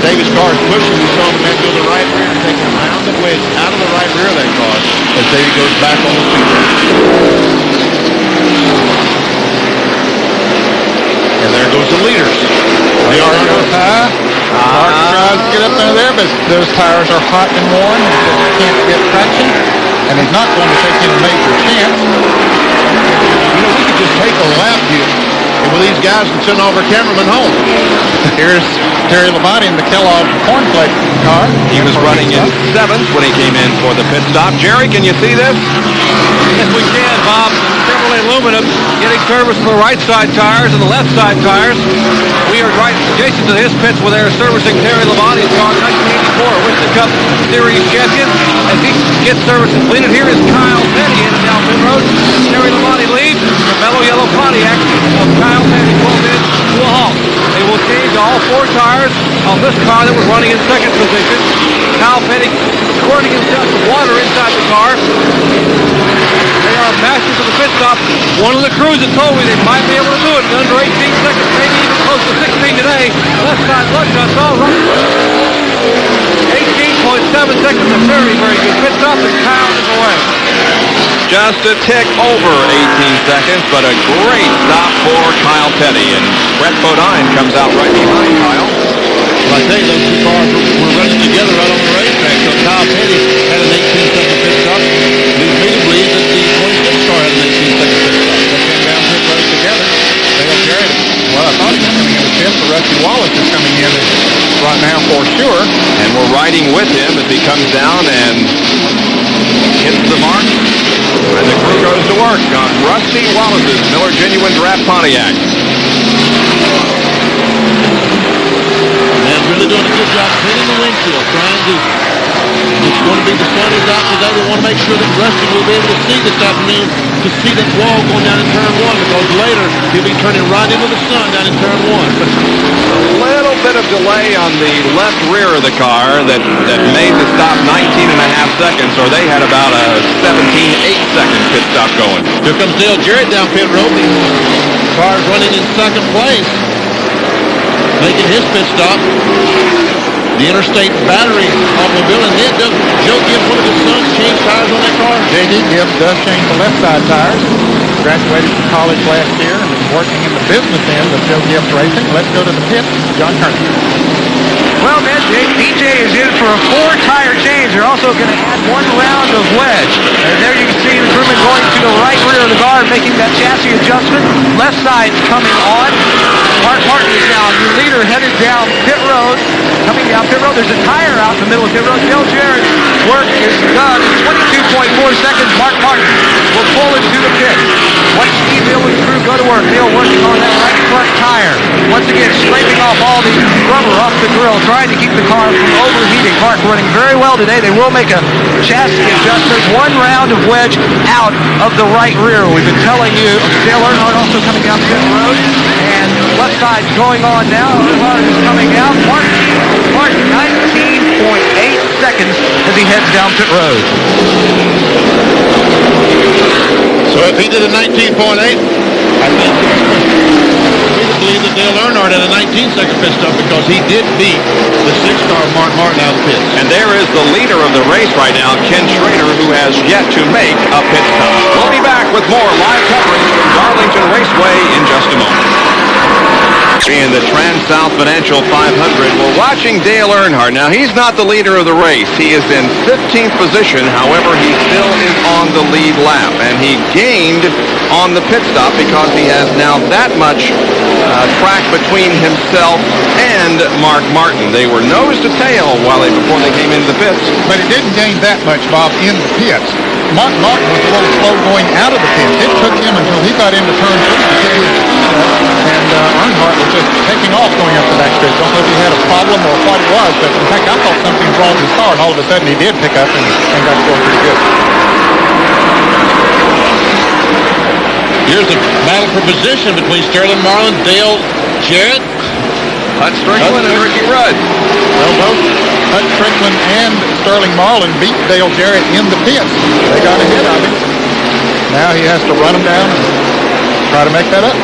Davis' car is pushing. We saw the man go to the right rear and take a rounded wedge out of the right rear of that car as Davey goes back on the speedway. And there goes the leaders. They are goes high. Mark tries to get up there, but those tires are hot and warm. He just can't get traction. And he's not going to take any major chance. You know, we could just take a lap here with these guys and send all our cameramen home. Here's Terry Labonte in the Kellogg cornflake car. He was running in 7th when he came in for the pit stop. Jerry, can you see this? Yes, we can, Bob. Chevrolet Aluminum getting service on the right side tires and the left side tires. We are right adjacent to his pits where they're servicing Terry Labonte's car, 1984 Winston Cup Series champion. As he gets service completed, here is Kyle Petty in down pit road. Terry Labonte leads. The mellow yellow Pontiac of Kyle Petty pulled in to a halt. They will change all 4 tires on this car that was running in second position. Kyle Petty squirting himself with water inside the car. They are masters of the pit stop. One of the crews had told me they might be able to do it in under 18 seconds, maybe even close to 16 today. Left side look, that's all right. 18.7 seconds, a very, very good pit stop, and Kyle is away. Just a tick over 18 seconds, but a great stop for Kyle Petty. And Brett Bodine comes out right behind Kyle. Well, I tell you, those 2 cars were running together right on the racetrack. So Kyle Petty had an 18-second pit stop. Leads me to believe that the 26 car had an 18-second pit stop. They came down pit road together. Dale Jarrett, well, I thought he was coming in the pit, but Rusty Wallace is coming in right now for sure. And we're riding with him as he comes down and hits the mark. And the crew goes to work on Rusty Wallace's Miller Genuine Draft Pontiac. Man's really doing a good job cleaning the windshield, trying to. It's going to be the sun is out today. They want to make sure that Rusty will be able to see this afternoon to see that wall going down in turn 1, because later he'll be turning right into the sun down in turn 1. But a little bit of delay on the left rear of the car that made the stop 19.5 seconds, or they had about a 17.8-second pit stop going. Here comes Dale Jarrett down pit road. The car's running in second place, making his pit stop. the Interstate Battery automobile. And then does Joe Gibbs, one of his sons, change tires on that car? J.D. Gibbs does change the left side tires. Graduated from college last year and is working in the business end of Joe Gibbs Racing. Let's go to the pits. John Kerner. Well, Ned, DJ is in for a 4-tire change. They're also going to add 1 round of wedge. And there you can see the crewman going to the right rear of the car and making that chassis adjustment. Left side coming on. Mark Martin is now your leader headed down pit road. Coming down pit road, there's a tire out in the middle of pit road. Dale Jarrett's work is done in 22.4 seconds. Mark Martin will pull into the pit. Watch Steve Hill and the crew go to work. Hill working on that right front tire. Once again, scraping off all the rubber off the grill, trying to keep the car from overheating. Mark running very well today. They will make a chassis adjustment. 1 round of wedge out of the right rear. We've been telling you. Dale Earnhardt also coming down pit road. And left side going on now. Earnhardt is coming out. Martin 19.8 seconds as he heads down pit road. So if he did a 19.8, I think we believe that Dale Earnhardt had a 19-second pit stop because he did beat the 6-star Mark Martin out of the pits. And there is the leader of the race right now, Ken Schrader, who has yet to make a pit stop. We'll be back with more live coverage from Darlington Raceway in just a moment. In the TranSouth Financial 500, we're watching Dale Earnhardt. Now, he's not the leader of the race. He is in 15th position. However, he still is on the lead lap. And he gained on the pit stop because he has now that much track between himself and Mark Martin. They were nose to tail before they came into the pits. But he didn't gain that much, Bob, in the pits. Mark Martin was a little slow going out of the pits. It took him until he got into turn 3 to get his speed up, and Earnhardt was just taking off going up the backstretch. Don't know if he had a problem or what it was, but in fact I thought something was wrong with his car, and all of a sudden he did pick up and got going pretty good. Here's a battle for position between Sterling Marlin, Dale Jarrett, Hut Strickland and Ricky Rudd. Well, both Hut Strickland and Sterling Marlin beat Dale Jarrett in the pits. They got ahead of him. Now he has to run them down and try to make that up.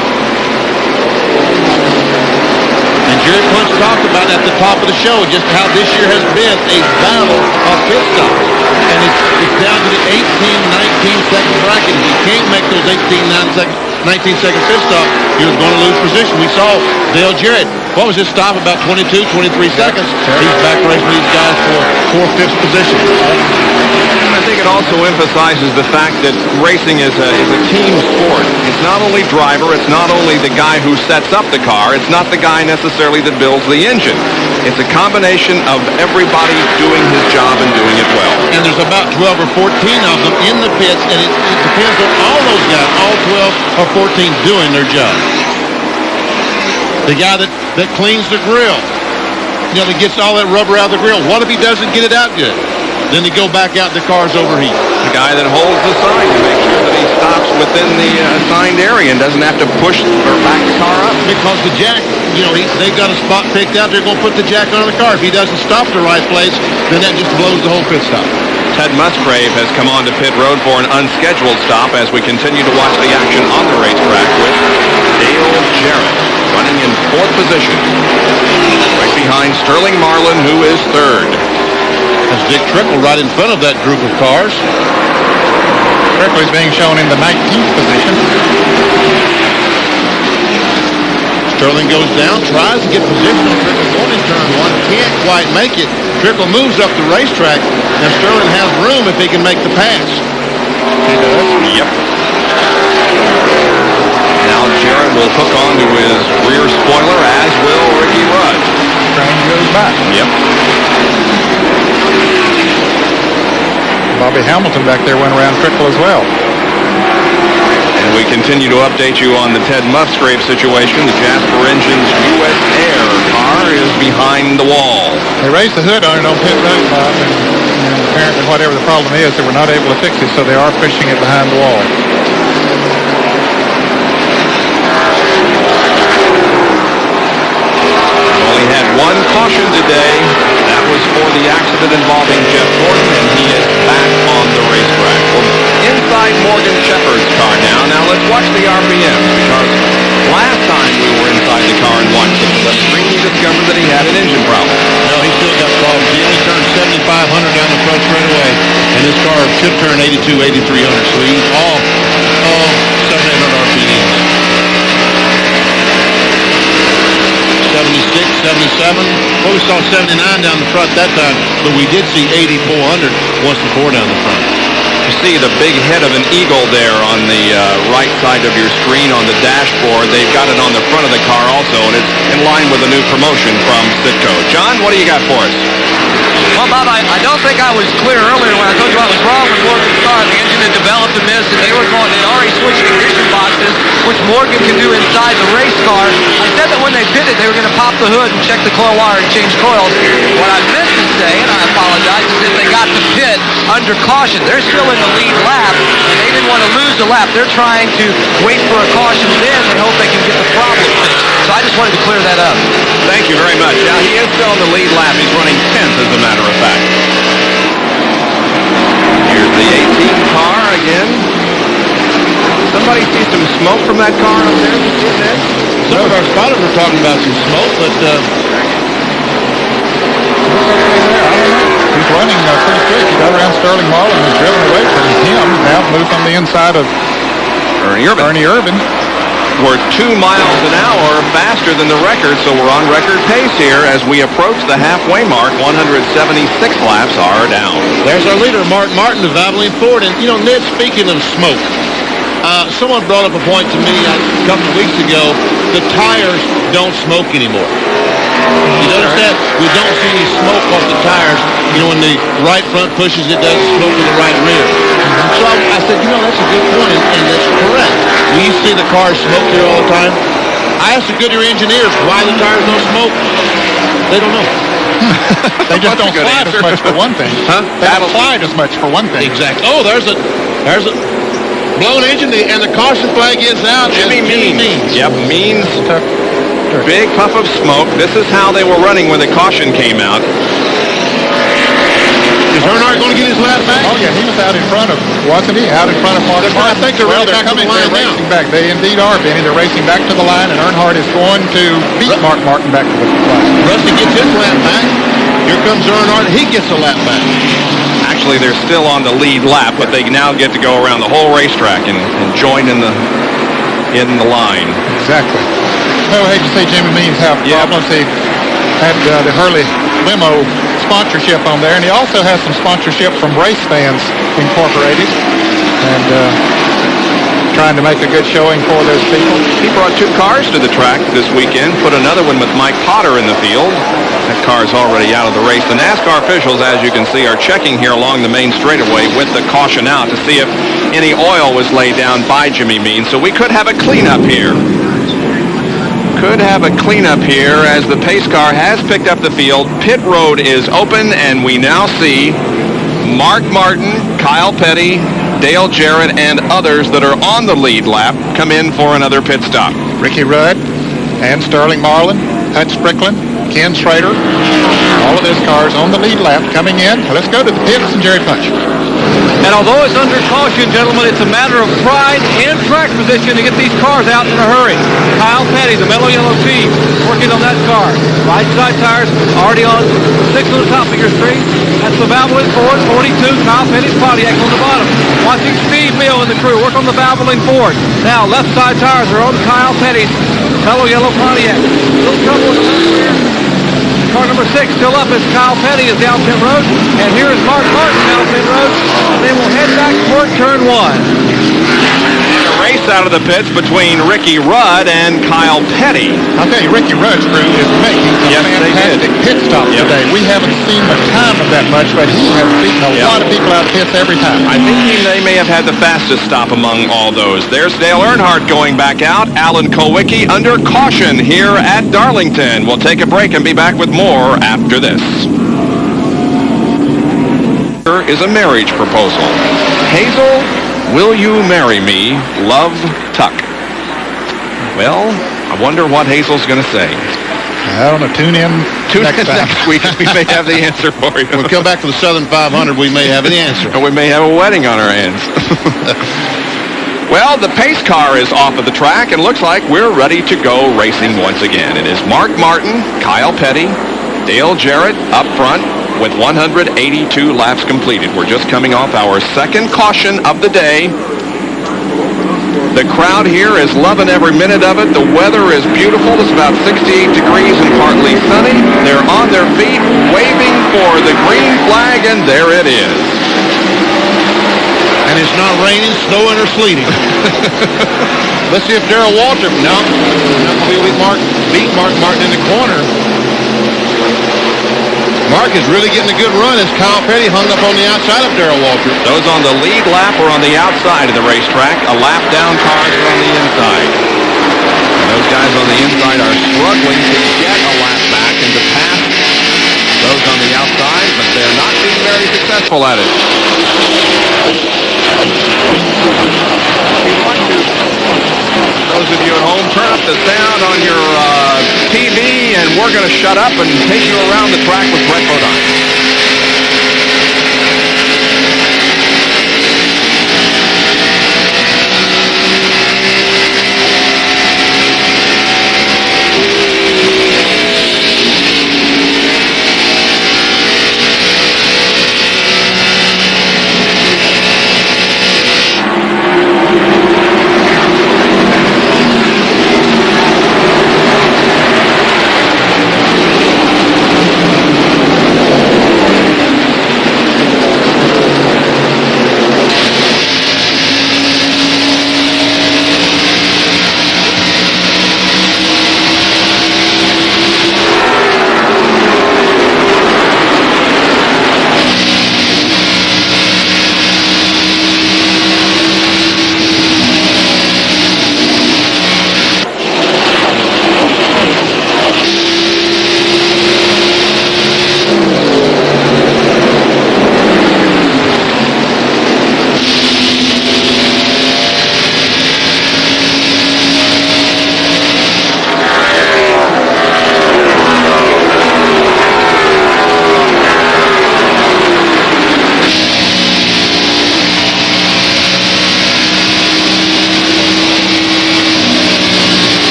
And Jerry Punch talked about at the top of the show just how this year has been a battle of pit stops. And it's down to the 18, 19-second bracket. If you can't make those 19-second pit stops, you're going to lose position. We saw Dale Jarrett. What was his stop? About 22, 23 seconds. He's back racing these guys for 4th position. I think it also emphasizes the fact that racing is a team sport. It's not only driver, it's not only the guy who sets up the car, it's not the guy necessarily that builds the engine. It's a combination of everybody doing his job and doing it well. And there's about 12 or 14 of them in the pits, and it depends on all those guys, all 12 or 14 doing their job. The guy that cleans the grill, that gets all that rubber out of the grill. What if he doesn't get it out good? Then they go back out and the car's overheat. The guy that holds the sign to make sure that he stops within the assigned area and doesn't have to push or back the car up. Because the jack, they've got a spot picked out. They're going to put the jack on the car. If he doesn't stop the right place, then that just blows the whole pit stop. Ted Musgrave has come on to pit road for an unscheduled stop as we continue to watch the action on the racetrack with Dale Jarrett running in 4th position. Right behind Sterling Marlin, who is 3rd. That's Dick Trickle right in front of that group of cars. Trickle is being shown in the 19th position. Sterling goes down, tries to get position on Trickle going in turn 1, can't quite make it. Trickle moves up the racetrack. Now Sterling has room if he can make the pass. He does. Yep. Now Jarrett will hook onto his rear spoiler, as will Ricky Rudd. Train goes back. Yep. Bobby Hamilton back there went around Trickle as well. And we continue to update you on the Ted Musgrave situation. The Jasper Engines U.S. Air car is behind the wall. They raised the hood on it on pit road, Bob, and apparently whatever the problem is, they were not able to fix it, so they are pushing it behind the wall. Only had one caution today. That was for the accident involving Jeff Gordon, and he is back on the racetrack. We're inside Morgan Shepherd's car now. Now let's watch the RPMs, because last time we were inside the car and watched the screen, we discovered that he had an engine problem. No, he still got or should turn 82, 8300. So he's all 700, 800 RPM. 76, 77. Well, we saw 79 down the front that time, but we did see 8400 once before down the front. You see the big head of an eagle there on the right side of your screen on the dashboard. They've got it on the front of the car also, and it's in line with a new promotion from Sitco. John, what do you got for us? Well, Bob, I don't think I was clear earlier when I told you what was wrong with Morgan's car. The engine had developed a miss, and they'd already switched condition boxes, which Morgan can do inside the race car. I said that when they pitted, they were going to pop the hood and check the coil wire and change coils. What I meant to say, and I apologize, is that they got to pit under caution. They're still in the lead lap, and they didn't want to lose the lap. They're trying to wait for a caution then and hope they can get the problem fixed. So I just wanted to clear that up. Thank you very much. Now, he is still in the lead lap. He's running 10th, as a matter of fact. Here's the 18 car again. Somebody see some smoke from that car up there? Some of our spotters were talking about some smoke, but he's running pretty quick. He got around Sterling Marlin and driven away from him. Now moved on the inside of Ernie Irvin. We're 2 miles an hour faster than the record, so we're on record pace here as we approach the halfway mark. 176 laps are down. There's our leader, Mark Martin of Abilene Ford. And, you know, Ned, speaking of smoke, someone brought up a point to me a couple of weeks ago. The tires don't smoke anymore. You notice that? We don't see any smoke off the tires. You know, when the right front pushes, it doesn't smoke in the right rear. So I said, you know, that's a good point, and that's correct. We used to see the cars smoke here all the time. I asked the Goodyear engineers why the tires don't smoke. They don't know. They just don't slide as much for one thing. Huh? They don't slide as much for one thing. Exactly. Oh, there's a blown engine, and the caution flag is out. Jimmy Means. Yep, Means. Big puff of smoke. This is how they were running when the caution came out. Is Earnhardt going to get his lap back? Oh, yeah, he was out in front of, wasn't he? Out in front of Mark Martin. I think they're really back coming, to the line they're now. racing back. They indeed are, Benny. They're racing back to the line, and Earnhardt is going to beat Mark Martin back to the line. Rusty gets his lap back. Here comes Earnhardt. He gets a lap back. Actually, they're still on the lead lap, but they now get to go around the whole racetrack and join in the line. Exactly. Well, I hate to say Jimmy Means have problems. He had the Hurley limo sponsorship on there, and he also has some sponsorship from Race Fans Incorporated, and trying to make a good showing for those people. He brought 2 cars to the track this weekend, put another one with Mike Potter in the field. That car's already out of the race. The NASCAR officials, as you can see, are checking here along the main straightaway with the caution out to see if any oil was laid down by Jimmy Means. So we could have a cleanup here. As the pace car has picked up the field. Pit road is open, and we now see Mark Martin, Kyle Petty, Dale Jarrett, and others that are on the lead lap come in for another pit stop. Ricky Rudd and Sterling Marlin, Hutch Strickland, Ken Schrader, all of those cars on the lead lap coming in. Let's go to the pits and Jerry Punch. And although it's under caution, gentlemen, it's a matter of pride and track position to get these cars out in a hurry. Kyle Petty, the mellow yellow team, working on that car. Right side tires already on 6 on the top of your screen. That's the Valvoline Ford 42, Kyle Petty's Pontiac on the bottom. Watching Steve Mill and the crew work on the Valvoline Ford. Now left side tires are on Kyle Petty's mellow yellow Pontiac. A little trouble with the left rear. Car number 6 still up as Kyle Petty is down pit road. And here is Mark Martin down pit road. And they will head back toward turn 1. A race out of the pits between Ricky Rudd and Kyle Petty. I'll tell you, Ricky Rudd's crew is making a fantastic pit stop today. We haven't seen the time of that much, but he has beaten a lot of people out of pits every time. I think they may have had the fastest stop among all those. There's Dale Earnhardt going back out. Alan Kulwicki under caution here at Darlington. We'll take a break and be back with more after this. Here is a marriage proposal. Hazel, will you marry me? Love, Tuck. Well, I wonder what Hazel's going to say. I don't know. Tune in next week. We may have the answer for you. When we come back to the Southern 500, we may have an answer. Or we may have a wedding on our hands. Well, the pace car is off of the track, and looks like we're ready to go racing once again. It is Mark Martin, Kyle Petty, Dale Jarrett up front, with 182 laps completed. We're just coming off our second caution of the day. The crowd here is loving every minute of it. The weather is beautiful. It's about 68 degrees and partly sunny. They're on their feet, waving for the green flag, and there it is. And it's not raining, snowing, or sleeting. Let's see if Darrell Waltrip, no, beat Mark Martin in the corner. Mark is really getting a good run as Kyle Petty hung up on the outside of Darrell Waltrip. Those on the lead lap are on the outside of the racetrack. A lap down cars are on the inside. And those guys on the inside are struggling to get a lap back and to pass those on the outside, but they're not being very successful at it. Those of you at home, turn up the sound on your TV, and we're going to shut up and take you around the track with Brett Bodine.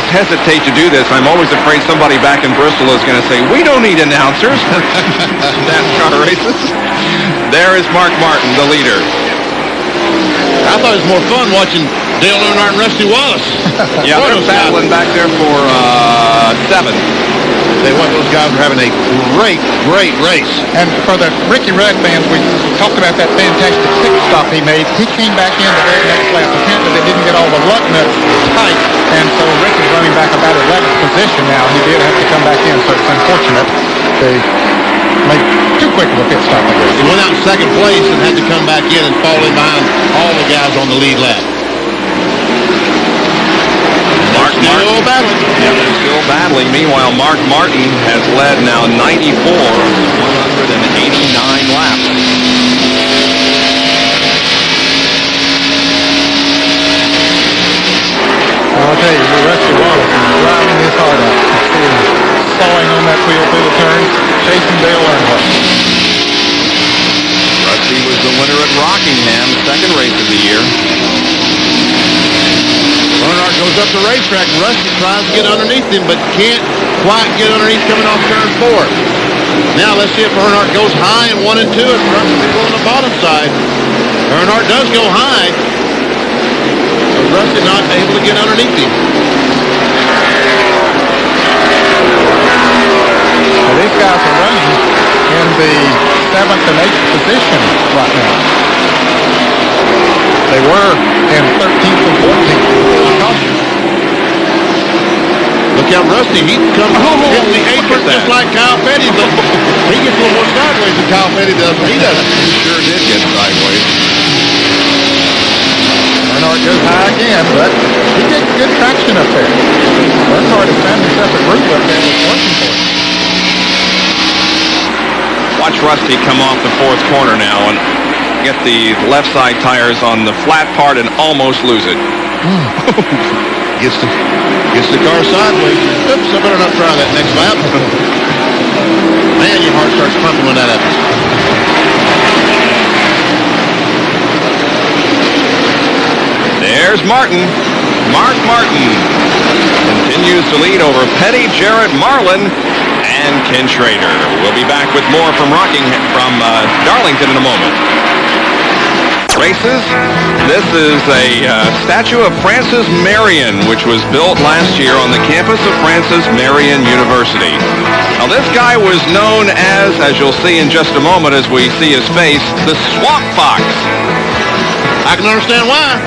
Hesitate to do this. I'm always afraid somebody back in Bristol is going to say, we don't need announcers. NASCAR races. There is Mark Martin, the leader. I thought it was more fun watching Dale Earnhardt and Rusty Wallace. Yeah, they're battling back there for 7. They want those guys are having a great race. And for the Ricky Rudd fans, we talked about that fantastic pit stop he made. He came back in the very next lap. Apparently they didn't get all the lug nuts tight, and so Ricky's running back about 11th position now. He did have to come back in, so it's unfortunate they made too quick of a pit stop, I guess. He went out in second place and had to come back in and fall in behind all the guys on the lead lap. Still battling. Yeah, they're still battling. Meanwhile, Mark Martin has led now 94 of 189 laps. I'll tell you, Rusty Wallace is driving his heart out. You see him sawing on that wheel through the turns, chasing Dale Earnhardt. Rusty was the winner at Rockingham, second race of the year. Earnhardt goes up the racetrack. Rusty tries to get underneath him, but can't quite get underneath coming off turn 4. Now let's see if Earnhardt goes high in 1 and 2 and runs people on the bottom side. Earnhardt does go high, but Rusty not able to get underneath him. Well, these guys are running in the 7th and 8th position right now. They They were in 13th and 14th before the caution. Look out, Rusty. He comes hitting the apron just like Kyle Petty, but he gets a little more sideways than Kyle Petty does. He doesn't. He sure did get sideways. Earnhardt goes high again, but he gets good traction up there. Earnhardt has found himself a group up there that's working for him. Watch Rusty come off the fourth corner now and get the left side tires on the flat part and almost lose it. Gets the car sideways. Oops, I better not try that next lap. Man, your heart starts pumping when that happens. There's Martin. Mark Martin continues to lead over Petty, Jarrett, Marlin, and Ken Schrader. We'll be back with more from Darlington in a moment. Races. This is a statue of Francis Marion, which was built last year on the campus of Francis Marion University. Now, this guy was known as you'll see in just a moment as we see his face, the Swamp Fox. I can understand why.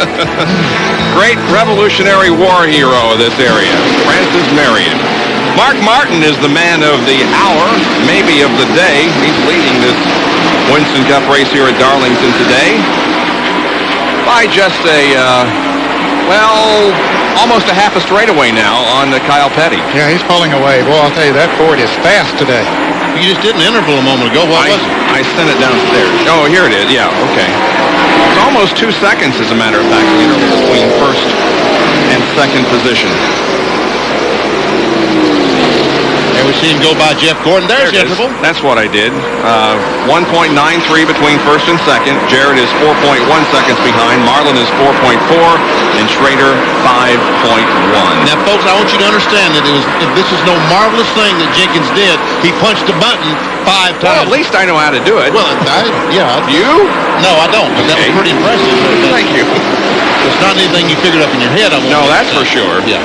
Great Revolutionary War hero of this area, Francis Marion. Mark Martin is the man of the hour, maybe of the day. He's leading this Winston Cup race here at Darlington today by just almost a half a straightaway now on Kyle Petty. Yeah, he's pulling away. Boy, I'll tell you, that Ford is fast today. You just did an interval a moment ago. What was it? I sent it downstairs. Oh, here it is. Yeah, okay. It's almost 2 seconds, as a matter of fact, the interval between first and second position. And we see him go by Jeff Gordon. There's the interval. That's what I did. 1.93 between first and second. Jarrett is 4.1 seconds behind. Marlin is 4.4, and Schrader 5.1. Now, folks, I want you to understand that this is no marvelous thing that Jenkins did. He punched the button 5 times. Well, at least I know how to do it. Well, You? No, I don't. But that was pretty impressive. Thank you. It's not anything you figured up in your head. No, that's for sure. Yeah.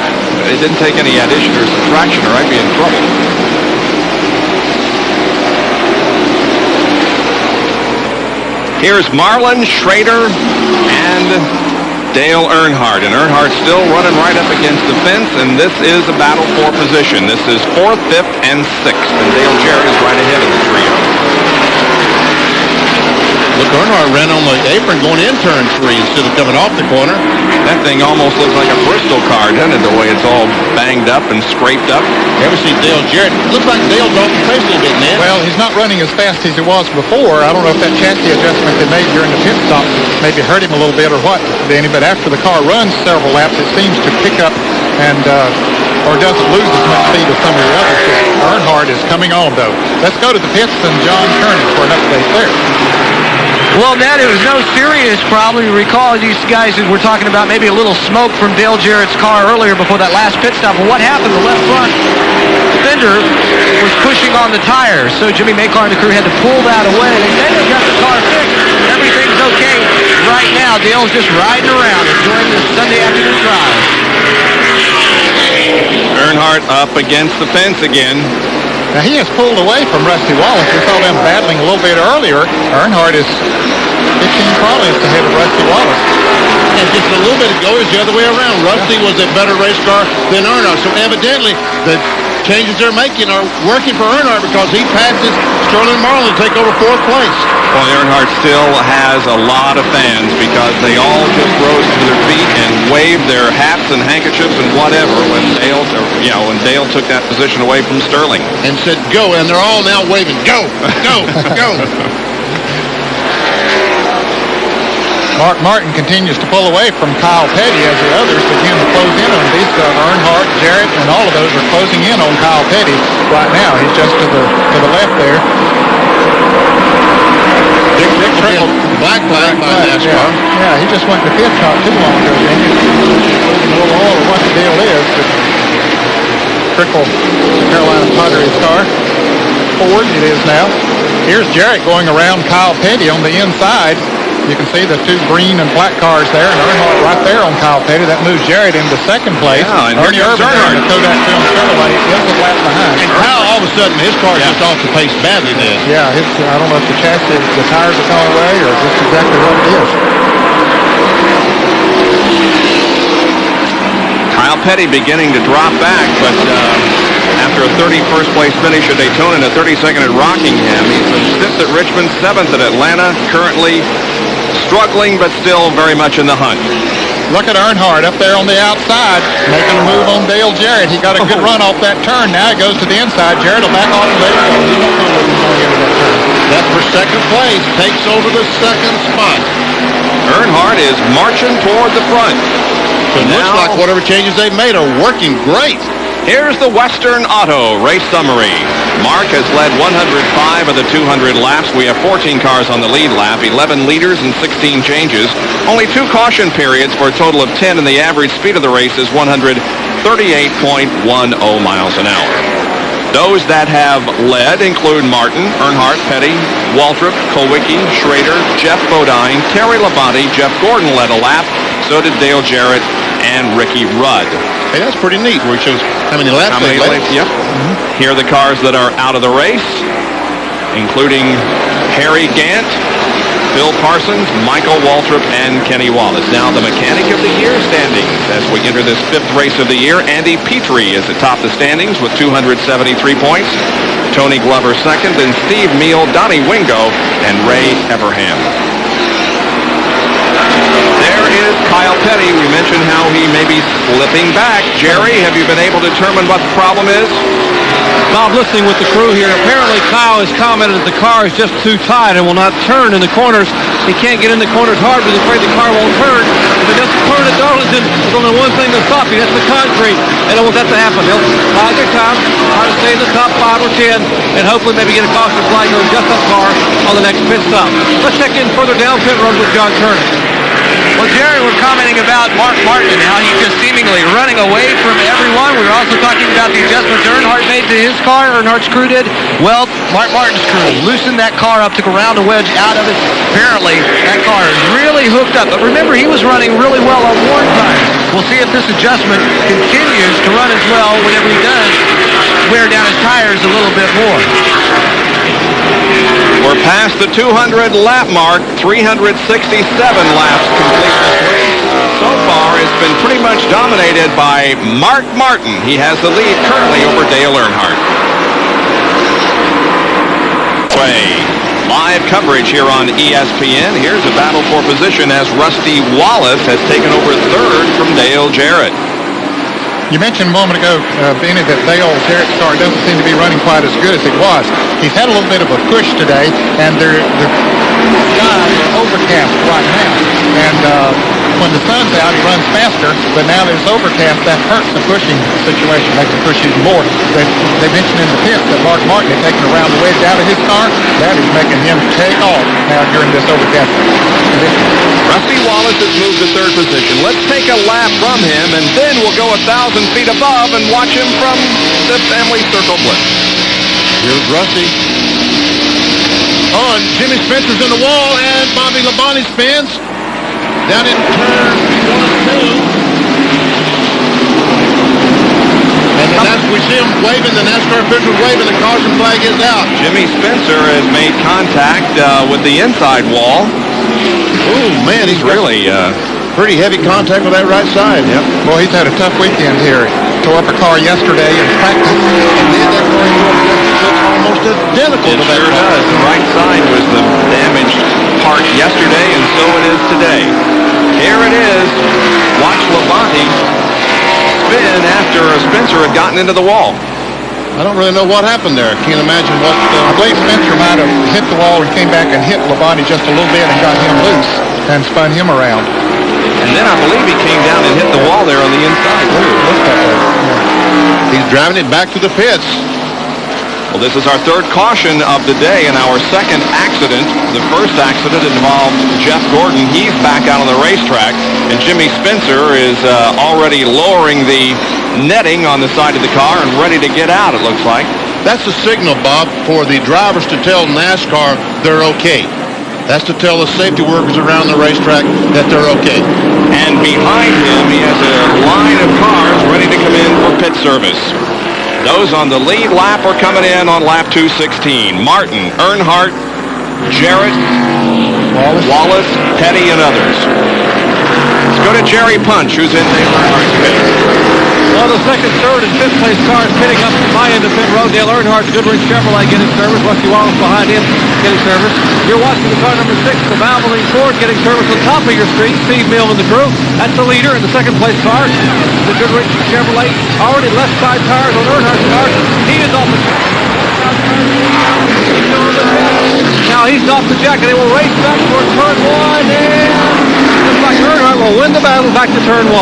It didn't take any addition or subtraction, or I'd be in trouble. Here's Marlin, Schrader, and Dale Earnhardt. And Earnhardt still running right up against the fence, and this is a battle for position. This is 4th, 5th, and 6th, and Dale Jarrett is right ahead of the trio. Look, Earnhardt ran on the apron going in turn 3 instead of coming off the corner. That thing almost looks like a Bristol car, doesn't it, the way it's all banged up and scraped up? You ever see Dale Jarrett? Looks like Dale's off the pace a little bit, man. Well, he's not running as fast as he was before. I don't know if that chassis adjustment they made during the pit stop maybe hurt him a little bit or what, Danny, but after the car runs several laps, it seems to pick up and or doesn't lose as much speed as some of the others. Earnhardt is coming on, though. Let's go to the pits and John Kernan for an update there. Well, Ned, it was no serious problem. You recall these guys were talking about maybe a little smoke from Dale Jarrett's car earlier before that last pit stop. But what happened? The left front fender was pushing on the tires, so Jimmy Maycar and the crew had to pull that away. And then they got the car fixed. Everything's okay right now. Dale's just riding around enjoying this Sunday afternoon drive. Earnhardt up against the fence again. Now, he has pulled away from Rusty Wallace. We saw them battling a little bit earlier. Earnhardt is 15 probably ahead of Rusty Wallace. And just a little bit ago, it's the other way around. Rusty was a better race car than Earnhardt. So evidently, the changes they're making are working for Earnhardt because he passes Sterling Marlin to take over 4th place. Well, Earnhardt still has a lot of fans because they all just rose to their feet and waved their hats and handkerchiefs and whatever when Dale took that position away from Sterling. And said, go, and they're all now waving, go, go, go. Mark Martin continues to pull away from Kyle Petty as the others begin to close in on these. Earnhardt, Jarrett, and all of those are closing in on Kyle Petty right now. He's just to the left there. Dick Trickle. Black flag by NASCAR. Yeah, he just went to pit not too long ago, didn't he? A little oil or what the deal is. But Trickle, Carolina Pottery's car. Ford it is now. Here's Jarrett going around Kyle Petty on the inside. You can see the two green and black cars there, and Earnhardt right there on Kyle Petty. That moves Jarrett into second place. Yeah, and Ernie Irvin in the Kodak Film Chevrolet is a lap behind. And Kyle, all of a sudden, his car just off the pace badly then. Yeah, I don't know if the chassis, the tires are going away or just exactly what it is. Petty beginning to drop back, but after a 31st place finish at Daytona and a 32nd at Rockingham, he's been 5th at Richmond, 7th at Atlanta, currently struggling but still very much in the hunt. Look at Earnhardt up there on the outside, making a move on Dale Jarrett. He got a good run off that turn. Now it goes to the inside. Jarrett will back off and let it go. He won't know where he's going into that turn. That's for second place. Takes over the second spot. Earnhardt is marching toward the front. So it looks like whatever changes they've made are working great. Here's the Western Auto race summary. Mark has led 105 of the 200 laps. We have 14 cars on the lead lap, 11 leaders and 16 changes. Only 2 caution periods for a total of 10, and the average speed of the race is 138.10 miles an hour. Those that have led include Martin, Earnhardt, Petty, Waltrip, Kulwicki, Schrader, Jeff Bodine, Terry Labonte. Jeff Gordon led a lap. So did Dale Jarrett and Ricky Rudd. Hey, that's pretty neat, where it shows how many laps they led. Yep. Here are the cars that are out of the race, including Harry Gant, Bill Parsons, Michael Waltrip, and Kenny Wallace. Now the Mechanic of the Year standings as we enter this 5th race of the year. Andy Petrie is atop the standings with 273 points. Tony Glover second, and Steve Meal, Donnie Wingo, and Ray Everham. There is Kyle Petty. We mentioned how he may be slipping back. Jerry, have you been able to determine what the problem is? Bob, listening with the crew here, apparently Kyle has commented that the car is just too tight and will not turn in the corners. He can't get in the corners hard because he's afraid the car won't turn. If it doesn't turn at Darlington, there's only one thing to stop you. That's the concrete. They don't want that to happen. They'll bide their time, try to stay in the top 5 or 10, and hopefully maybe get a caution flag or adjust that car on the next pit stop. Let's check in further down pit road with John Turner. Well, Jerry, we're commenting about Mark Martin and how he's just seemingly running away from everyone. We were also talking about the adjustments Earnhardt made to his car. Earnhardt's crew did. Well, Mark Martin's crew loosened that car up, took a round of wedge out of it. Apparently, that car is really hooked up. But remember, he was running really well on worn tires. We'll see if this adjustment continues to run as well whenever he does wear down his tires a little bit more. We're past the 200 lap mark, 367 laps complete this race. So far, it's been pretty much dominated by Mark Martin. He has the lead currently over Dale Earnhardt. Live coverage here on ESPN. Here's a battle for position as Rusty Wallace has taken over 3rd from Dale Jarrett. You mentioned a moment ago, Benny, that Dale Jarrett's car doesn't seem to be running quite as good as it was. He's had a little bit of a push today, and the skies are overcast right now. And when the sun's out, he runs faster, but now there's overcast. That hurts the pushing situation, makes him push even more. They mentioned in the pits that Mark Martin had taken around the wedge out of his car. That is making him take off now during this overcast condition. Rusty Wallace has moved to 3rd position. Let's take a lap from him, and then we'll go 1,000 feet above and watch him from the family circle blitz. Here's Rusty. On, Jimmy Spencer's in the wall, and Bobby Labonte spins. Down in turn 1, 2. And that's, we see him waving, the NASCAR official waving, the caution flag is out. Jimmy Spencer has made contact with the inside wall. Oh, man, he's really pretty heavy contact with that right side. Yep. Well, he's had a tough weekend here. Tore up a car yesterday in practice. And then that car looks almost identical It to that sure car. does. The right side was the damaged part yesterday, and so it is today. Here it is. Watch Labonte spin after Spencer had gotten into the wall. I don't really know what happened there. I can't imagine what... I believe Spencer might have hit the wall and came back and hit Labonte just a little bit and got him loose and spun him around. And then I believe he came down and hit the wall there on the inside, too. Looks that way. He's driving it back to the pits. Well, this is our 3rd caution of the day and our 2nd accident. The first accident involved Jeff Gordon. He's back out on the racetrack. And Jimmy Spencer is already lowering the netting on the side of the car and ready to get out, it looks like. That's a signal, Bob, for the drivers to tell NASCAR they're okay. That's to tell the safety workers around the racetrack that they're okay. And behind him, he has a line of cars ready to come in for pit service. Those on the lead lap are coming in on lap 216. Martin, Earnhardt, Jarrett, Wallace, Petty, and others. Let's go to Jerry Punch, who's in Dale Earnhardt's pit. Well, the second, third, and fifth place cars pitting up my end of pit road. Dale Earnhardt, Goodrich Chevrolet getting service. Rusty Wallace behind him getting service. You're watching the car number 6, the Valvoline Ford, getting service on top of your street. Steve Mill and the crew. That's the leader in the second place car. The Goodrich Chevrolet already left side tires on Earnhardt's car. He is off the track. Now he's off the jack, and they will race back toward turn 1, and looks like Earnhardt will win the battle back to turn 1.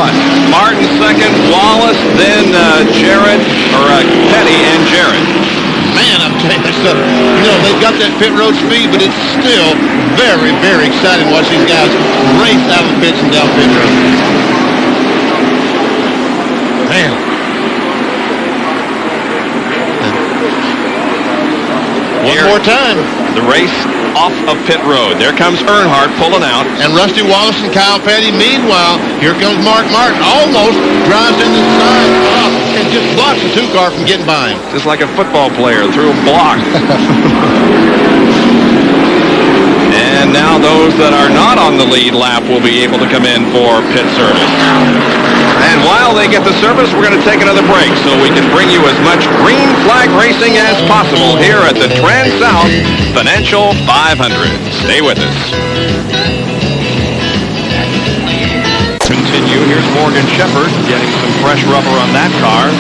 Martin second, Wallace, then Petty and Jarrett. Man, I'm telling you, they've got that pit road speed, but it's still very, very exciting to watch these guys race out of the pits and down pit road. Man. One more time. The race off of pit road. There comes Earnhardt pulling out. And Rusty Wallace and Kyle Petty. Meanwhile, here comes Mark Martin. Almost drives into the side and just blocks the 2 car from getting by him. Just like a football player through a block. And now those that are not on the lead lap will be able to come in for pit service. And while they get the service, we're going to take another break so we can bring you as much green flag racing as possible here at the TranSouth Financial 500. Stay with us. Continue. Here's Morgan Shepherd getting some fresh rubber on that car.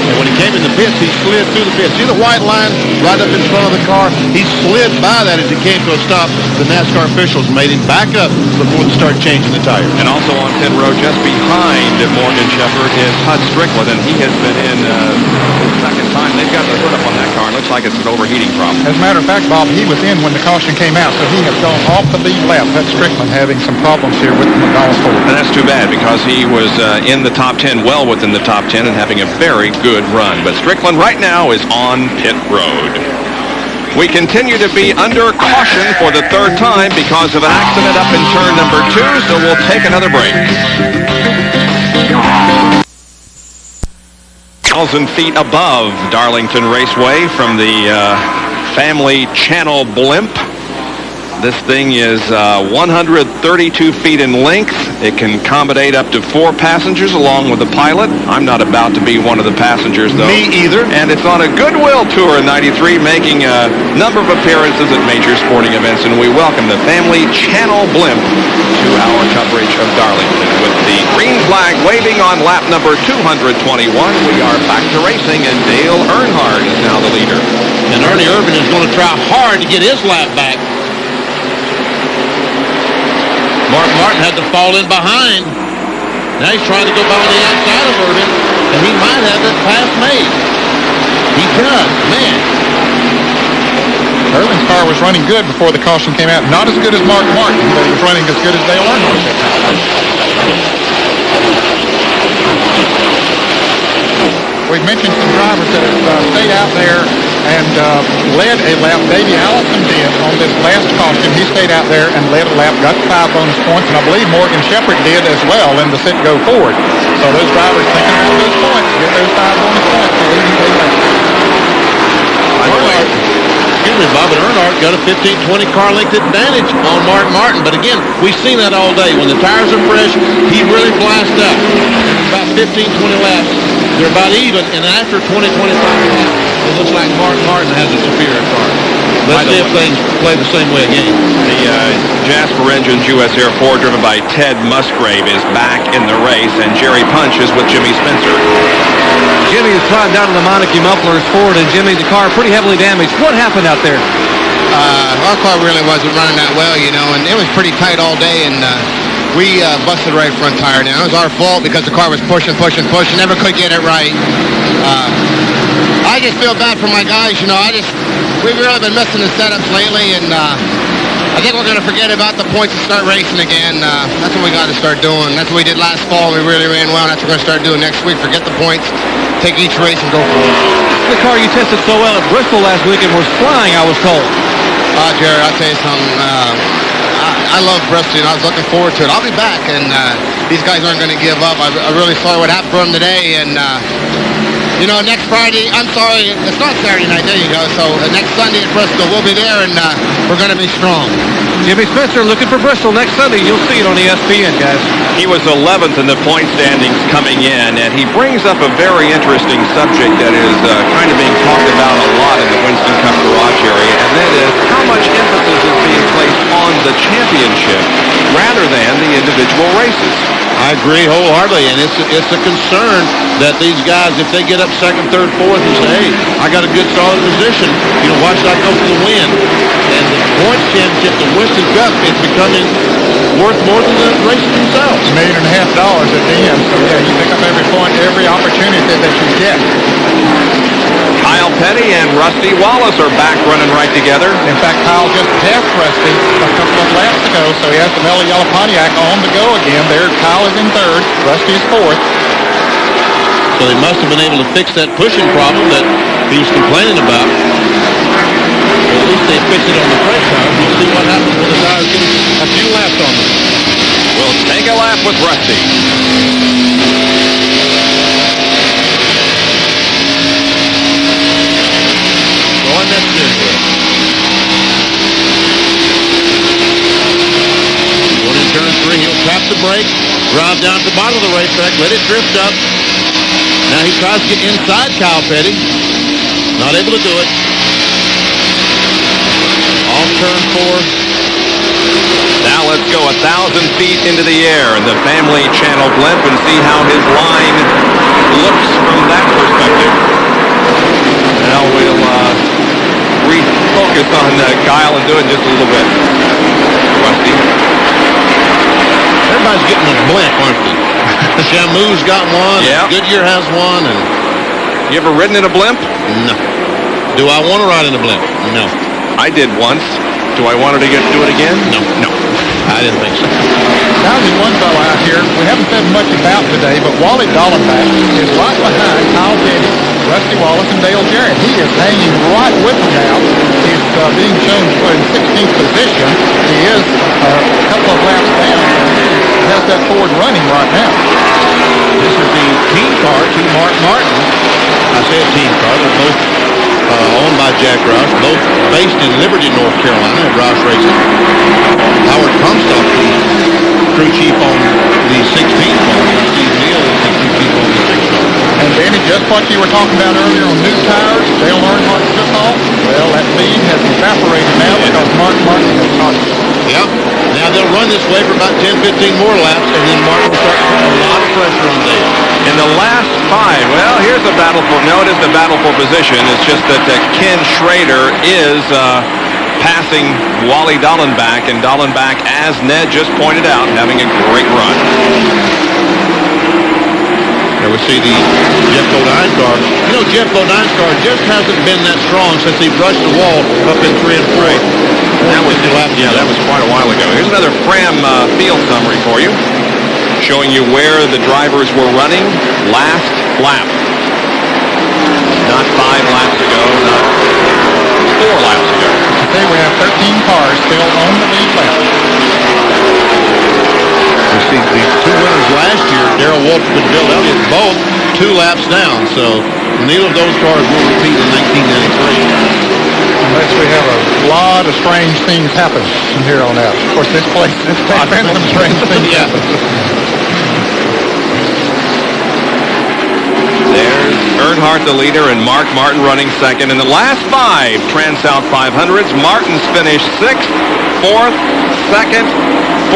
And when he came in the pits, he slid through the pits. See the white line right up in front of the car? He slid by that as he came to a stop. The NASCAR officials made him back up before they started changing the tires. And also on pit road, just behind Morgan Shepherd, is Hud Strickland, and he has been in the second time. They've got their hood up on that car. It looks like it's an overheating problem. As a matter of fact, Bob, he was in when the caution came out, so he has gone off the lead lap. Hud Strickland having some problems here with the McDonald's Ford. And that's too bad because he was in the top 10, well within the top 10, and having a very good run. But Strickland right now is on pit road. We continue to be under caution for the third time because of an accident up in turn number 2, so we'll take another break. 1,000 feet above Darlington Raceway from the Family Channel blimp. This thing is 132 feet in length. It can accommodate up to 4 passengers along with the pilot. I'm not about to be one of the passengers, though. Me either. And it's on a goodwill tour in 93, making a number of appearances at major sporting events. And we welcome the Family Channel blimp to our coverage of Darlington. With the green flag waving on lap number 221, we are back to racing, and Dale Earnhardt is now the leader. And Ernie Irvin is going to try hard to get his lap back. Mark Martin had to fall in behind. Now he's trying to go by on the outside of Irvin, and he might have that pass made. He does, man. Irvin's car was running good before the caution came out. Not as good as Mark Martin, but he was running as good as Dale Earnhardt. We've mentioned some drivers that have stayed out there and led a lap. Davey Allison did on this last caution. He stayed out there and led a lap, got 5 bonus points, and I believe Morgan Shepherd did as well in the sit-go forward. So those drivers thinking about those points, get those 5 bonus points for leading a lap. Excuse me, Bob, and Earnhardt got a 15-20 car length advantage on Mark Martin. But again, we've seen that all day. When the tires are fresh, he really blasts up. About 15-20 laps. They're about even, and after 20-25 laps, it looks like Mark Martin has a superior car. Let's see if things play the same way again. The Jasper Engines US Air 4, driven by Ted Musgrave, is back in the race, and Jerry Punch is with Jimmy Spencer. Jimmy is climbed down to the Meineke Muffler's Ford, and Jimmy, the car pretty heavily damaged. What happened out there? Our car really wasn't running that well, and it was pretty tight all day, and we busted the right front tire down. It was our fault because the car was pushing, never could get it right. I just feel bad for my guys, we've really been missing the setups lately, and I think we're going to forget about the points and start racing again. That's what we got to start doing. That's what we did last fall. We really ran well, and that's what we're going to start doing next week. Forget the points, take each race and go for it. The car you tested so well at Bristol last weekend was flying, I was told. Jerry, I'll tell you something. I love Bristol, I was looking forward to it. I'll be back, and these guys aren't going to give up. I really saw what happened for them today, and next Friday, I'm sorry, it's not Saturday night, there you go. So next Sunday at Bristol, we'll be there, and we're going to be strong. Jimmy Spencer looking for Bristol next Sunday. You'll see it on ESPN, guys. He was 11th in the point standings coming in, and he brings up a very interesting subject that is kind of being talked about a lot in the Winston Cup Garage area, and that is how much emphasis is being placed on the championship rather than the individual races. I agree wholeheartedly, and it's a concern that these guys, if they get up second, third, fourth, and say, hey, I got a good solid position, why should I go for the win? And the points championship, the Winston Cup, is becoming worth more than the races themselves. $1.5 million at the end, so yeah, you pick up every point, every opportunity that you get. Kyle Petty and Rusty Wallace are back running right together. In fact, Kyle just passed Rusty a couple of laps ago, so he has the Mellow Yellow Pontiac on the go again. There, Kyle is in third, Rusty is fourth. So they must have been able to fix that pushing problem that he was complaining about. Well, at least they fix it on the fresh tires. We'll see what happens when the tires get a few laps on them. We'll take a lap with Rusty. Going that steering wheel. Going in turn 3, he'll tap the brake, drive down to the bottom of the racetrack, let it drift up. Now he tries to get inside Kyle Petty. Not able to do it. Off turn 4. Now let's go 1,000 feet into the air in the Family Channel blimp and see how his line looks from that perspective. Now we'll refocus on Kyle and do it just a little bit. Rusty. Everybody's getting a blimp, aren't they? Shamu's got one. Yeah. Goodyear has one. And you ever ridden in a blimp? No. Do I want to ride in a blimp? No. I did once. Do I want to do it again? No. No. I didn't think so. Now there's one fellow out here we haven't said much about today, but Wally Dallenbach is right behind Kyle Petty, Rusty Wallace, and Dale Jarrett. He is hanging right with them now. He's being shown in 16th position. He is a couple of laps down. He has that Ford running right now. This is the team car to Mark Martin. I said team car. They're both owned by Jack Roush, both based in Liberty, North Carolina at Roush Racing. Howard Comstock, the crew chief on the 16th car. Steve Neal is the crew chief on the 6th car. And Danny, just what you were talking about earlier on new tires, Dale Earnhardt took off. Well, that lead has evaporated now because Mark Martin has not. Yep. Now they'll run this way for about 10, 15 more laps, and then Martin will start putting a lot of pressure on Dale. In the last 5, well, here's the battle for, no, it is the battle for position. It's just that Ken Schrader is passing Wally Dallenbach, and Dallenbach, as Ned just pointed out, having a great run. There we see the Jeff Bodine car. Jeff Bodine's car just hasn't been that strong since he brushed the wall up in 3 and 4. That was quite a while ago. Here's another Fram field summary for you, showing you where the drivers were running last lap. Not 5 laps ago, not 4 laps ago. Today we have 13 cars still on the lead lap. We see the 2 winners last year, Darrell Waltrip and Bill Elliott, both 2 laps down. So neither of those cars will repeat in 1993. Unless we have a lot of strange things happen from here on out. Of course, this place has been some strange things happen. There's Earnhardt, the leader, and Mark Martin running second. In the last 5 TranSouth 500s, Martin's finished 6th, 4th, 2nd,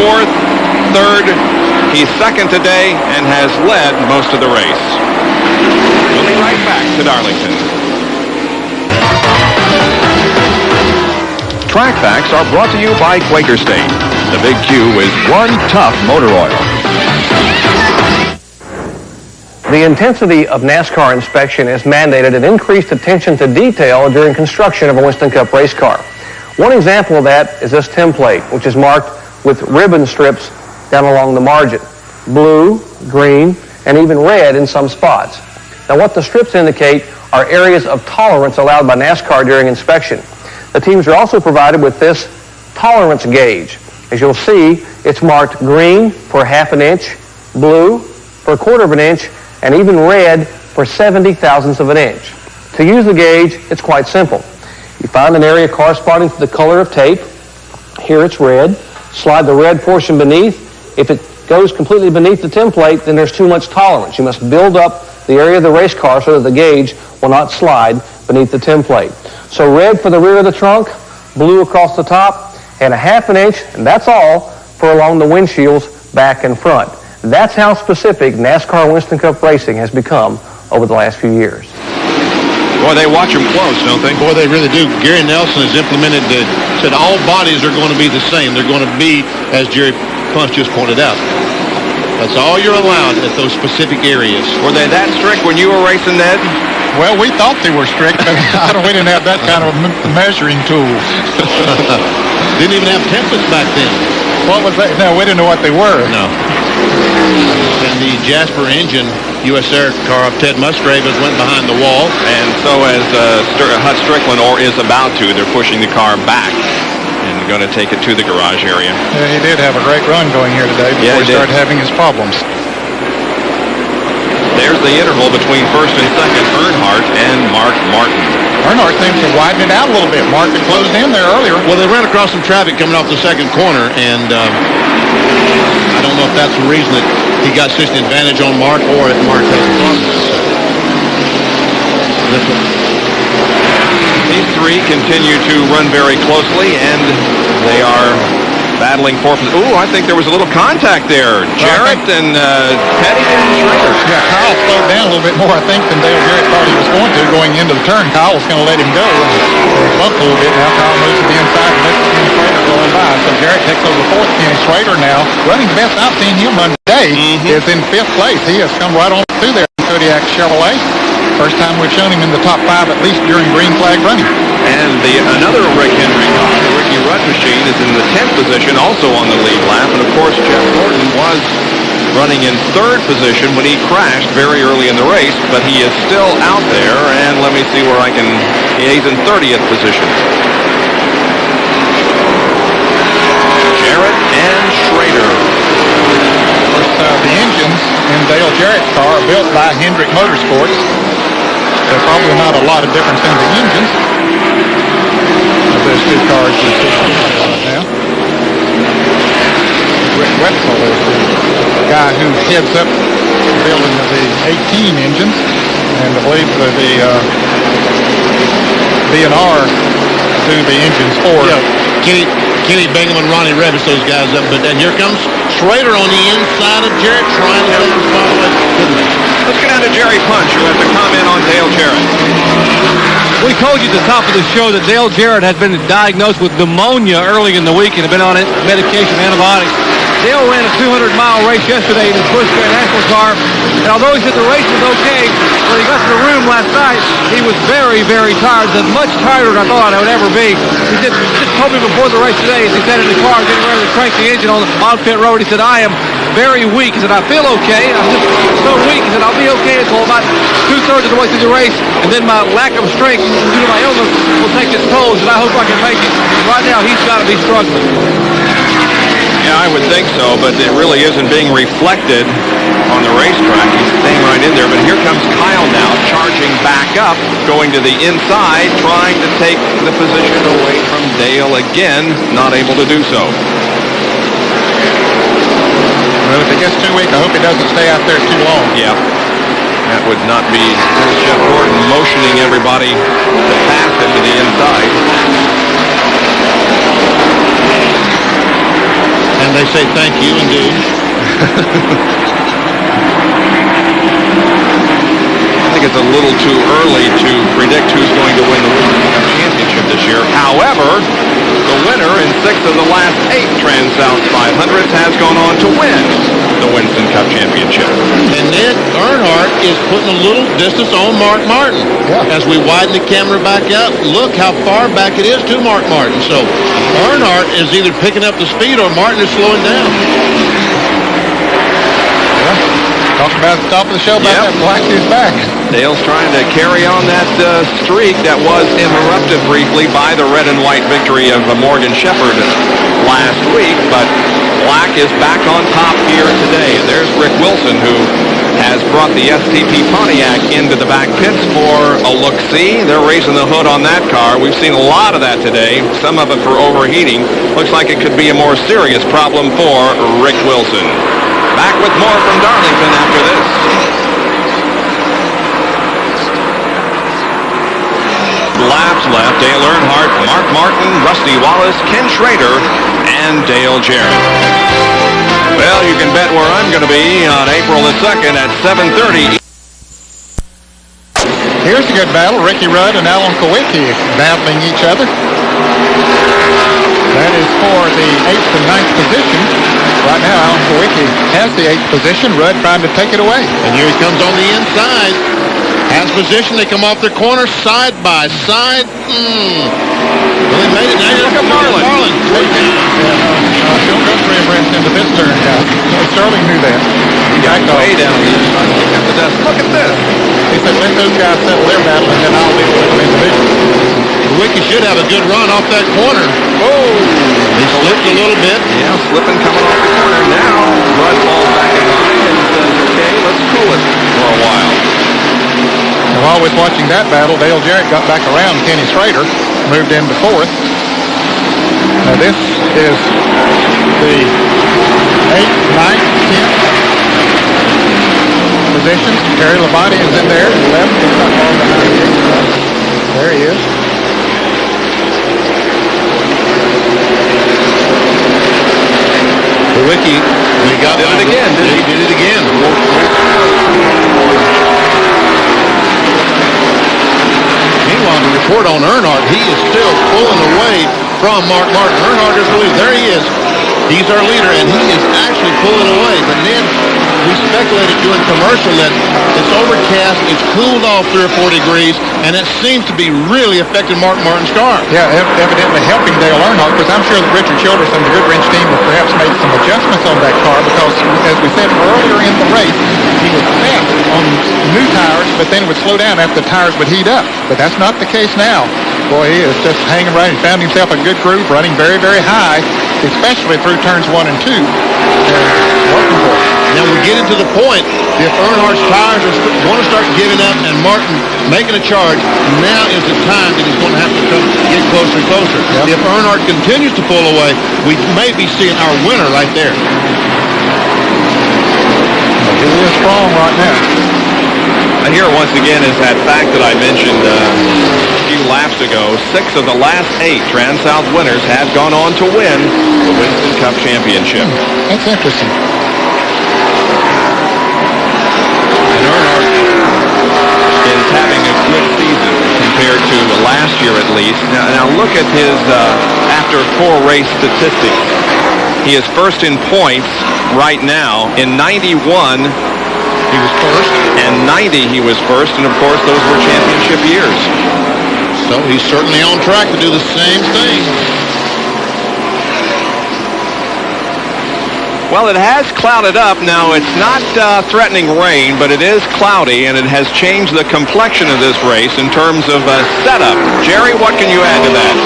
4th, 3rd. He's second today and has led most of the race. We'll be right back to Darlington. Track Facts are brought to you by Quaker State. The Big Q is one tough motor oil. The intensity of NASCAR inspection has mandated an increased attention to detail during construction of a Winston Cup race car. One example of that is this template, which is marked with ribbon strips down along the margin. Blue, green, and even red in some spots. Now what the strips indicate are areas of tolerance allowed by NASCAR during inspection. The teams are also provided with this tolerance gauge. As you'll see, it's marked green for 1/2 inch, blue for 1/4 inch, and even red for 70 thousandths of an inch. To use the gauge, it's quite simple. You find an area corresponding to the color of tape. Here it's red. Slide the red portion beneath. If it goes completely beneath the template, then there's too much tolerance. You must build up the area of the race car so that the gauge will not slide beneath the template. So red for the rear of the trunk, blue across the top, and a half an inch, and that's all, for along the windshields back and front. That's how specific NASCAR Winston Cup racing has become over the last few years. Boy, they watch them close, don't they? Boy, they really do. Gary Nelson has implemented said all bodies are going to be the same. They're going to be, as Jerry Punch just pointed out. That's all you're allowed at those specific areas. Were they that strict when you were racing, Ned? Well, we thought they were strict, but we didn't have that kind of measuring tool. Didn't even have templates back then. What was that? No, we didn't know what they were. No. And the Jasper engine U.S. Air car of Ted Musgrave has went behind the wall. And so as Hut Strickland, or is about to, they're pushing the car back and going to take it to the garage area. Yeah, he did have a great run going here today before he started having his problems. There's the interval between first and second, Earnhardt and Mark Martin. Earnhardt seems to widen it out a little bit. Mark had closed in there earlier. Well, they ran across some traffic coming off the second corner, and I don't know if that's the reason that he got such an advantage on Mark, or if Mark has a problem. These three continue to run very closely, and they are battling for... Ooh, I think there was a little contact there. Jarrett and Petty and Schrader. Yeah, Kyle slowed down a little bit more, I think, than Dale Jarrett thought he was going into the turn. Kyle was going to let him go, and he bumped a little bit. Now Kyle moves to the inside and lets Kenny Schrader going by. So Jarrett takes over fourth. Kenny Schrader now, running the best I've seen him run today, is in fifth place. He has come right on through there in Kodiak Chevrolet. First time we've shown him in the top five, at least during green flag running. And another Rick Henry car, the Ricky Rudd machine, is in the 10th position, also on the lead lap. And of course, Jeff Gordon was running in third position when he crashed very early in the race, but he is still out there. And let me see where I can... He's in 30th position. Jarrett and Schrader. Of course, the engines in Dale Jarrett's car are built by Hendrick Motorsports. There's probably not a lot of difference in the engines. There's two cars you're seeing right now. Rick Wetzel is the guy who heads up the building of the 18 engines, and I believe the B&R do the engines for. Yeah, Kenny Bingham and Ronnie Revis, those guys up. But then here comes Schrader on the inside of Jarrett, trying to take the spot away. Let's get down to Jerry Punch, who has a comment on Dale Jarrett. We told you at the top of the show that Dale Jarrett had been diagnosed with pneumonia early in the week and had been on medication, antibiotics. Dale ran a 200-mile race yesterday in his Busch Grand National car, and although he said the race was okay, when he got to the room last night, he was very, very tired, much tighter than I thought I would ever be. He said, just told me before the race today, as he sat in the car getting ready to crank the engine on pit road, he said, I am very weak. He said, I feel okay. I'm just so weak. He said, I'll be okay until about two-thirds of the way through the race, and then my lack of strength due to my illness will take its toll. He said, I hope I can make it. Right now, he's got to be struggling. Yeah, I would think so, but it really isn't being reflected on the racetrack. He's staying right in there, but here comes Kyle now, charging back up, going to the inside, trying to take the position away from Dale again, not able to do so. Well, if it gets too weak, I hope he doesn't stay out there too long. Yeah, that would not be... There's Jeff Gordon motioning everybody to pass him to the inside. And they say thank you and do. I think it's a little too early to predict who's going to win the Winston Cup Championship this year. However, the winner in 6 of the last 8 TranSouth 500s has gone on to win the Winston Cup Championship. And Ned Earnhardt is putting a little distance on Mark Martin. Yeah. As we widen the camera back up, look how far back it is to Mark Martin. So Earnhardt is either picking up the speed or Martin is slowing down. Talking about at the top of the show about that black dude's back. Dale's trying to carry on that streak that was interrupted briefly by the red and white victory of Morgan Shepherd last week, but Black is back on top here today. And there's Rick Wilson, who has has brought the STP Pontiac into the back pits for a look-see. They're raising the hood on that car. We've seen a lot of that today, some of it for overheating. Looks like it could be a more serious problem for Rick Wilson. Back with more from Darlington after this. Laps left, Dale Earnhardt, Mark Martin, Rusty Wallace, Ken Schrader, and Dale Jarrett. Well, you can bet where I'm going to be on April the 2nd at 7:30. Here's a good battle. Ricky Rudd and Alan Kowicki battling each other. That is for the 8th and 9th position. Right now, Alan Kowicki has the 8th position. Rudd trying to take it away. And here he comes on the inside. Has position. They come off their corner side by side. Well, they made it. Now look at Marlin. Don't go three abreast into this turn, guys. Sterling knew that. He got way down here. At the desk. Look at this. He said, let those guys settle their battle, and then I'll deal with them individually. Kowicki should have a good run off that corner. Oh! He slipped a little bit. Yeah, slipping coming off the corner. Now, Rudd falls back in line and says, okay, let's cool it for a while. And while we're watching that battle, Dale Jarrett got back around Kenny Schrader, moved into 4th. Now this is the 8th, 9th, 10th positions. Terry Labonte is in there, 11th. He's not far behind him. There he is. Kowicki, he got did it again. He did it again. Meanwhile, to report on Earnhardt, he is still pulling away from Mark Martin. Earnhardt is really, there he is. He's our leader, and he is actually pulling away. But then we speculated during commercial that it's overcast, it's cooled off 3 or 4 degrees, and it seems to be really affecting Mark Martin's car. Yeah, evidently helping Dale Earnhardt, because I'm sure that Richard Childress and the Goodwrench team have perhaps made some adjustments on that car, because as we said earlier in the race, he was fast on new tires, but then would slow down after the tires would heat up. But that's not the case now. Boy, he is just hanging right. He found himself a good groove, running very, very high, especially through turns 1 and 2. Working for it. Now we get into the point, if Earnhardt's tires are going to start giving up and Martin making a charge, now is the time that he's going to have to get closer and closer. Yep. If Earnhardt continues to pull away, we may be seeing our winner right there. He is strong right now. And here once again is that fact that I mentioned a few laps ago. 6 of the last 8 TranSouth winners have gone on to win the Winston Cup Championship. That's interesting. And Earnhardt is having a good season compared to last year at least. Now look at his after 4 race statistics. He is first in points right now. In 91, he was first, and 90 he was first, and of course those were championship years. So he's certainly on track to do the same thing. Well, it has clouded up. Now, it's not threatening rain, but it is cloudy, and it has changed the complexion of this race in terms of setup. Jerry, what can you add to that?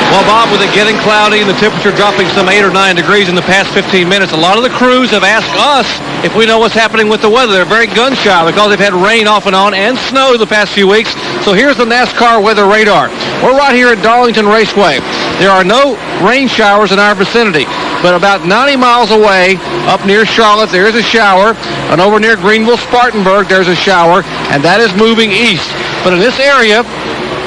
Well, Bob, with it getting cloudy and the temperature dropping some 8 or 9 degrees in the past 15 minutes, a lot of the crews have asked us if we know what's happening with the weather. They're very gun-shy because they've had rain off and on and snow the past few weeks. So here's the NASCAR weather radar. We're right here at Darlington Raceway. There are no rain showers in our vicinity, but about 90 miles away, up near Charlotte, there is a shower, and over near Greenville, Spartanburg, there's a shower, and that is moving east. But in this area,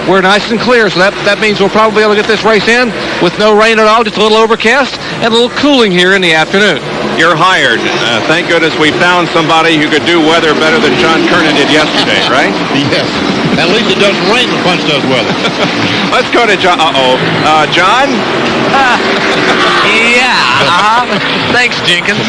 we're nice and clear, so that means we'll probably be able to get this race in with no rain at all, just a little overcast and a little cooling here in the afternoon. You're hired. Thank goodness we found somebody who could do weather better than John Kernan did yesterday, right? Yes. At least it doesn't rain when Punch does weather. Let's go to John. John? Yeah. Thanks, Jenkins.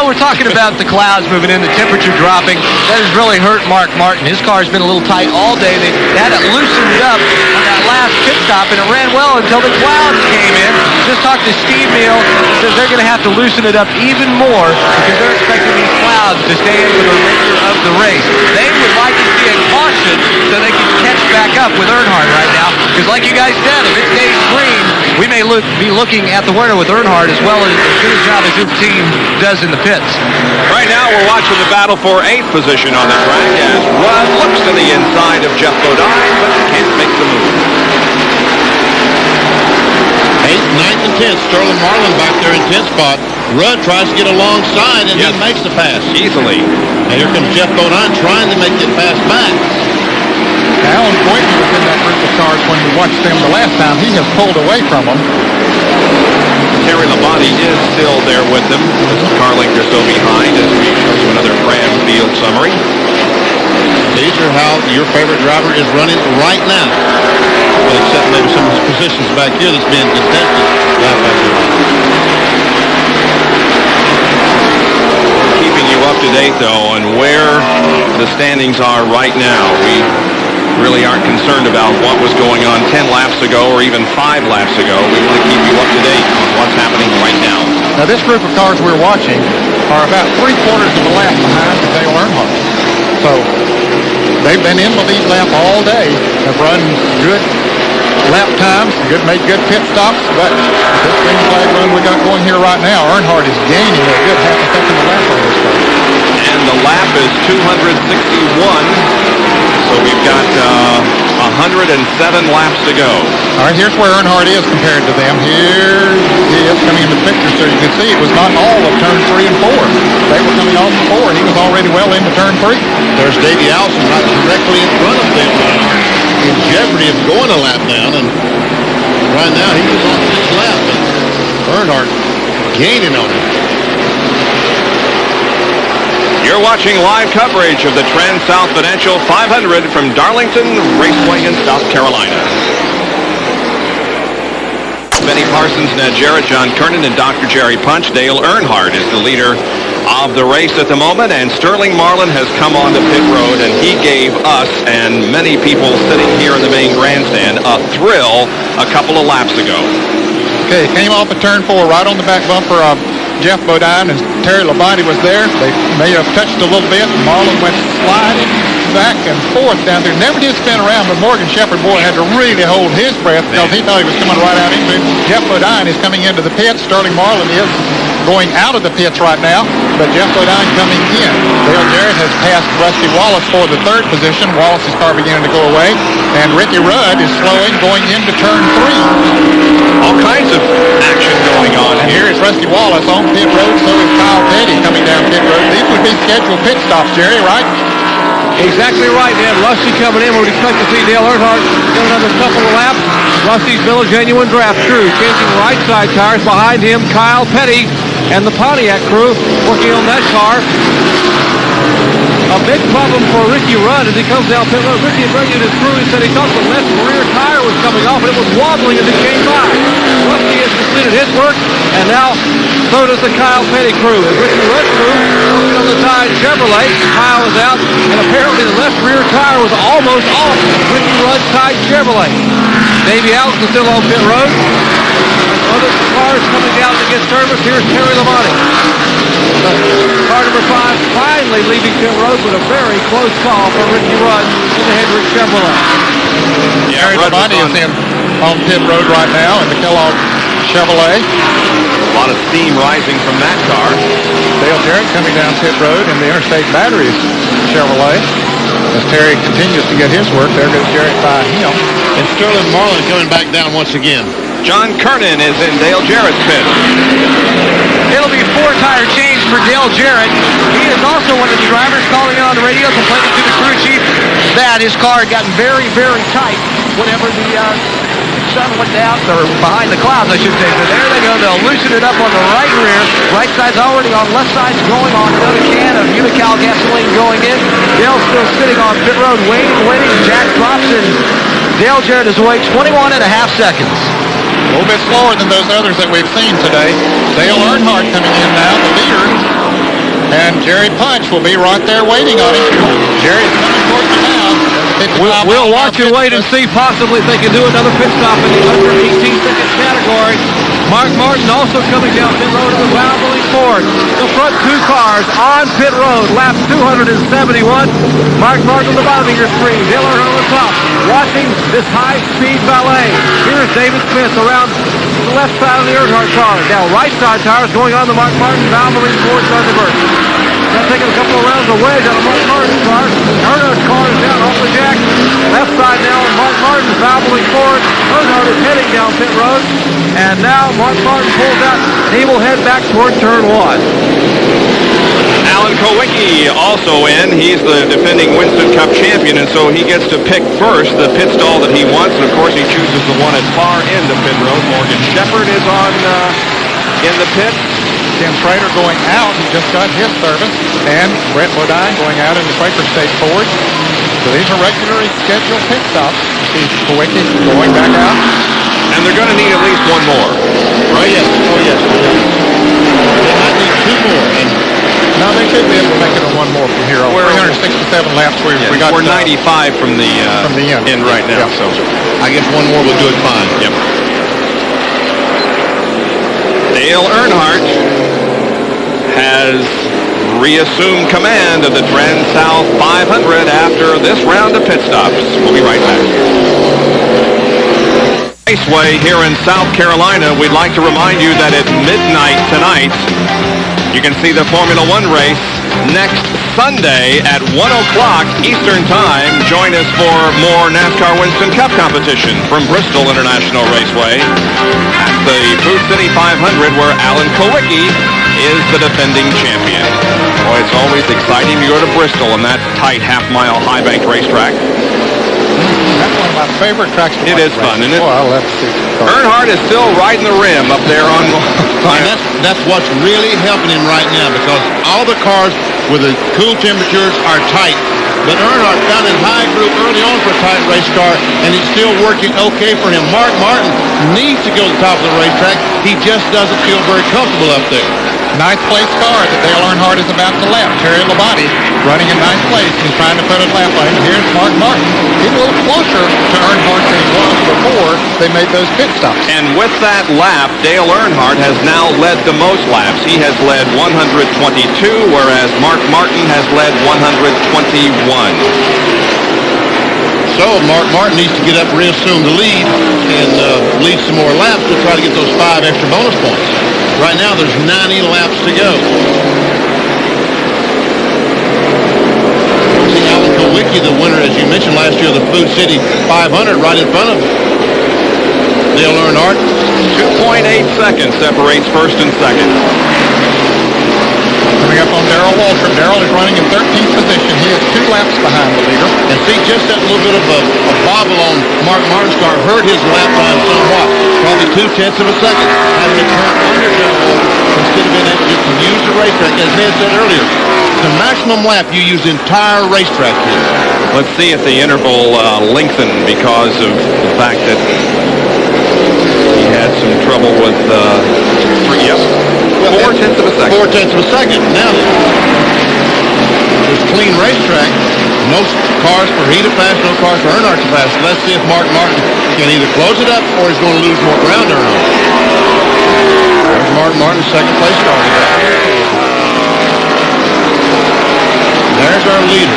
We're talking about the clouds moving in, the temperature dropping. That has really hurt Mark Martin. His car's been a little tight all day. They had it loosened up on that last pit stop, and it ran well until the clouds came in. Just talked to Steve Neal. He says they're going to have to loosen it up even more because they're expecting these clouds to stay in for the remainder of the race. They would like to see a caution so they can catch back up with Earnhardt right now. Because like you guys said, if it stays green, we may be looking at the winner with Earnhardt as well as good a job as his team does in the pits. Right now, we're watching the battle for 8th position on the track as Rudd looks to the inside of Jeff Bodine, but can't make the move. 8th, 9th, and 10th. Sterling Marlin back there in 10th spot. Rudd tries to get alongside, and he makes the pass. Easily. And here comes Jeff Bodine trying to make the pass back. Alan Boynton was in that group of cars when we watched them the last time. He has pulled away from them. Terry Labonte is still there with them. Car length or so behind as we show you another Fram field summary. These are how your favorite driver is running right now. Well, except maybe some of his positions back here that's being contested. Keeping you up to date, though, on where the standings are right now. We really aren't concerned about what was going on 10 laps ago or even 5 laps ago. We want to keep you up to date on what's happening right now. Now, this group of cars we're watching are about 3/4 of a lap behind Dale Earnhardt. So they've been in the lead lap all day, have run good lap times, made good pit stops, but this green flag run we got going here right now, Earnhardt is gaining a good half a second a lap on this car. And the lap is 261. So we've got 107 laps to go. All right, here's where Earnhardt is compared to them. Here he is coming into the picture, so you can see it was not all of turn 3 and 4. They were coming off the 4. He was already well into turn 3. There's Davey Allison right directly in front of them. In jeopardy of going a lap down, and right now he was on his lap, but Earnhardt gaining on him. You're watching live coverage of the TranSouth Financial 500 from Darlington Raceway in South Carolina. Benny Parsons, Ned Jarrett, John Kernan, and Dr. Jerry Punch. Dale Earnhardt is the leader of the race at the moment, and Sterling Marlin has come on the pit road, and he gave us and many people sitting here in the main grandstand a thrill a couple of laps ago. Okay, came off at turn 4 right on the back bumper of Jeff Bodine, and Terry Labonte was there. They may have touched a little bit. Marlin went sliding back and forth down there. Never did spin around, but Morgan Shepherd, boy, had to really hold his breath because he thought he was coming right out into it. Jeff Bodine is coming into the pits. Sterling Marlin is going out of the pits right now, but Jeff Bodine coming in. Dale Jarrett has passed Rusty Wallace for the 3rd position. Wallace's car beginning to go away, and Ricky Rudd is slowing, going into turn 3. All kinds of action going on. And here is Rusty Wallace on pit road, so is Kyle Petty coming down pit road. These would be scheduled pit stops, Jerry, right? Exactly right, Dan. Rusty coming in. We would expect to see Dale Earnhardt get another couple of laps. Rusty's been a genuine draft crew, changing right side tires. Behind him, Kyle Petty and the Pontiac crew working on that car. A big problem for Ricky Rudd as he comes down pit road. Ricky had bringing his crew. He said he thought the left rear tire was coming off and it was wobbling as it came by. Rusty has completed his work, and now so does the Kyle Petty crew. The Ricky Rudd crew working on the Tide Chevrolet. Kyle is out, and apparently the left rear tire was almost off Ricky Rudd's Tide Chevrolet. Davey Allison still on pit road. Other cars coming down to get service. Here's Terry Labonte. Car number 5 finally leaving pit road with a very close call for Ricky Rudd in the Hendrick Chevrolet. Terry Labonte is in on pit road right now in the Kellogg Chevrolet. A lot of steam rising from that car. Dale Jarrett coming down pit road in the Interstate Batteries Chevrolet. As Terry continues to get his work, there goes Jarrett by him. And Sterling Marlin coming back down once again. John Kernan is in Dale Jarrett's pit. It'll be a 4-tire change for Dale Jarrett. He is also one of the drivers calling on the radio, complaining to the crew chief that his car had gotten very, very tight whenever the sun went down, or behind the clouds, I should say. So there they go. They'll loosen it up on the right rear. Right side's already on. Left side's going on. Another can of Unocal gasoline going in. Dale's still sitting on pit road, waiting. Jack drops in. Dale Jarrett is away 21.5 seconds. A little bit slower than those others that we've seen today. Dale Earnhardt coming in now, the leader. And Jerry Punch will be right there waiting on him. Jerry's coming towards him now. We'll watch and wait and see possibly if they can do another pit stop in the under 18-second category. Mark Martin also coming down pit road in the Valvoline Ford. The front 2 cars on pit road, lap 271. Mark Martin on the bottom of your screen. Dale Earnhardt on the top, watching this high-speed ballet. Here's David Smith around the left side of the Earnhardt car. Now right side tires going on the Mark Martin, Valvoline Ford on the Burton. Now taking a couple of rounds of wedge out of Mark Martin's car. Earnhardt's car is down off the jack. Left side now on Mark Martin's Valvoline Ford. Earnhardt is heading down pit road. And now Mark Martin pulls out and he will head back toward turn 1. Alan Kowicki also in. He's the defending Winston Cup champion, and so he gets to pick first the pit stall that he wants, and of course he chooses the one at far end of pit road. Morgan Shepherd is on in the pit. Tim Prater going out. He just got his service. And Brett Bodine going out in the Quaker State Ford. So these are regularly scheduled pit stops. See Kowicki going back out. And they're going to need at least one more, right? Yes. Oh, yes. They might need 2 more. And no, they should be able to make it a one more from here on. 367 laps. We got 95 from the end right now. Yep. So I guess one more will do it fine. Yep. Dale Earnhardt has reassumed command of the TranSouth 500 after this round of pit stops. We'll be right back. Raceway here in South Carolina, we'd like to remind you that at midnight tonight, you can see the Formula One race next Sunday at 1 o'clock Eastern Time. Join us for more NASCAR Winston Cup competition from Bristol International Raceway at the Food City 500, where Alan Kowicki is the defending champion. Boy, it's always exciting to go to Bristol on that tight half-mile high-banked racetrack. That's one of my favorite tracks to watch. It is fun, isn't it? Well, let's see. Earnhardt is still riding the rim up there on... And that's what's really helping him right now, because all the cars with the cool temperatures are tight. But Earnhardt found his high group early on for a tight race car, and it's still working okay for him. Mark Martin needs to go to the top of the racetrack. He just doesn't feel very comfortable up there. Ninth place car that Dale Earnhardt is about to lap. Terry Labonte running in ninth place. He's trying to put a lap lane. Here's Mark Martin. He's a little closer to Earnhardt than he was before they made those pit stops. And with that lap, Dale Earnhardt has now led the most laps. He has led 122, whereas Mark Martin has led 121. So Mark Martin needs to get up real soon to lead and lead some more laps to try to get those 5 extra bonus points. Right now, there's 90 laps to go. See Alan Kowicki, the winner, as you mentioned last year, of the Food City 500, right in front of Dale Earnhardt. 2.8 seconds separates first and second. Coming up on Darrell Waltrip. Darrell is running in 13th position. He is 2 laps behind the leader. And see, just that little bit of a bobble on Mark Martin's car hurt his lap time somewhat. Probably 0.2 of a second. Having to turn under Darrell instead of being able just to use the racetrack. As Ned said earlier, the maximum lap you use the entire racetrack here. Let's see if the interval lengthened because of the fact that he had some trouble with... Yep. 0.4 of a second. 0.4 of a second. Now, this clean racetrack, most cars for Heat are fast, no cars for Earnhardt are fast. Let's see if Mark Martin can either close it up or he's going to lose more ground to Earnhardt. There's Mark Martin, second place car. There's our leader.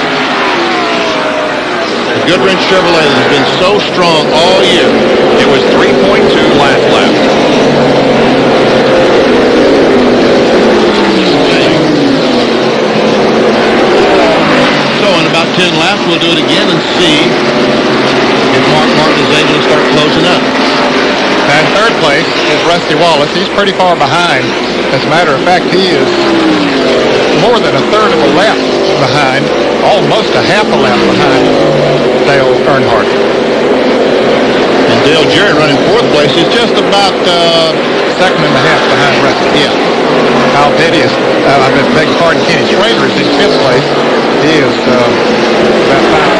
The Goodwrench Chevrolet that has been so strong all year. It was 3.2 last lap. About 10 laps, we'll do it again and see if Mark Martin is able to start closing up. And third place is Rusty Wallace. He's pretty far behind. As a matter of fact, he is more than a third of a lap behind, almost a half a lap behind Dale Earnhardt. And Dale Jarrett running 4th place is just about second and a half behind Rusty. Yeah. Al Petty is, I beg your pardon, Kenny Schrader is in 5th place. He is about 5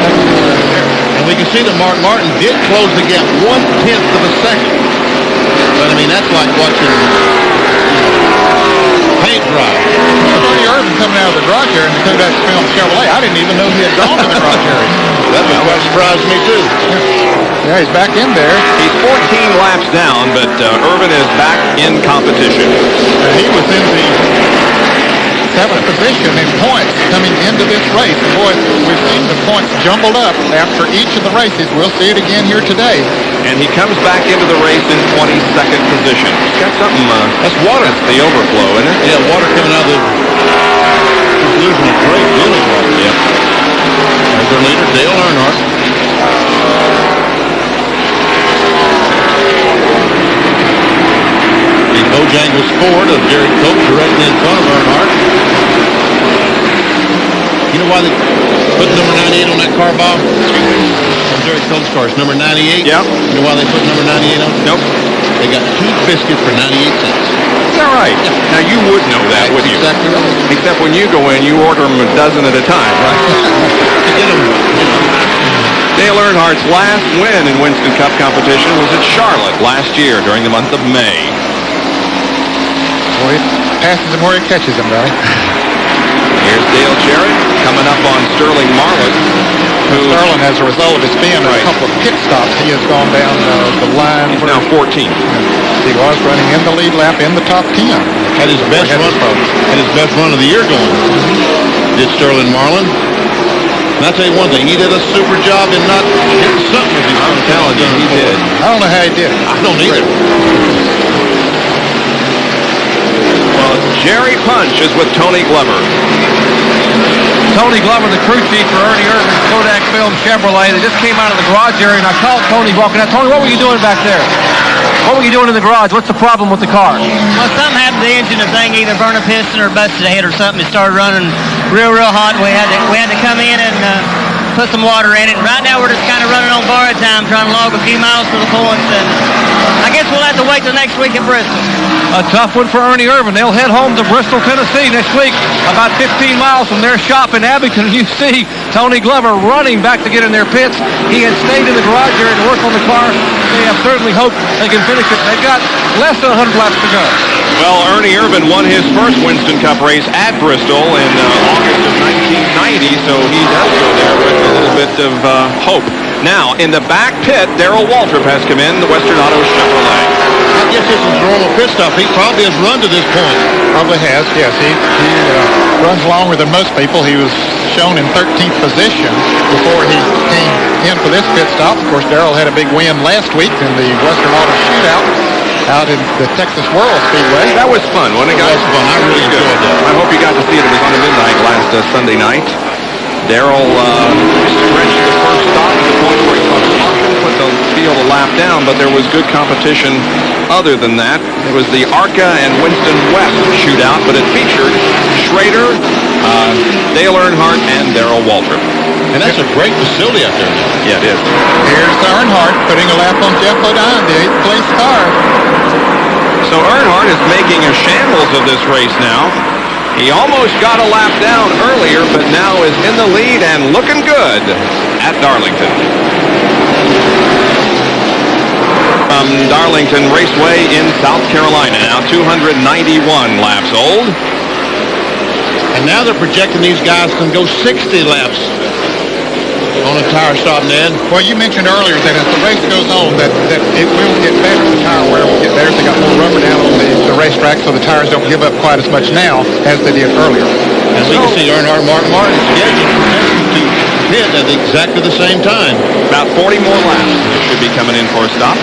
seconds. And we can see that Mark Martin did close the gap 1/10 of a second. But I mean, that's like watching paint dry. Bernie Irvin coming out of the garage area in the Kodak Film Chevrolet. I didn't even know he had gone to the garage area. That was what surprised me too. Yeah, he's back in there. He's 14 laps down, but Irvin is back in competition. He was in the 7th position in points coming into this race. Boy, we've seen the points jumbled up after each of the races. We'll see it again here today. And he comes back into the race in 22nd position. He's got something, that's water. That's the overflow, isn't it? Yeah, water coming out of the... He's losing a great deal of water. Yep. There's their leader, Dale Earnhardt. The Bojangles Ford of Jerry Cope directly in front of Earnhardt. You know why they put number 98 on that car, Bob? On Jerry Cope's car, it's number 98. Yep. You know why they put number 98 on it? Nope. They got 2 biscuits for 98 cents. Is that right? Yeah. Now, you would know that, wouldn't you? Exactly right. Except when you go in, you order them a dozen at a time, right? To get them, Dale Earnhardt's last win in Winston Cup competition was at Charlotte last year during the month of May. Boy, it passes him where he catches him, buddy. Here's Dale Jarrett coming up on Sterling Marlin. Sterling, as a result of his being a couple of pit stops, he has gone down the line. He's now 14th. He was running in the lead lap in the top 10. Had his best run of the year going. Did Sterling Marlin. And I'll tell you one thing, he did a super job in not hitting something with his I'm telling you, he did. I don't know how he did. I don't either. Well, Jerry Punch is with Tony Glover. Tony Glover, the crew chief for Ernie Irvin's Kodak Film Chevrolet. They just came out of the garage area, and I called Tony walking out. Tony, what were you doing back there? What were you doing in the garage? What's the problem with the car? Well, something happened to the engine. The thing either burned a piston or busted a head or something. It started running real hot. We had to come in and put some water in it. Right now, we're just kind of running on borrowed time, trying to log a few miles to the points. And I guess we'll have to wait till next week at Bristol. A tough one for Ernie Irvin. They'll head home to Bristol, Tennessee next week, about 15 miles from their shop in Abington. You see Tony Glover running back to get in their pits. He had stayed in the garage area to work on the car. They have certainly hoped they can finish it. They've got less than 100 laps to go. Well, Ernie Irvin won his first Winston Cup race at Bristol in August of 1990, so he does go there with a little bit of hope. Now, in the back pit, Darrell Waltrip has come in, the Western Auto Chevrolet. I guess this is normal pit stop. He probably has run to this point. Probably has, yes. He runs longer than most people. He was shown in 13th position before he came in for this pit stop. Of course, Darrell had a big win last week in the Western Auto Shootout out in the Texas World Speedway. That was fun, wasn't it, guys? That was fun. I really enjoyed that. I hope you got to see it. It was on the midnight last Sunday night. Darrell stretched the first stop to the point where he caught a caution, put the field a lap down, but there was good competition other than that. It was the ARCA and Winston West shootout, but it featured Schrader, Dale Earnhardt, and Darrell Waltrip. And that's a great facility out there. Yeah, it is. Here's Earnhardt putting a lap on Jeff Bodine, the 8th place car. So Earnhardt is making a shambles of this race now. He almost got a lap down earlier, but now is in the lead and looking good at Darlington. From Darlington Raceway in South Carolina, now 291 laps old. And now they're projecting these guys can go 60 laps on a tire stop, Ned. Well, you mentioned earlier that as the race goes on, that it will get better. The tire wear will get better. They got more rubber down on the racetrack, so the tires don't give up quite as much now as they did earlier. As we can see, Earnhardt Martin is scheduled to pit at exactly the same time. About 40 more laps. They should be coming in for a stop.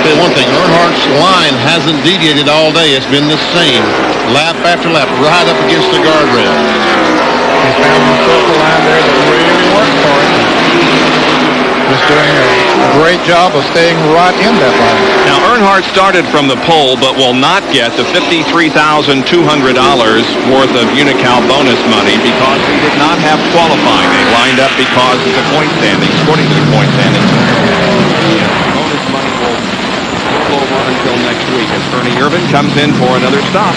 Say one thing, Earnhardt's line hasn't deviated all day. It's been the same, lap after lap, right up against the guardrail. He found the circle line there that really worked for him. Just doing a great job of staying right in that line. Now, Earnhardt started from the pole, but will not get the $53,200 worth of Unocal bonus money because he did not have qualifying. They lined up because of the point standings, according to the point standings. Bonus money will roll over until next week as Ernie Irvin comes in for another stop.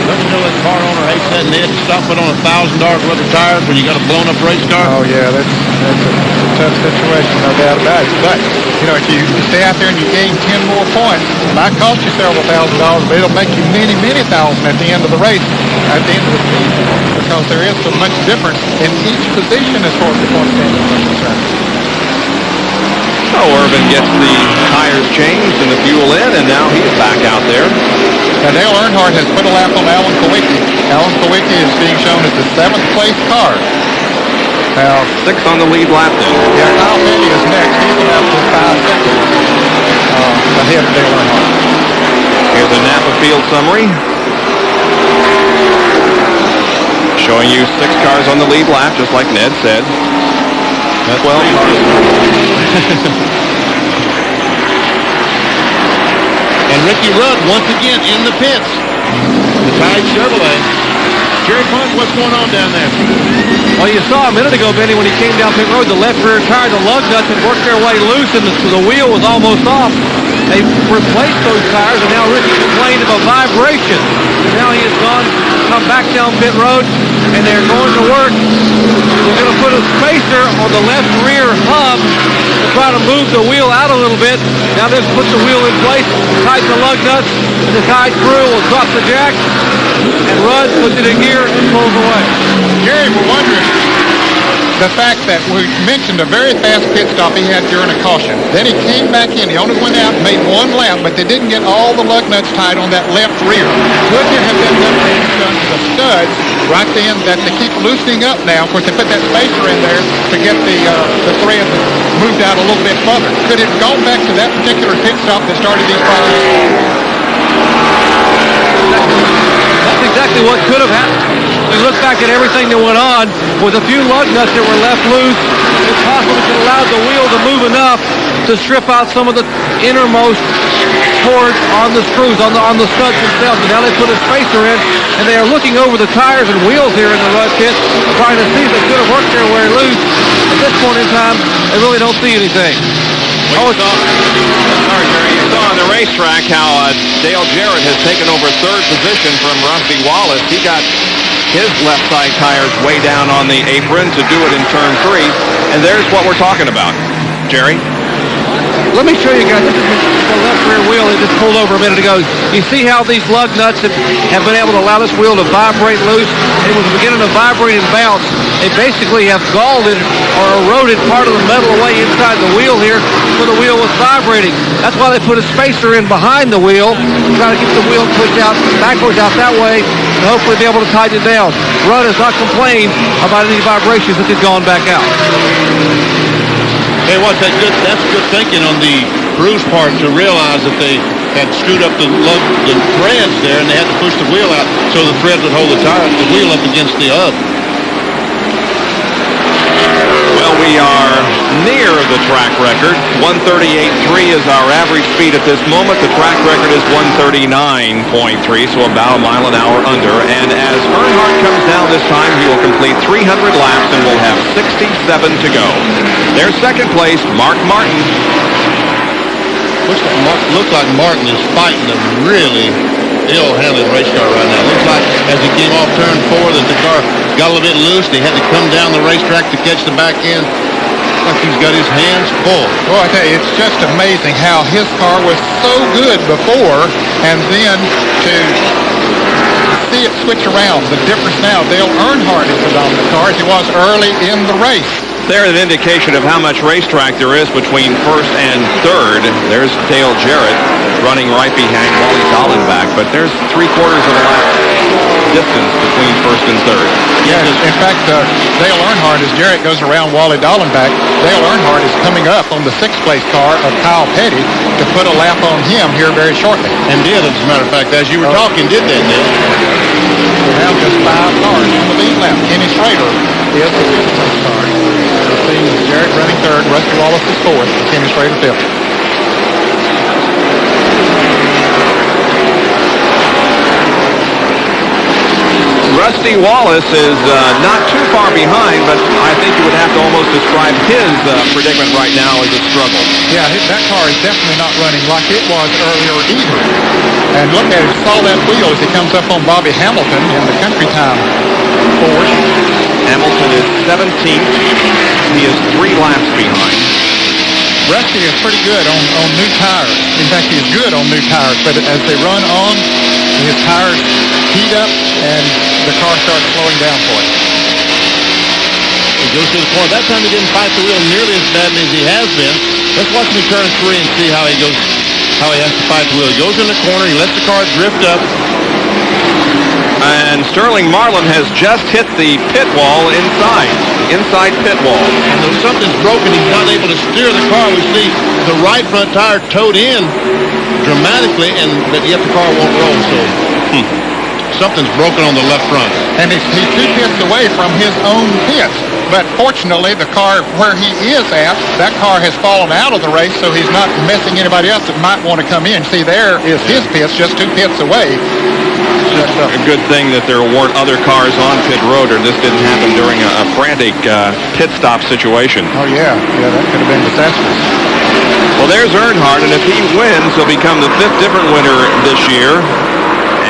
Don't you know that car owner hates that, Ned, to stop it on $1,000 worth of tires when you got a blown-up race car? Oh, yeah, that's a tough situation, no doubt about it. But, you know, if you stay out there and you gain 10 more points, it might cost you several $1,000s, but it'll make you many thousand at the end of the race, at the end of the season, because there is so much difference in each position as far as the point standings are concerned. So Irvin gets the tires changed and the fuel in, and now he's back out there. Now, Dale Earnhardt has put a lap on Alan Kowicki. Alan Kowicki is being shown as the 7th place car. Now, 6 on the lead lap then. Yeah, Kyle Petty is next. He's about 5 seconds ahead of Dale Earnhardt. Here's a Napa field summary. Showing you 6 cars on the lead lap, just like Ned said. 12 cars. And Ricky Rudd once again in the pits. The Tide Chevrolet. Jerry Punk, what's going on down there? Well, you saw a minute ago, Benny, when he came down pit road, the left rear tire, the lug nuts had worked their way loose, and the wheel was almost off. They replaced those tires, and now Ricky complained of a vibration. Now he has come back down pit road, and they're going to work. They're going to put a spacer on the left rear hub to try to move the wheel out a little bit. Now this puts the wheel in place, tighten the lug nuts, and the Tide crew will drop the jack, and Rudd puts it in gear and pulls away. Gary, we're wondering, the fact that we mentioned a very fast pit stop he had during a caution. Then he came back in. He only went out and made 1 lap, but they didn't get all the lug nuts tied on that left rear. Could there have been something done to the studs right then that they keep loosening up now? Of course, they put that spacer in there to get the thread moved out a little bit further. Could it have gone back to that particular pit stop that started these problems? That's exactly what could have happened. We look back at everything that went on with a few lug nuts that were left loose. It's possible it allowed the wheel to move enough to strip out some of the innermost cords on the screws, on the studs themselves. And now they put a spacer in, and they are looking over the tires and wheels here in the Rudd pit, trying to see if they could have worked their way loose. At this point in time, they really don't see anything. You saw on the racetrack how Dale Jarrett has taken over 3rd position from Rusty Wallace. He got his left side tires way down on the apron to do it in turn 3. And there's what we're talking about. Jerry? Let me show you guys. This is the left rear wheel that just pulled over a minute ago. You see how these lug nuts have been able to allow this wheel to vibrate loose? It was beginning to vibrate and bounce. They basically have galled or eroded part of the metal away inside the wheel here, so the wheel was vibrating. That's why they put a spacer in behind the wheel, try to keep the wheel pushed out backwards out that way, and hopefully be able to tighten it down. Rudd has not complained about any vibrations since he's gone back out. Hey, that's good thinking on the crew's part to realize that they had screwed up the threads there, and they had to push the wheel out so the threads would hold the wheel up against the hub. Well, we are near the track record. 138.3 is our average speed at this moment. The track record is 139.3, so about a mile an hour under. And as Earnhardt comes down this time, he will complete 300 laps and will have 67 to go. Their second place, Mark Martin. Looks like Martin is fighting a really ill-handled race car right now. Looks like as he came off turn 4 that the car got a little bit loose. He had to come down the racetrack to catch the back end. Like he's got his hands full. Well, I tell you, it's just amazing how his car was so good before, and then to see it switch around. The difference now, Dale Earnhardt is the dominant car as he was early in the race. There's an indication of how much racetrack there is between 1st and 3rd. There's Dale Jarrett running right behind Wally Dallenbach, but there's 3/4 of a lap distance between 1st and 3rd. Yes, in fact, Dale Earnhardt, as Jarrett goes around Wally Dallenbach, Dale Earnhardt is coming up on the 6th place car of Kyle Petty to put a lap on him here very shortly. And did, as a matter of fact, as you were talking, did that, Dale? We have just 5 cars on the lead lap. Kenny Schrader is the 5th place car. We're seeing Jarrett running 3rd, Rusty Wallace is 4th, and Kenny Schrader 5th. Rusty Wallace is not too far behind, but I think you would have to almost describe his predicament right now as a struggle. Yeah, that car is definitely not running like it was earlier either. And look at it, saw that wheel as he comes up on Bobby Hamilton in the country time Porsche. Hamilton is 17th. He is 3 laps behind. Rusty is pretty good on new tires. In fact, he's good on new tires, but as they run on, his tires heat up and the car starts slowing down for him. He goes to the corner. That time he didn't fight the wheel nearly as badly as he has been. Let's watch him turn 3 and see how he goes. how he has to fight the wheel. He goes in the corner, he lets the car drift up. And Sterling Marlin has just hit the pit wall inside pit wall. And if something's broken, he's not able to steer the car. We see the right front tire towed in dramatically, but yet the car won't roll. So something's broken on the left front. And he's 2 pits away from his own pits. But fortunately, the car where he is at, that car has fallen out of the race, so he's not messing anybody else that might want to come in. See, there is his pits, just 2 pits away. A good thing that there weren't other cars on pit road, or this didn't happen during a frantic pit stop situation. Oh, yeah, that could have been disastrous. Well, there's Earnhardt, and if he wins, he'll become the 5th different winner this year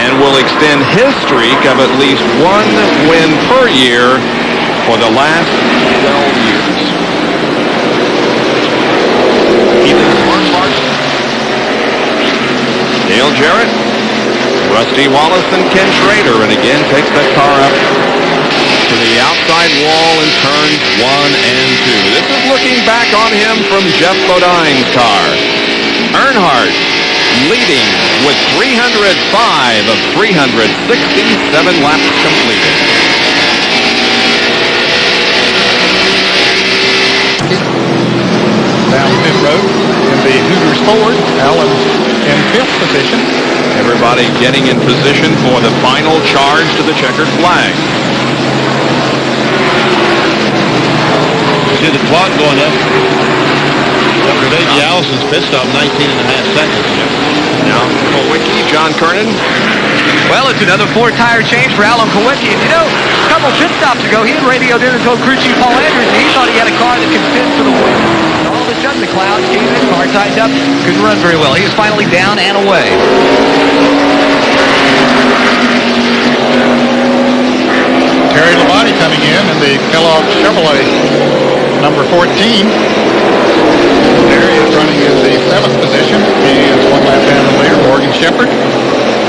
and will extend his streak of at least 1 win per year for the last 12 years. Ethan Earnhardt, Dale Jarrett, Rusty Wallace, and Ken Schrader, and again takes that car up to the outside wall in turns 1 and 2. This is looking back on him from Jeff Bodine's car. Earnhardt leading with 305 of 367 laps completed. Down pit road in the Hooters Ford, Allen in 5th position. Everybody getting in position for the final charge to the checkered flag. See the clock going up. After Davey Allison's pit stop, 19.5 seconds. Now, Kowicki, John Kernan. Well, it's another 4-tire change for Alan Kowicki. And, a couple pit stops ago, he had radioed in and told crew chief Paul Andrews that he thought he had a car that could fit for the win. And all of a sudden, the clouds came in, car tightened up, couldn't run very well. He was finally down and away. Terry Labonte coming in the Kellogg Chevrolet number 14. Terry is running in the 7th position. He is 1 lap down the leader. Morgan Shepherd,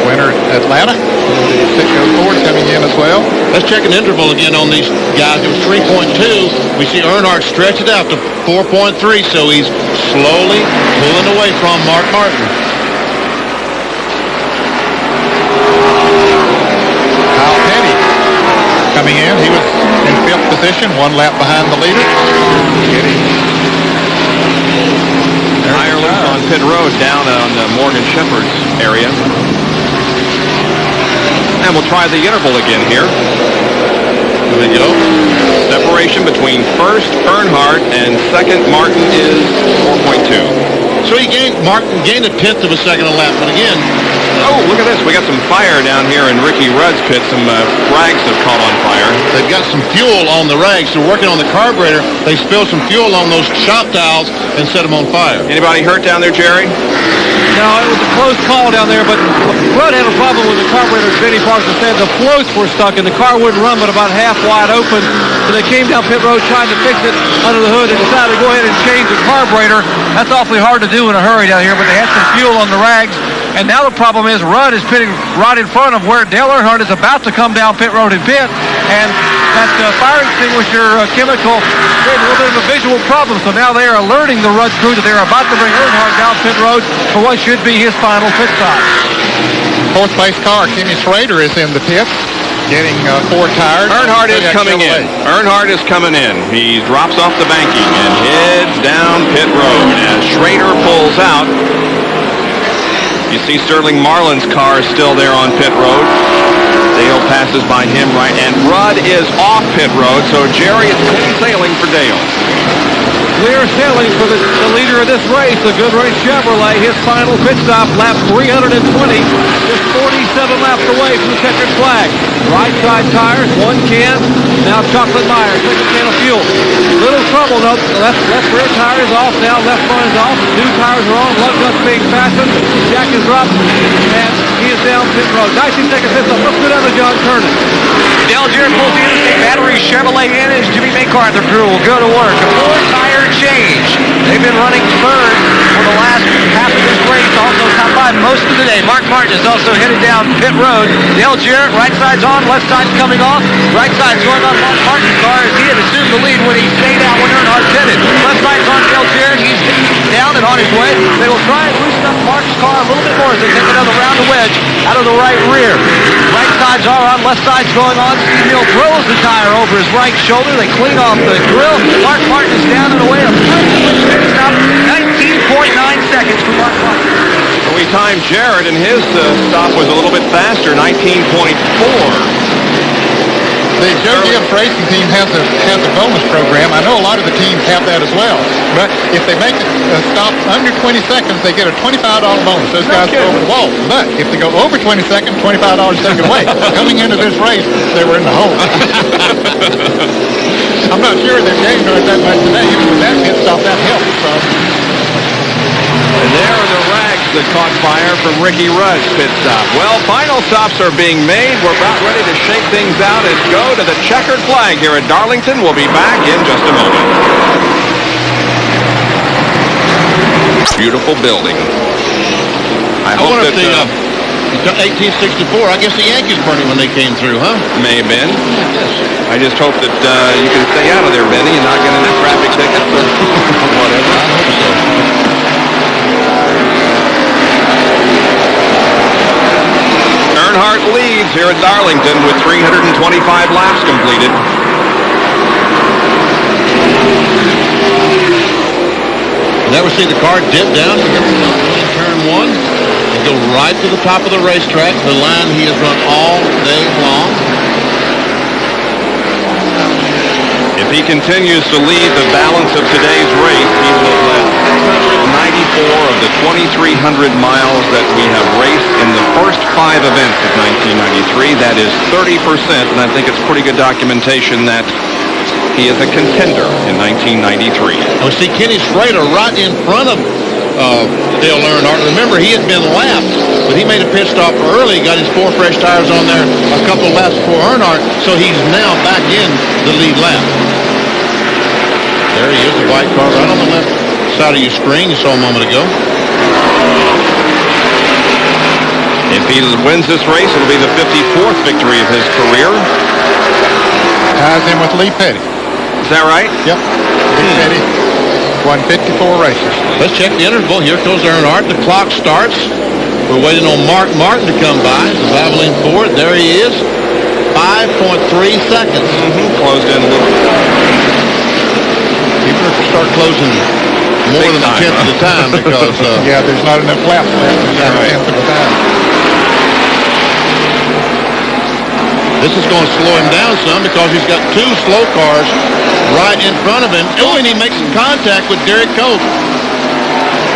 winner at Atlanta. The Sitco Ford coming in as well. Let's check an interval again on these guys. It was 3.2. We see Earnhardt stretch it out to 4.3, so he's slowly pulling away from Mark Martin. Kyle Petty coming in. He was in 5th position, 1 lap behind the leader. Ireland on pit road down on Morgan Shepherd's area. And we'll try the interval again here. There we go. Separation between first Earnhardt and second Martin is 4.2. So Martin gained 1/10 of a second a lap, but again... Oh, look at this. We got some fire down here in Ricky Rudd's pit. Some rags have caught on fire. They've got some fuel on the rags. They're working on the carburetor. They spilled some fuel on those shop towels and set them on fire. Anybody hurt down there, Jerry? No, it was a close call down there, but Rudd had a problem with the carburetor, as Benny Parker said. The floats were stuck, and the car wouldn't run but about half wide open. So they came down pit road trying to fix it under the hood and decided to go ahead and change the carburetor. That's awfully hard to do in a hurry down here, but they had some fuel on the rags. And now the problem is Rudd is pitting right in front of where Dale Earnhardt is about to come down pit road and pit. And that fire extinguisher chemical created a little bit of a visual problem. So now they are alerting the Rudd crew that they're about to bring Earnhardt down pit road for what should be his final pit stop. 4th place car, Kenny Schrader, is in the pits, getting 4 tires. Earnhardt is coming in. Earnhardt is coming in. He drops off the banking and heads down pit road as Schrader pulls out. You see Sterling Marlin's car still there on pit road. Dale passes by him right, and Rudd is off pit road, so Jerry, it's clean sailing for Dale. Clear sailing for the leader of this race, the Goodrich Chevrolet. His final pit stop, lap 320, just 47 laps away from the checkered flag. Right side tires, 1 can, now chocolate Meyer, second can of fuel. Little trouble though, left rear tire is off now, left front is off, 2 tires are on, lug nuts being fastened, jack is dropped, and he He is down pit road. 19-second pit stop. Let's go down to John Kernan. Dale Jarrett pulls the Interstate Battery Chevrolet in as Jimmy MacArthur crew will go to work. A 4-tire change. They've been running third for the last half of this race, also top 5 most of the day. Mark Martin is also headed down pit road. Dale Jarrett, right side's on, left side's coming off. Right side's going on Mark Martin's car as he had assumed the lead when he stayed out when Earnhardt pitted. Left side's on Dale Jarrett. He's down and on his way. They will try and loosen up Mark's car a little bit more as they take another round of wedge out of the right rear. Right sides are on, left side's going on. Steve Neal throws the tire over his right shoulder. They clean off the grill. Mark Martin is down and away. A perfect stop. 19.9 seconds for Mark Martin. We timed Jarrett, and his stop was a little bit faster, 19.4. The Joe Gibbs racing team has a bonus program. I know a lot of the teams have that as well. But if they make a stop under 20 seconds, they get a $25 bonus. Those guys go over the wall. But if they go over 20 seconds, $25 taken away. Coming into this race, they were in the hole. I'm not sure they're gained that much today. Even with that pit stop, that helps. So. And there are the rags that caught fire from Ricky Rudd's pit stop. Well, final stops are being made. We're about ready to shake things out and go to the checkered flag here at Darlington. We'll be back in just a moment. Beautiful building. I hope want to that... see 1864. I guess the Yankees burned it when they came through, huh? May have been. I just hope that you can stay out of there, Benny, and not get any traffic tickets or whatever. I hope so. Earnhardt leads here at Darlington with 325 laps completed. Now we see the car dip down in turn 1 and go right to the top of the racetrack, the line he has run all day long. If he continues to lead the balance of today's race, he will have led 694 of the 2,300 miles that we have raced in the first 5 events of 1993. That is 30%, and I think it's pretty good documentation that he is a contender in 1993. We see Kenny Schrader right in front of Dale Earnhardt. Remember, he had been lapped, but he made a pit stop early, got his 4 fresh tires on there a couple laps before Earnhardt, so he's now back in the lead lap. There he is, the white car right on the left side of your screen you saw a moment ago. If he wins this race, it'll be the 54th victory of his career. Ties in with Lee Petty. Is that right? Yep. Lee Petty won 54 races. Let's check the interval. Here goes Earnhardt. The clock starts. We're waiting on Mark Martin to come by. The Valvoline Ford. There he is. 5.3 seconds. Closed in a little. People start closing more than a tenth of the time because... yeah, there's not enough laps left. There's a tenth of the time. This is going to slow him down some because he's got 2 slow cars right in front of him. Oh, and he makes some contact with Derek Cope.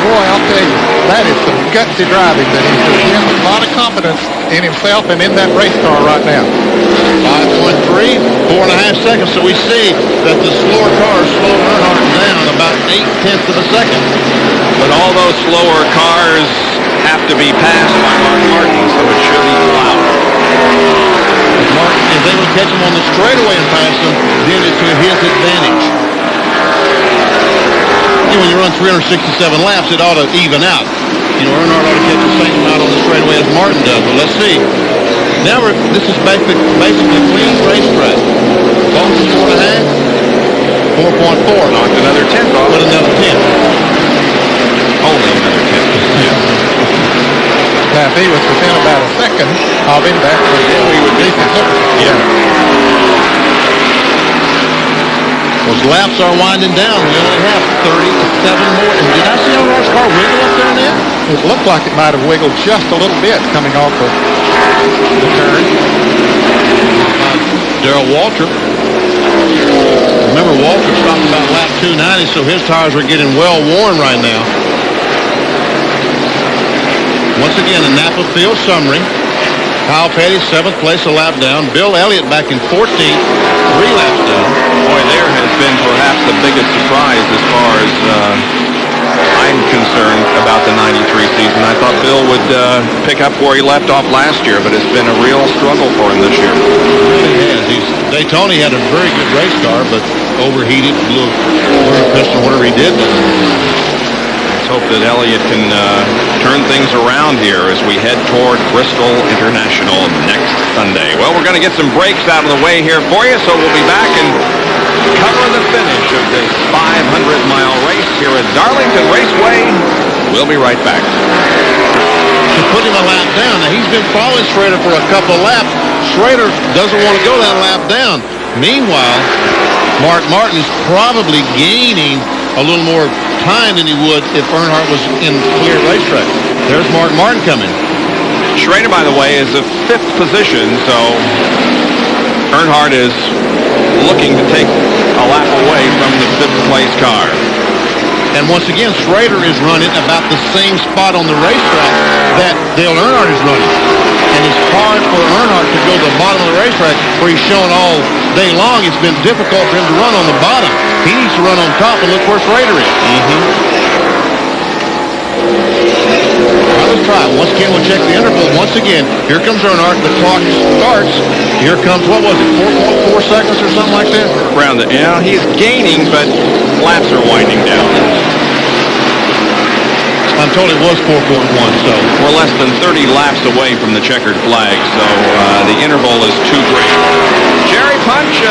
Boy, I'll tell you, that is some gutsy driving that he's doing. He has a lot of confidence in himself and in that race car right now. 5.3, 4.5 seconds. So we see that the slower cars slow Earnhardt down about 8/10 of a second. But all those slower cars have to be passed by Mark Martin, so it should equal out. If Martin is able to catch him on the straightaway and pass him, then it's to his advantage. When you run 367 laps, it ought to even out. You know, Earnhardt ought to catch the same amount on the straightaway as Martin does. But let's see. Now this is basically clean racetrack. Both 4.5, 4.4. Knocked another 10 off. But another 10. Only another 10. Yeah. Now, if he was within about a second of him, that would be significant. Yeah. Those laps are winding down. We only have 37 more. And did I see Earnhardt's car wiggle up there now? It looked like it might have wiggled just a little bit coming off of the turn. Darrell Waltrip. Remember, Waltrip stopped about lap 290, so his tires are getting well worn right now. Once again, a Napa Field summary. Kyle Petty, 7th place, a lap down. Bill Elliott back in 14th, 3 laps down. Boy, there has been perhaps the biggest surprise as far as I'm concerned about the 93 season. I thought Bill would pick up where he left off last year, but it's been a real struggle for him this year. It really has. Daytona had a very good race car, but overheated, blew a piston, whatever he did. Let's hope that Elliott can turn things around here as we head toward Bristol International next Sunday. Well, we're going to get some breaks out of the way here for you, so we'll be back and cover the finish of this 500-mile race here at Darlington Raceway. We'll be right back. To put him a lap down. Now, he's been following Schrader for a couple of laps. Schrader doesn't want to go that lap down. Meanwhile, Mark Martin is probably gaining a little more time than he would if Earnhardt was in clear racetrack. There's Mark Martin coming. Schrader, by the way, is a 5th position, so Earnhardt is looking to take a lap away from the 5th place car. And once again, Schrader is running about the same spot on the racetrack that Dale Earnhardt is running. And it's hard for Earnhardt to go to the bottom of the racetrack where he's shown all day long. It's been difficult for him to run on the bottom. He needs to run on top and look where Schrader is. Let's try it. Once again, we'll check the interval. Once again, here comes Earnhardt. The clock starts. Here comes, what was it, 4.4 seconds or something like that? Around the, yeah, he's gaining, but laps are winding down. I'm told it was 4.1, so. We're less than 30 laps away from the checkered flag, so the interval is too great. Jerry Punch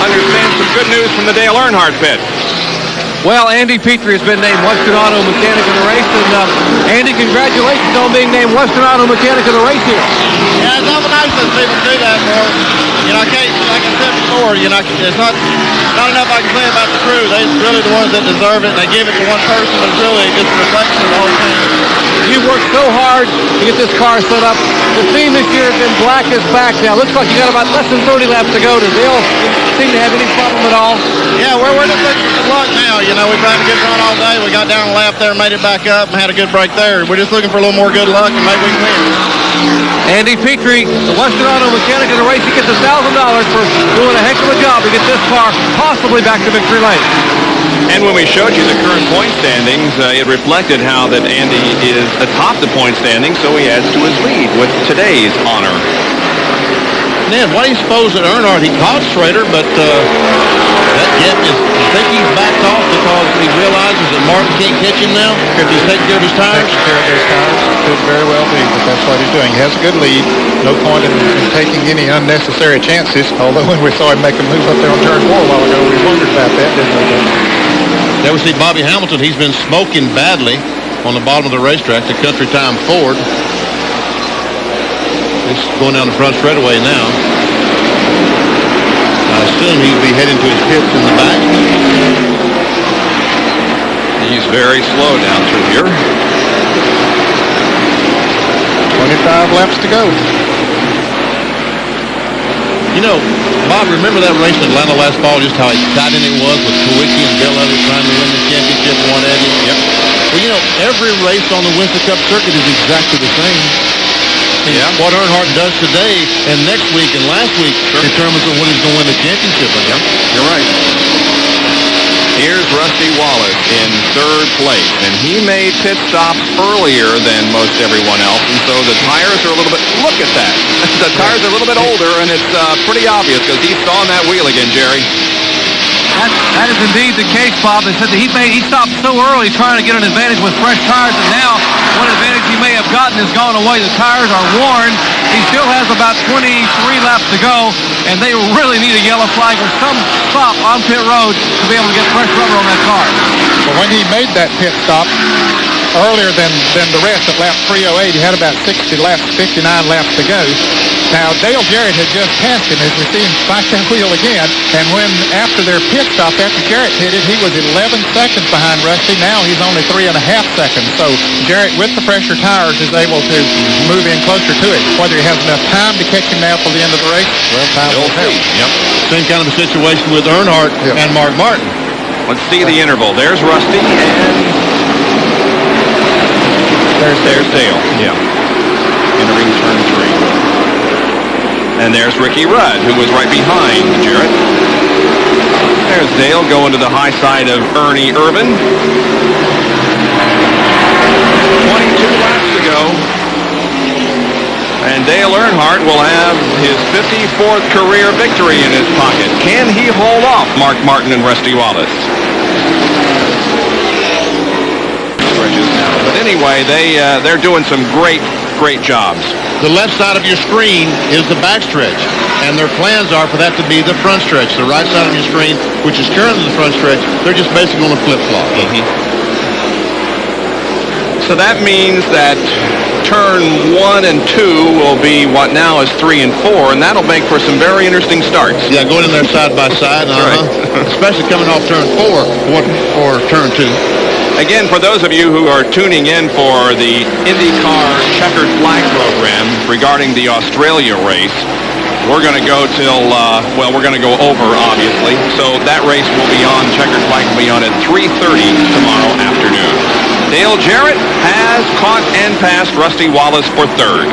understands some good news from the Dale Earnhardt pit. Well, Andy Petrie has been named Western Auto Mechanic of the race, and Andy, congratulations on being named Western Auto Mechanic of the race here. Yeah, it's awful nice that people do that for us. You know, I can't, like I said before, you know, it's not enough I can say about the crew. They're really the ones that deserve it. They give it to one person, but it's really just a reflection of the whole team. You worked so hard to get this car set up. The theme this year has been black is back now. Looks like you got about less than 30 laps to go. Does Dale seem to have any problem at all? Yeah, we're just looking for luck now. You know, we've had a good run all day. We got down a lap there, made it back up, and had a good break there. We're just looking for a little more good luck, and maybe we can win. Andy Petrie, the Western Auto Mechanic of the race, he gets $1,000 for doing a heck of a job to get this car possibly back to victory lane. And when we showed you the current point standings, it reflected how that Andy is atop the point standings, so he adds to his lead with today's honor. Ned, why do you suppose that Earnhardt, he caught Schrader, but that gap is, you think he's backed off because he realizes that Martin can't catch him now if he's taking care of his tires? Taking care of his tires. Could very well be, but that's what he's doing. He has a good lead. No point in taking any unnecessary chances, although when we saw him make a move up there on turn 4 a while ago, we wondered about that, didn't we? There we see Bobby Hamilton. He's been smoking badly on the bottom of the racetrack, the Country Time Ford. He's going down the front straightaway now. I assume he'd be heading to his pits in the back. He's very slow down through here. 25 laps to go. You know, Bob, remember that race in Atlanta last fall, just how exciting it was with Kawicki and Bill Elliott trying to win the championship, one Eddie? Yep. Well, you know, every race on the Winston Cup circuit is exactly the same. Yeah. What Earnhardt does today and next week and last week determines when he's going to win the championship. Yep. You're right. Here's Rusty Wallace in 3rd place, and he made pit stops earlier than most everyone else, and so the tires are a little bit, look at that. The tires are a little bit older, and it's pretty obvious because he's on that wheel again, Jerry. That is indeed the case, Bob. They said that he stopped so early trying to get an advantage with fresh tires, and now one advantage he may have gotten has gone away. The tires are worn. He still has about 23 laps to go, and they really need a yellow flag or some stop on pit road to be able to get fresh rubber on that car. Well, when he made that pit stop earlier than the rest at lap 308, he had about 60 laps, 59 laps to go. Now, Dale Jarrett had just passed him as we see him spike that wheel again, and when after their pit stop, after Jarrett pitted, he was 11 seconds behind Rusty. Now he's only 3.5 seconds. So Jarrett, with the fresher tires, is able to move in closer to it. Whether he has enough time to catch him now till the end of the race, well, time will tell. Yep. Same kind of a situation with Earnhardt and Mark Martin. Let's see the interval. There's Rusty, and there's Dale. Yeah. Entering turn 3. And there's Ricky Rudd, who was right behind Jarrett. There's Dale going to the high side of Ernie Irvin. 22 laps to go. And Dale Earnhardt will have his 54th career victory in his pocket. Can he hold off Mark Martin and Rusty Wallace? But anyway, they're doing some great jobs. The left side of your screen is the backstretch, and their plans are for that to be the front stretch. The right side of your screen, which is currently the front stretch, they're just basically going to flip-flop. So that means that turn 1 and 2 will be what now is 3 and 4, and that'll make for some very interesting starts. Yeah, going in there side by side, Right. Especially coming off turn 4 or turn 2. Again, for those of you who are tuning in for the IndyCar checkered flag program regarding the Australia race, we're going to go till, we're going to go over, obviously. So that race will be on, checkered flag will be on at 3:30 tomorrow afternoon. Dale Jarrett has caught and passed Rusty Wallace for third.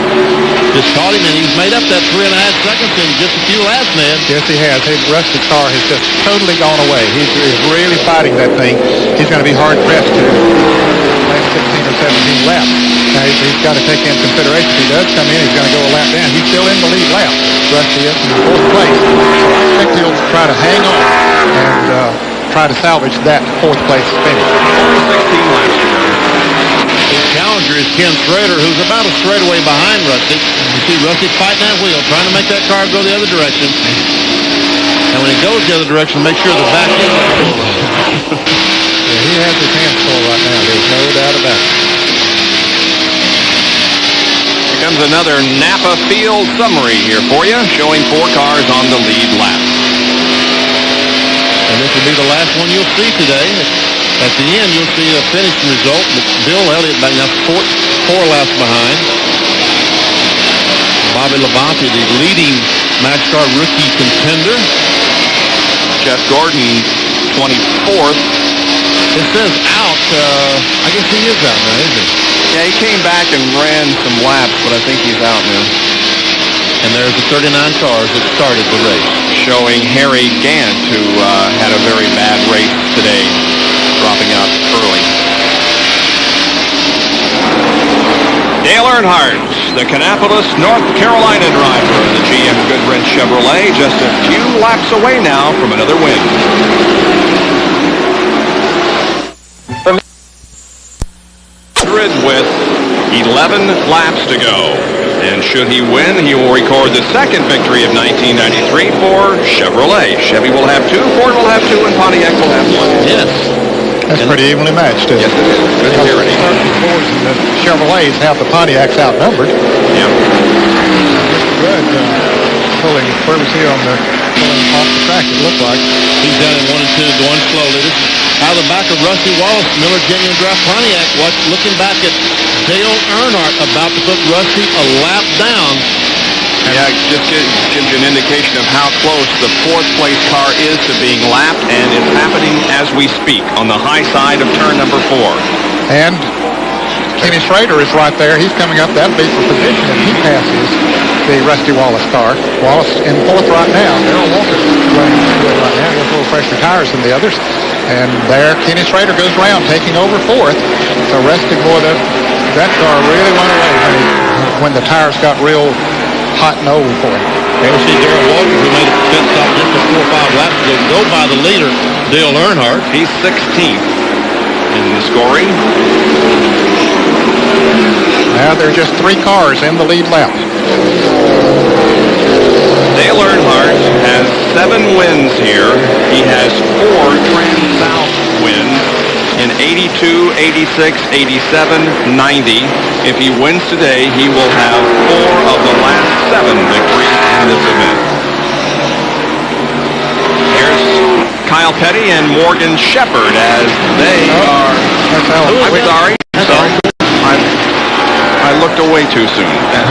Just caught him, and he's made up that 3.5 seconds in just a few laps, Ned. Yes, he has. His Rusty's car has just totally gone away. He's really fighting that thing. He's going to be hard-pressed to last 16 or 17 laps. Now, he's got to take in consideration. If he does come in, he's going to go a lap down. He's still in the lead lap. Rusty is in fourth place. So I think he'll try to hang on and try to salvage that fourth place finish. 16 laps to go. His challenger is Ken Schrader, who's about a straightaway behind Rusty. You see Rusty fighting that wheel, trying to make that car go the other direction. And when he goes the other direction, make sure the back end is full. Yeah, he has his hands full right now. There's no doubt about it. Here comes another Napa Field summary here for you, showing 4 cars on the lead lap. And this will be the last one you'll see today. At the end, you'll see a finishing result. Bill Elliott back now 4 laps behind. Bobby Labonte, the leading NASCAR rookie contender. Jeff Gordon, 24th. It says out. I guess he is out now, isn't he? Yeah, he came back and ran some laps, but I think he's out now. And there's the 39 cars that started the race. Showing Harry Gant, who had a very bad race today, dropping out early. Dale Earnhardt, the Kannapolis, North Carolina driver of the GM Goodwrench Chevrolet, just a few laps away now from another win. With 11 laps to go. And should he win, he will record the second victory of 1993 for Chevrolet. Chevy will have 2, Ford will have 2, and Pontiac will have 1. Yes. That's pretty evenly matched, isn't it? Yes, it is. Good to hear it. The Fords and the Chevrolets have the Pontiacs outnumbered. Yeah. Good. Pulling, where was he on the pulling off the track, it looked like. He's down in 1 and 2, going slowly. This is out of the back of Rusty Wallace, Miller Genuine Draft Pontiac. Looking back at Dale Earnhardt about to put Rusty a lap down. Yeah, it just gives you an indication of how close the 4th place car is to being lapped, and it's happening as we speak on the high side of turn number 4. And Kenny Schrader is right there. He's coming up. That'll be for position if he passes the Rusty Wallace car. Wallace in 4th right now. Darrell Walker running good right now. He has a little fresher tires than the others. And there, Kenny Schrader goes around, taking over 4th. So Rusty, boy, that car really went away when the tires got real hot and old for him. There we see Darrell Walker, who made a pit stop just before 5 laps ago, go by the leader, Dale Earnhardt. He's 16th in the scoring. Now there are just 3 cars in the lead lap. Dale Earnhardt has 7 wins here. He has 4 TranSouth wins in 82, 86, 87, 90. If he wins today, he will have 4 of the last 7 victories in this event. Here's Kyle Petty and Morgan Shepherd as they are... That's Alan. I'm sorry. I looked away too soon. That's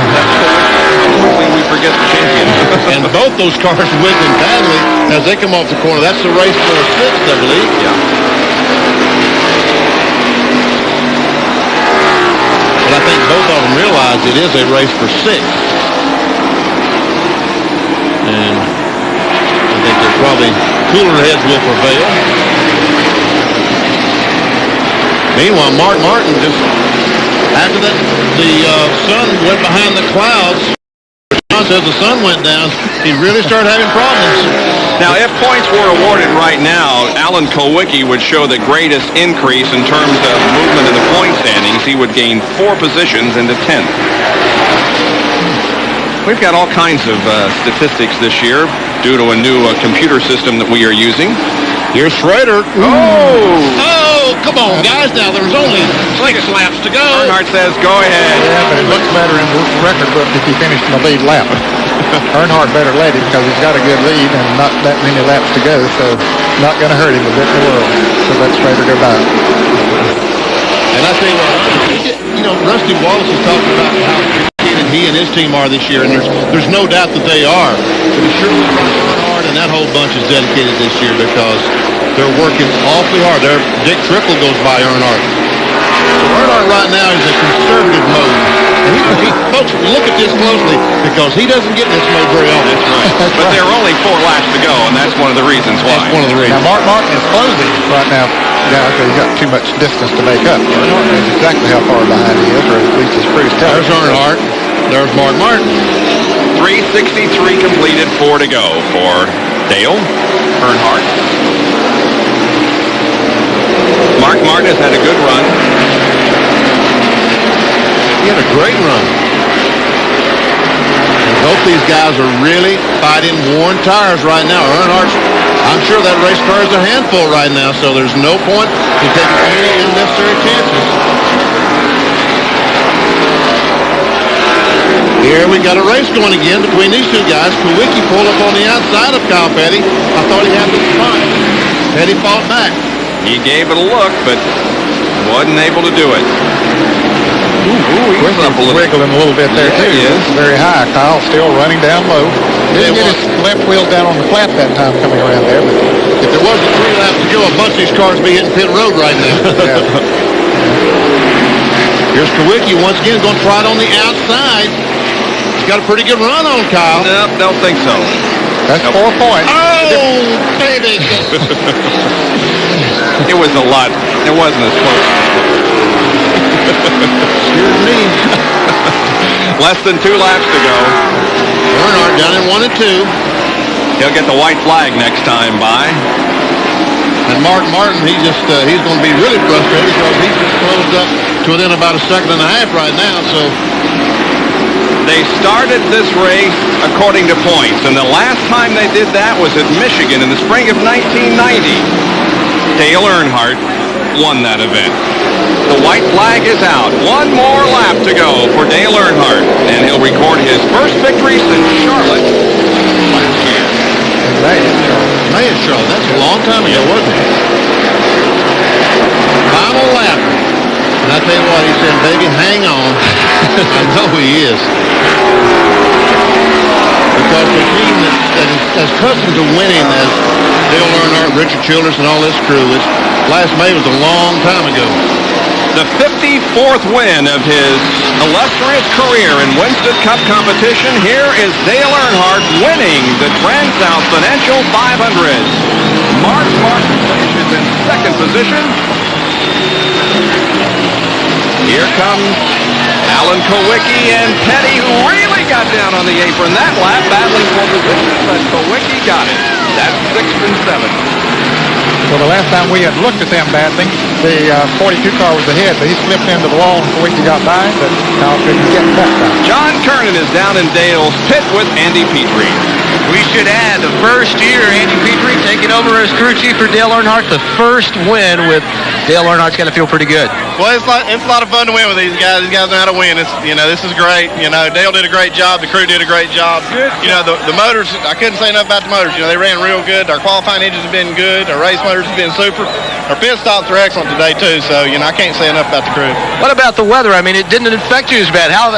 quickly we forget the champion. And both those cars whizzing badly as they come off the corner. That's the race for 6th, I believe. Yeah. But I think both of them realize it is a race for 6th. And I think they're probably cooler heads will prevail. Meanwhile, Mark Martin just, after that, the sun went behind the clouds. As the sun went down, he really started having problems. Now, if points were awarded right now, Alan Kowicki would show the greatest increase in terms of movement in the point standings. He would gain 4 positions into 10th. We've got all kinds of statistics this year due to a new computer system that we are using. Here's Schrader. Oh, come on, guys. Now, there's only 6 laps to go. Earnhardt says, go ahead. Yeah, but it looks better in the record book if he finished in the lead lap. Earnhardt better led him because he's got a good lead and not that many laps to go, so not going to hurt him a bit in the world. So let Schrader go by. And I tell you what, Rusty Wallace is talking about how dedicated he and his team are this year, and there's no doubt that they are. But it sure looks like Earnhardt and that whole bunch is dedicated this year because they're working awfully hard. Dick Trickle goes by Earnhardt. So Earnhardt right now is in conservative mode. And folks, look at this closely because he doesn't get in this mode very often. That's right. But there are only 4 laps to go, and that's one of the reasons why. That's one of the reasons. Now, Mark Martin is closing right now. Yeah, okay, he's got too much distance to make up. Earnhardt knows exactly how far behind he is, or at least his crew's telling. There's Earnhardt. There's Mark Martin. 363 completed, 4 to go for Dale Earnhardt. Mark Martin has had a good run. He had a great run. And both these guys are really fighting worn tires right now. Earnhardt's, I'm sure that race car is a handful right now, so there's no point in taking any unnecessary chances. Here we got a race going again between these two guys. Kowicki pulled up on the outside of Kyle Petty. I thought he had this fine. Petty fought back. He gave it a look, but wasn't able to do it. He's up wiggling a little bit there, too. He is. Very high. Kyle still running down low. Didn't get his left wheel down on the flat that time coming around there. But if there wasn't 3 laps to go, a bunch of these cars would be hitting pit road right now. Here's Kowicki once again going to try it on the outside. He's got a pretty good run on Kyle. Nope, don't think so. That's 4 points. Oh, baby. It was a lot. It wasn't as close. Excuse me. Less than 2 laps to go. Earnhardt down in 1 and 2. He'll get the white flag next time by. And Mark Martin, he's going to be really frustrated because he's just closed up to within about a second and a half right now. So they started this race according to points, and the last time they did that was at Michigan in the spring of 1990. Dale Earnhardt won that event. The white flag is out. 1 more lap to go for Dale Earnhardt, and he'll record his first victory since Charlotte last year. May of Charlotte. That's a long time ago, wasn't it? Final lap. And I tell you what, he said, baby, hang on. I know he is. Because the team that is as accustomed to winning as Dale Earnhardt, Richard Childress, and all this crew, last May was a long time ago. The 54th win of his illustrious career in Winston Cup competition. Here is Dale Earnhardt winning the TranSouth Financial 500. Mark Martin finishes in 2nd position. Here comes Alan Kowicki and Petty, who really got down on the apron that lap, battling for position, but Kowicki got it. That's 6th and 7th. Well, the last time we had looked at them battling, the 42 car was ahead, but he slipped into the wall and Kowicki got by, but Kyle couldn't get that time. John Kernan is down in Dale's pit with Andy Petrie. We should add the first year Andy Petrie taking over as crew chief for Dale Earnhardt. The first win with Dale Earnhardt's got to feel pretty good. Well, it's a lot of fun to win with these guys. These guys know how to win. This is great. Dale did a great job. The crew did a great job. Good. The motors, I couldn't say enough about the motors. They ran real good. Our qualifying engines have been good. Our race motors have been super. Our pit stops are excellent today too. So I can't say enough about the crew. What about the weather? I mean, it didn't affect you as bad. How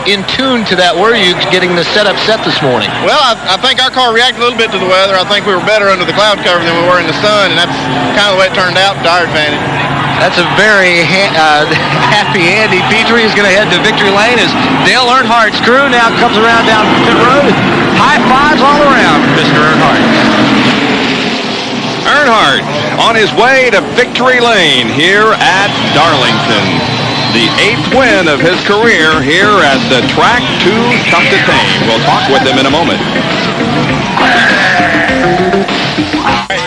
in tune to that were you getting the setup set this morning? Well, I think our car reacted a little bit to the weather. I think we were better under the cloud cover than we were in the sun, and that's kind of the way it turned out to our advantage. That's a very happy Andy Petrie is going to head to victory lane as Dale Earnhardt's crew now comes around down pit road. High fives all around, Mr. Earnhardt. Earnhardt on his way to victory lane here at Darlington. The 8th win of his career here at the track too tough to tame. We'll talk with him in a moment.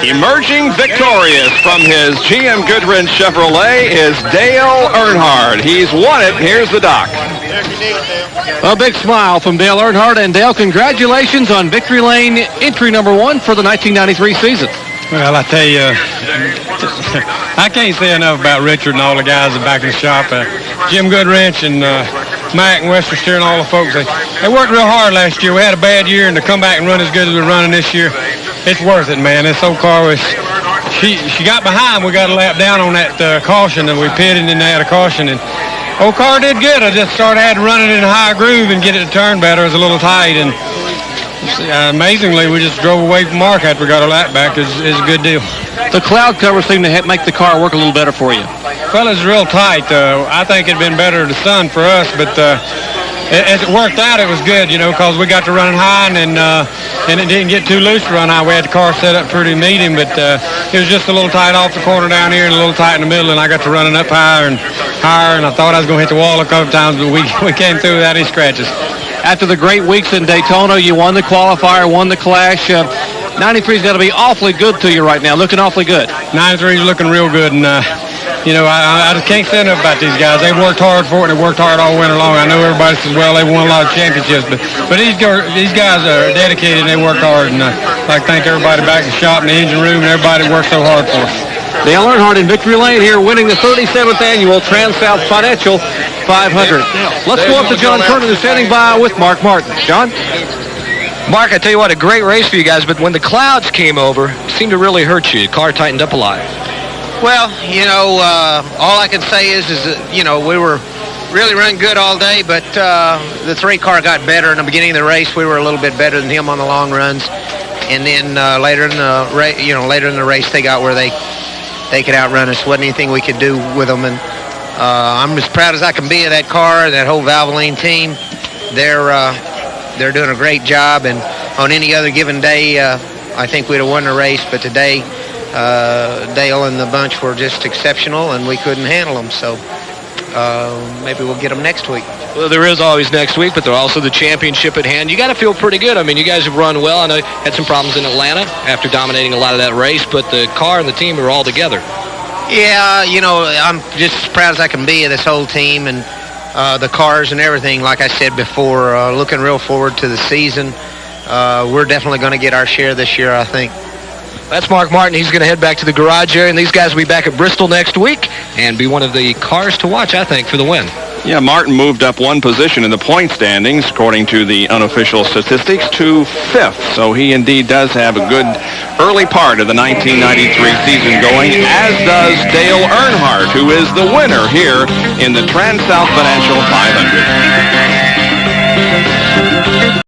Emerging victorious from his GM Goodwrench Chevrolet is Dale Earnhardt. He's won it. Here's the doc. A big smile from Dale Earnhardt. And Dale, congratulations on victory lane entry number 1 for the 1993 season. Well, I tell you, I can't say enough about Richard and all the guys back in the shop. Jim Goodwrench and Mac and Western Steer and all the folks, they worked real hard last year. We had a bad year, and to come back and run as good as we're running this year, it's worth it, man. This old car was, she got behind. We got a lap down on that caution, and we pitted, and they had a caution. And old car did good. I just had to run it in a high groove and get it to turn better. It was a little tight, and amazingly, we just drove away from Mark after we got our lap back. It's a good deal. The cloud cover seemed to make the car work a little better for you. Well, it was real tight. I think it'd been better the sun for us, but as it worked out, it was good, because we got to running high, and it didn't get too loose to run high. We had the car set up pretty medium, but it was just a little tight off the corner down here and a little tight in the middle, and I got to running up higher, and I thought I was going to hit the wall a couple times, but we came through without any scratches. After the great weeks in Daytona, you won the qualifier, won the Clash. 93's got to be awfully good to you right now, looking awfully good. 93's looking real good, and I just can't say enough about these guys. They worked hard for it, and they worked hard all winter long. I know everybody says, well, they won a lot of championships, but these guys are dedicated, and they work hard, and I'd like to thank everybody back in the shop and the engine room and everybody that worked so hard for us. Dale Earnhardt in victory lane here, winning the 37th annual TranSouth Financial 500. Let's go up to John Kernan, who's standing by with Mark Martin. John? Mark, I tell you what, a great race for you guys, but when the clouds came over, it seemed to really hurt you. The car tightened up a lot. Well, all I can say is that, we were really running good all day, but the 3 car got better in the beginning of the race. We were a little bit better than him on the long runs, and then later in the race, they got where they could outrun us. Wasn't anything we could do with them, and I'm as proud as I can be of that car, that whole Valvoline team. They're doing a great job, and on any other given day, I think we'd have won the race, but today, Dale and the bunch were just exceptional, and we couldn't handle them, so maybe we'll get them next week. Well, there is always next week, but there's also the championship at hand. You got to feel pretty good. I mean, you guys have run well. I know you had some problems in Atlanta after dominating a lot of that race, but the car and the team are all together. Yeah, I'm just as proud as I can be of this whole team and the cars and everything. Like I said before, looking real forward to the season. We're definitely going to get our share this year, I think. That's Mark Martin. He's going to head back to the garage area, and these guys will be back at Bristol next week and be one of the cars to watch, I think, for the win. Yeah, Martin moved up 1 position in the point standings, according to the unofficial statistics, to 5th. So he indeed does have a good early part of the 1993 season going, as does Dale Earnhardt, who is the winner here in the TranSouth Financial 500.